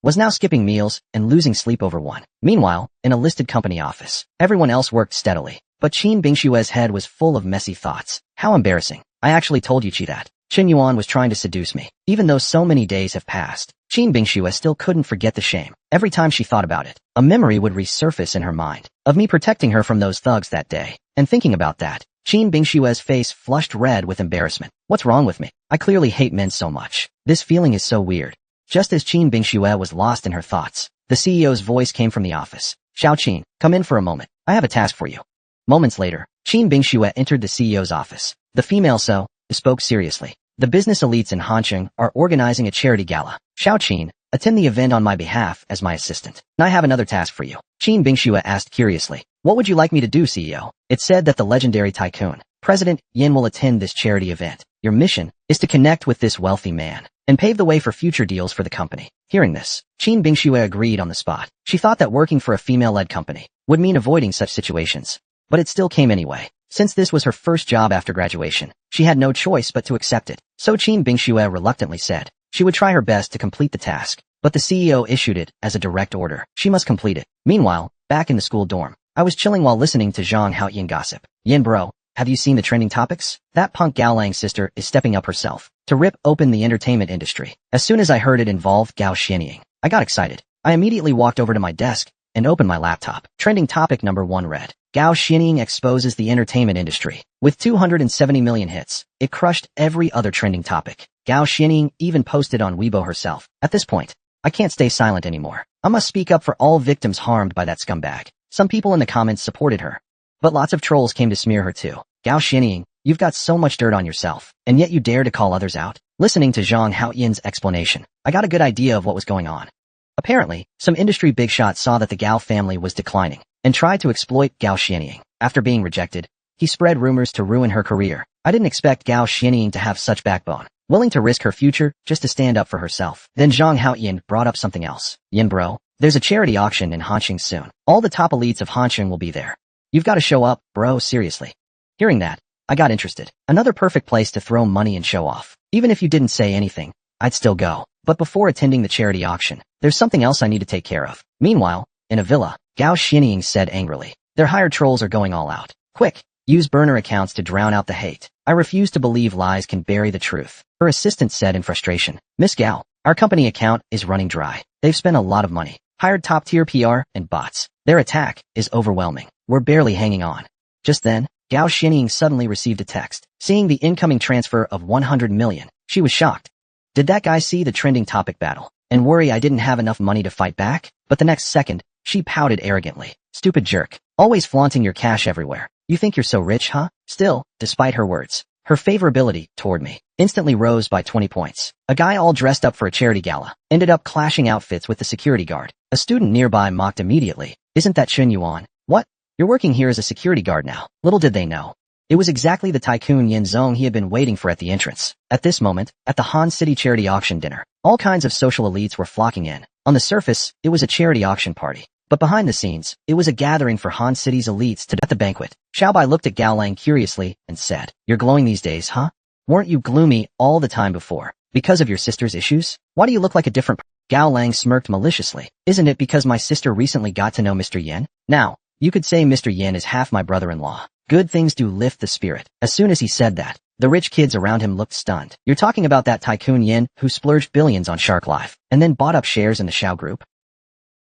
was now skipping meals and losing sleep over one. Meanwhile, in a listed company office, everyone else worked steadily, but Qin Bingxue's head was full of messy thoughts. How embarrassing. I actually told Yuqi that Qin Yuan was trying to seduce me. Even though so many days have passed, Qin Bingxue still couldn't forget the shame. Every time she thought about it, a memory would resurface in her mind of me protecting her from those thugs that day. And thinking about that, Qin Bingxue's face flushed red with embarrassment. What's wrong with me? I clearly hate men so much. This feeling is so weird. Just as Qin Bingxue was lost in her thoughts, the CEO's voice came from the office. Xiao Qin, come in for a moment. I have a task for you. Moments later, Qin Bingxue entered the CEO's office. The female CEO spoke seriously. The business elites in Hanqing are organizing a charity gala. Xiao Qin, attend the event on my behalf as my assistant. And I have another task for you. Qin Bingxue asked curiously. What would you like me to do, CEO? It said that the legendary tycoon, President Yin, will attend this charity event. Your mission is to connect with this wealthy man and pave the way for future deals for the company. Hearing this, Qin Bingxue agreed on the spot. She thought that working for a female-led company would mean avoiding such situations, but it still came anyway. Since this was her first job after graduation, she had no choice but to accept it. So Qin Bingxue reluctantly said she would try her best to complete the task, but the CEO issued it as a direct order. She must complete it. Meanwhile, back in the school dorm, I was chilling while listening to Zhang Haoyin gossip. Yin bro, have you seen the trending topics? That punk Gao Lang's sister is stepping up herself to rip open the entertainment industry. As soon as I heard it involved Gao Xianying, I got excited. I immediately walked over to my desk and opened my laptop. Trending topic number 1 read, Gao Xianying exposes the entertainment industry. With 270 million hits, it crushed every other trending topic. Gao Xianying even posted on Weibo herself. At this point, I can't stay silent anymore. I must speak up for all victims harmed by that scumbag. Some people in the comments supported her, but lots of trolls came to smear her too. Gao Xianying, you've got so much dirt on yourself, and yet you dare to call others out? Listening to Zhang Haoyin's explanation, I got a good idea of what was going on. Apparently, some industry big shots saw that the Gao family was declining and tried to exploit Gao Xianying. After being rejected, he spread rumors to ruin her career. I didn't expect Gao Xianying to have such backbone, willing to risk her future just to stand up for herself. Then Zhang Haoyin brought up something else. Yin bro, there's a charity auction in Hanqing soon. All the top elites of Hanqing will be there. You've got to show up, bro, seriously. Hearing that, I got interested. Another perfect place to throw money and show off. Even if you didn't say anything, I'd still go. But before attending the charity auction, there's something else I need to take care of. Meanwhile, in a villa, Gao Xianying said angrily, their hired trolls are going all out. Quick, use burner accounts to drown out the hate. I refuse to believe lies can bury the truth. Her assistant said in frustration, Miss Gao, our company account is running dry. They've spent a lot of money, hired top-tier PR and bots. Their attack is overwhelming. We're barely hanging on. Just then, Gao Xianying suddenly received a text. Seeing the incoming transfer of 100 million, she was shocked. Did that guy see the trending topic battle and worry I didn't have enough money to fight back? But the next second, she pouted arrogantly. Stupid jerk. Always flaunting your cash everywhere. You think you're so rich, huh? Still, despite her words, Her favorability toward me instantly rose by 20 points. A guy all dressed up for a charity gala ended up clashing outfits with the security guard. A student nearby mocked immediately. Isn't that Chun Yuan? What? You're working here as a security guard now. Little did they know. It was exactly the tycoon Yin Zong he had been waiting for at the entrance. At this moment, at the Han City charity auction dinner, all kinds of social elites were flocking in. On the surface, it was a charity auction party. But behind the scenes, it was a gathering for Han City's elites at the banquet. Xiaobai looked at Gao Lang curiously and said, "You're glowing these days, huh? Weren't you gloomy all the time before? Because of your sister's issues? Why do you look like a different?" Gao Lang smirked maliciously. "Isn't it because my sister recently got to know Mr. Yen? Now, you could say Mr. Yen is half my brother-in-law. Good things do lift the spirit." As soon as he said that, the rich kids around him looked stunned. "You're talking about that tycoon Yen who splurged billions on Shark Life and then bought up shares in the Xiao Group?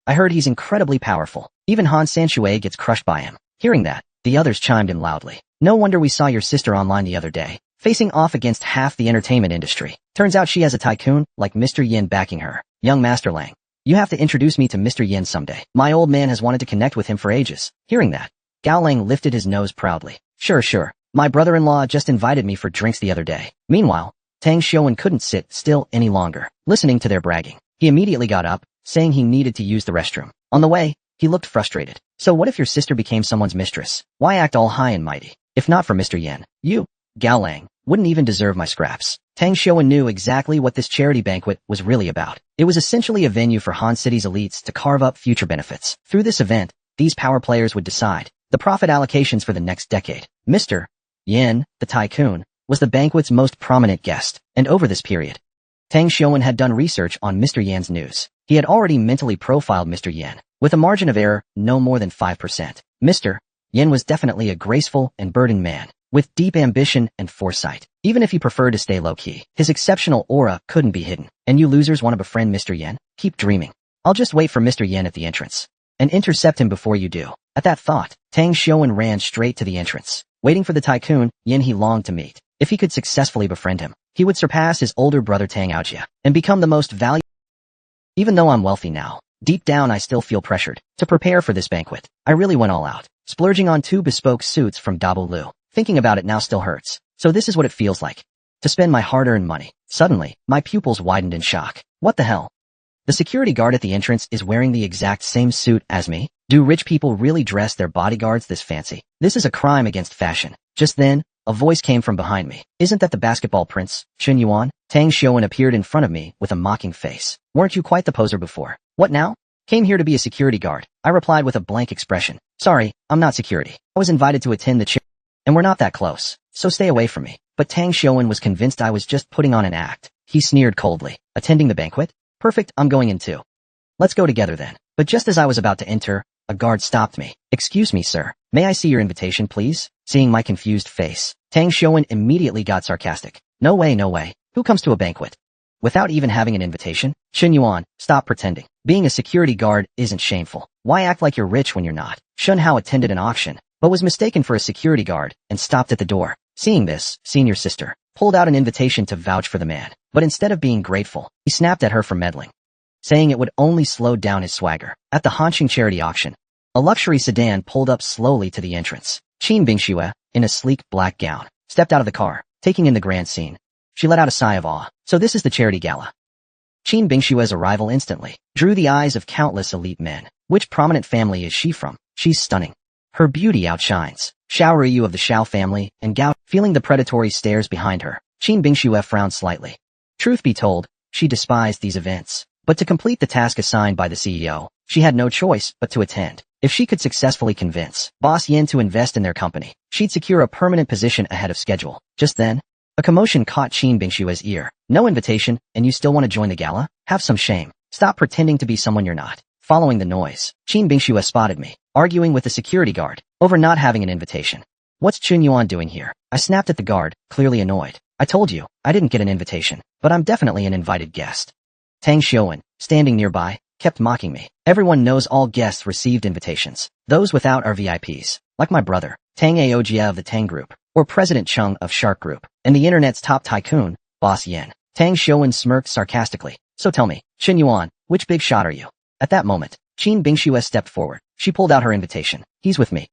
I heard he's incredibly powerful. Even Han Sanshui gets crushed by him." Hearing that, the others chimed in loudly. "No wonder we saw your sister online the other day, facing off against half the entertainment industry. Turns out she has a tycoon like Mr. Yin backing her. Young Master Lang, you have to introduce me to Mr. Yin someday. My old man has wanted to connect with him for ages." Hearing that, Gao Lang lifted his nose proudly. Sure. My brother-in-law just invited me for drinks the other day." Meanwhile, Tang Xiuan couldn't sit still any longer, listening to their bragging. He immediately got up, saying he needed to use the restroom. On the way, he looked frustrated. "So what if your sister became someone's mistress? Why act all high and mighty? If not for Mr. Yen, you, Gao Lang, wouldn't even deserve my scraps." Tang Xiuan knew exactly what this charity banquet was really about. It was essentially a venue for Han City's elites to carve up future benefits. Through this event, these power players would decide the profit allocations for the next decade. Mr. Yen, the tycoon, was the banquet's most prominent guest, and over this period, Tang Xiuan had done research on Mr. Yen's news. He had already mentally profiled Mr. Yen, with a margin of error no more than 5%. Mr. Yen was definitely a graceful and burdened man, with deep ambition and foresight. Even if he preferred to stay low-key, his exceptional aura couldn't be hidden. And you losers want to befriend Mr. Yen? Keep dreaming. I'll just wait for Mr. Yen at the entrance and intercept him before you do. At that thought, Tang Xiuan ran straight to the entrance, waiting for the tycoon Yen he longed to meet. If he could successfully befriend him, he would surpass his older brother Tang Aojia and become the most valuable. Even though I'm wealthy now, deep down I still feel pressured to prepare for this banquet. I really went all out, splurging on 2 bespoke suits from Dabo Lu. Thinking about it now still hurts. So this is what it feels like to spend my hard-earned money. Suddenly, my pupils widened in shock. What the hell? The security guard at the entrance is wearing the exact same suit as me? Do rich people really dress their bodyguards this fancy? This is a crime against fashion. Just then, a voice came from behind me. Isn't that the basketball prince, Chun Yuan? Tang Xiuan appeared in front of me with a mocking face. Weren't you quite the poser before? What now? Came here to be a security guard. I replied with a blank expression. Sorry, I'm not security. I was invited to attend the charity, and we're not that close, so stay away from me. But Tang Xiuan was convinced I was just putting on an act. He sneered coldly. Attending the banquet? Perfect, I'm going in too. Let's go together then. But just as I was about to enter, a guard stopped me. Excuse me, sir. May I see your invitation, please? Seeing my confused face, Tang Xiuan immediately got sarcastic. No way. Who comes to a banquet without even having an invitation? Chun Yuan, stop pretending. Being a security guard isn't shameful. Why act like you're rich when you're not? Shun Hao attended an auction, but was mistaken for a security guard and stopped at the door. Seeing this, senior sister pulled out an invitation to vouch for the man, but instead of being grateful, he snapped at her for meddling, saying it would only slow down his swagger. At the Hanqing charity auction, a luxury sedan pulled up slowly to the entrance. Qin Bingxue, in a sleek black gown, stepped out of the car, taking in the grand scene. She let out a sigh of awe. So this is the charity gala. Qin Bingshue's arrival instantly drew the eyes of countless elite men. Which prominent family is she from? She's stunning. Her beauty outshines Xiao Ryu of the Xiao family, and Gao. Feeling the predatory stares behind her, Qin Bingxue frowned slightly. Truth be told, she despised these events. But to complete the task assigned by the CEO, she had no choice but to attend. If she could successfully convince Boss Yin to invest in their company, she'd secure a permanent position ahead of schedule. Just then, a commotion caught Qin Bingshue's ear. No invitation, and you still want to join the gala? Have some shame. Stop pretending to be someone you're not. Following the noise, Qin Bingxue spotted me, arguing with the security guard over not having an invitation. What's Chun Yuan doing here? I snapped at the guard, clearly annoyed. I told you, I didn't get an invitation, but I'm definitely an invited guest. Tang Xiuan, standing nearby, kept mocking me. Everyone knows all guests received invitations. Those without are VIPs, like my brother, Tang Aojia of the Tang Group, or President Chung of Shark Group, and the internet's top tycoon, Boss Yin. Tang Xiuan smirked sarcastically. So tell me, Chun Yuan, which big shot are you? At that moment, Qin Bingxue stepped forward. She pulled out her invitation. He's with me.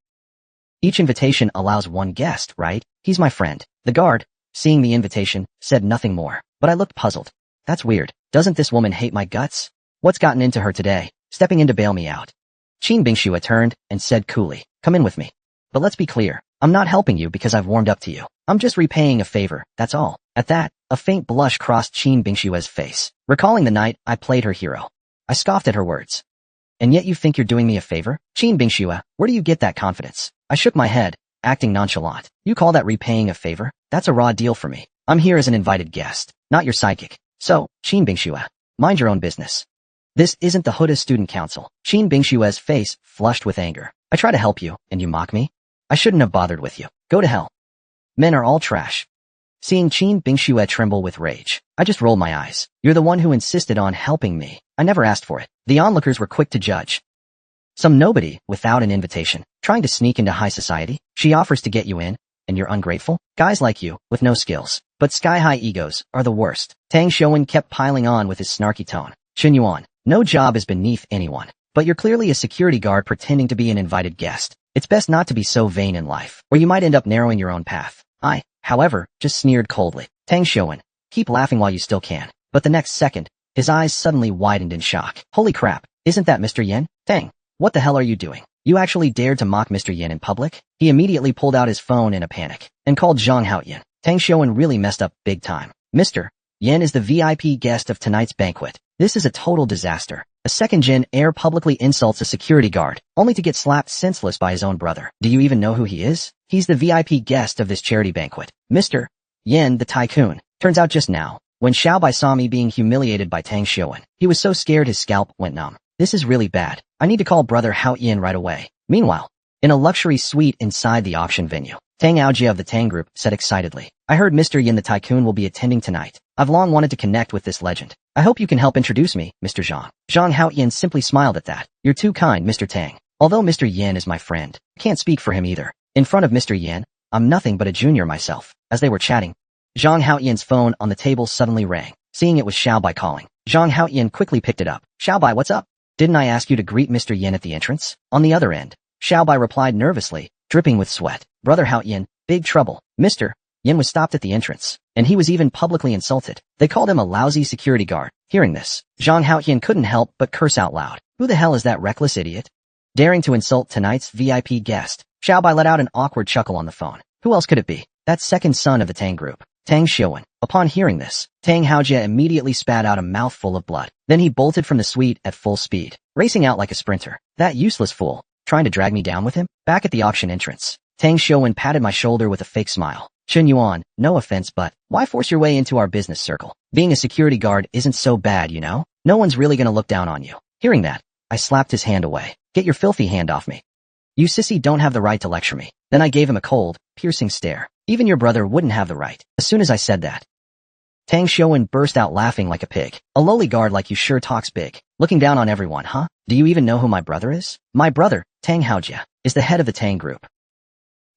Each invitation allows one guest, right? He's my friend. The guard, seeing the invitation, said nothing more. But I looked puzzled. That's weird. Doesn't this woman hate my guts? What's gotten into her today, stepping in to bail me out? Qin Bingxue turned and said coolly, come in with me. But let's be clear, I'm not helping you because I've warmed up to you. I'm just repaying a favor, that's all. At that, a faint blush crossed Qin Bingshue's face, recalling the night I played her hero. I scoffed at her words. And yet you think you're doing me a favor? Qin Bingxue, where do you get that confidence? I shook my head, acting nonchalant. You call that repaying a favor? That's a raw deal for me. I'm here as an invited guest, not your sidekick. So, Qin Bingxue, mind your own business. This isn't the Huda Student Council. Qin Bingshue's face flushed with anger. I try to help you, and you mock me? I shouldn't have bothered with you. Go to hell. Men are all trash. Seeing Qin Bingxue tremble with rage, I just rolled my eyes. You're the one who insisted on helping me. I never asked for it. The onlookers were quick to judge. Some nobody, without an invitation, trying to sneak into high society. She offers to get you in, and you're ungrateful? Guys like you, with no skills, but sky-high egos, are the worst. Tang Shouwen kept piling on with his snarky tone. Chen Yuan, no job is beneath anyone, but you're clearly a security guard pretending to be an invited guest. It's best not to be so vain in life, or you might end up narrowing your own path. I, however, just sneered coldly. Tang Shouwen, keep laughing while you still can. But the next second, his eyes suddenly widened in shock. Holy crap, isn't that Mr. Yen? Tang, what the hell are you doing? You actually dared to mock Mr. Yen in public? He immediately pulled out his phone in a panic, and called Zhang Haoyan. Tang Shouwen really messed up big time. Mr. Yen is the VIP guest of tonight's banquet. This is a total disaster. A second-gen heir publicly insults a security guard, only to get slapped senseless by his own brother. Do you even know who he is? He's the VIP guest of this charity banquet. Mr. Yen the tycoon. Turns out just now, when Xiaobai saw me being humiliated by Tang Shouwen, he was so scared his scalp went numb. This is really bad. I need to call brother Hao Yin right away. Meanwhile, in a luxury suite inside the auction venue, Tang Aojia of the Tang Group said excitedly, I heard Mr. Yin the tycoon will be attending tonight. I've long wanted to connect with this legend. I hope you can help introduce me, Mr. Zhang. Zhang Haoyan simply smiled at that. You're too kind, Mr. Tang. Although Mr. Yen is my friend, I can't speak for him either. In front of Mr. Yen, I'm nothing but a junior myself. As they were chatting, Zhang Haoyan's phone on the table suddenly rang. Seeing it was Xiaobai calling, Zhang Haoyan quickly picked it up. Xiaobai, what's up? Didn't I ask you to greet Mr. Yen at the entrance? On the other end, Xiaobai replied nervously, dripping with sweat. Brother Haoyan, big trouble. Mr. Yen was stopped at the entrance, and he was even publicly insulted. They called him a lousy security guard. Hearing this, Zhang Haoyan couldn't help but curse out loud. Who the hell is that reckless idiot? Daring to insult tonight's VIP guest. Xiaobai let out an awkward chuckle on the phone. Who else could it be? That second son of the Tang Group, Tang Shouwen. Upon hearing this, Tang Haojia immediately spat out a mouthful of blood. Then he bolted from the suite at full speed, racing out like a sprinter. That useless fool, trying to drag me down with him? Back at the auction entrance, Tang Shouwen patted my shoulder with a fake smile. Chen Yuan, no offense, but why force your way into our business circle? Being a security guard isn't so bad, you know? No one's really gonna look down on you. Hearing that, I slapped his hand away. Get your filthy hand off me. You sissy don't have the right to lecture me. Then I gave him a cold, piercing stare. Even your brother wouldn't have the right. As soon as I said that, Tang Shouwen burst out laughing like a pig. A lowly guard like you sure talks big. Looking down on everyone, huh? Do you even know who my brother is? My brother, Tang Haojia, is the head of the Tang Group.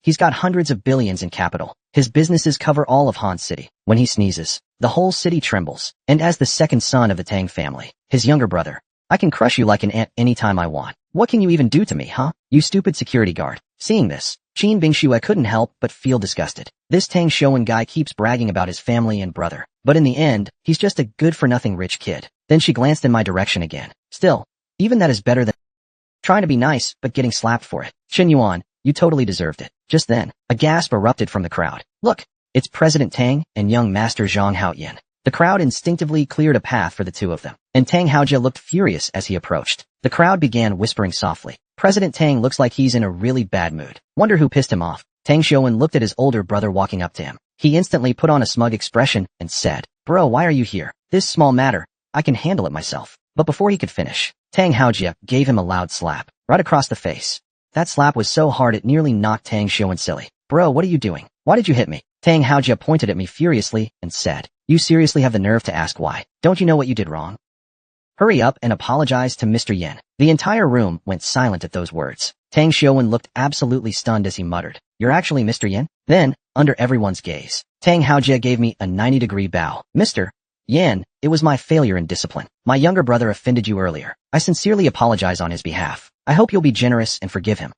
He's got hundreds of billions in capital. His businesses cover all of Han City. When he sneezes, the whole city trembles. And as the second son of the Tang family, his younger brother, I can crush you like an ant anytime I want. What can you even do to me, huh? You stupid security guard. Seeing this, Qin Bingxue couldn't help but feel disgusted. This Tang Shouwen guy keeps bragging about his family and brother, but in the end, he's just a good-for-nothing rich kid. Then she glanced in my direction again. Still, even that is better than trying to be nice but getting slapped for it. Chen Yuan, you totally deserved it. Just then, a gasp erupted from the crowd. Look, it's President Tang and young Master Zhang Haoyan. The crowd instinctively cleared a path for the two of them, and Tang Haojia looked furious as he approached. The crowd began whispering softly. President Tang looks like he's in a really bad mood. Wonder who pissed him off. Tang Shouwen looked at his older brother walking up to him. He instantly put on a smug expression and said, Bro, why are you here? This small matter, I can handle it myself. But before he could finish, Tang Haojia gave him a loud slap, right across the face. That slap was so hard it nearly knocked Tang Shouwen silly. Bro, what are you doing? Why did you hit me? Tang Haojia pointed at me furiously and said, You seriously have the nerve to ask why? Don't you know what you did wrong? Hurry up and apologize to Mr. Yen. The entire room went silent at those words. Tang Shouwen looked absolutely stunned as he muttered, You're actually Mr. Yen? Then, under everyone's gaze, Tang Haojia gave me a 90-degree bow. Mr. Yen, it was my failure in discipline. My younger brother offended you earlier. I sincerely apologize on his behalf. I hope you'll be generous and forgive him.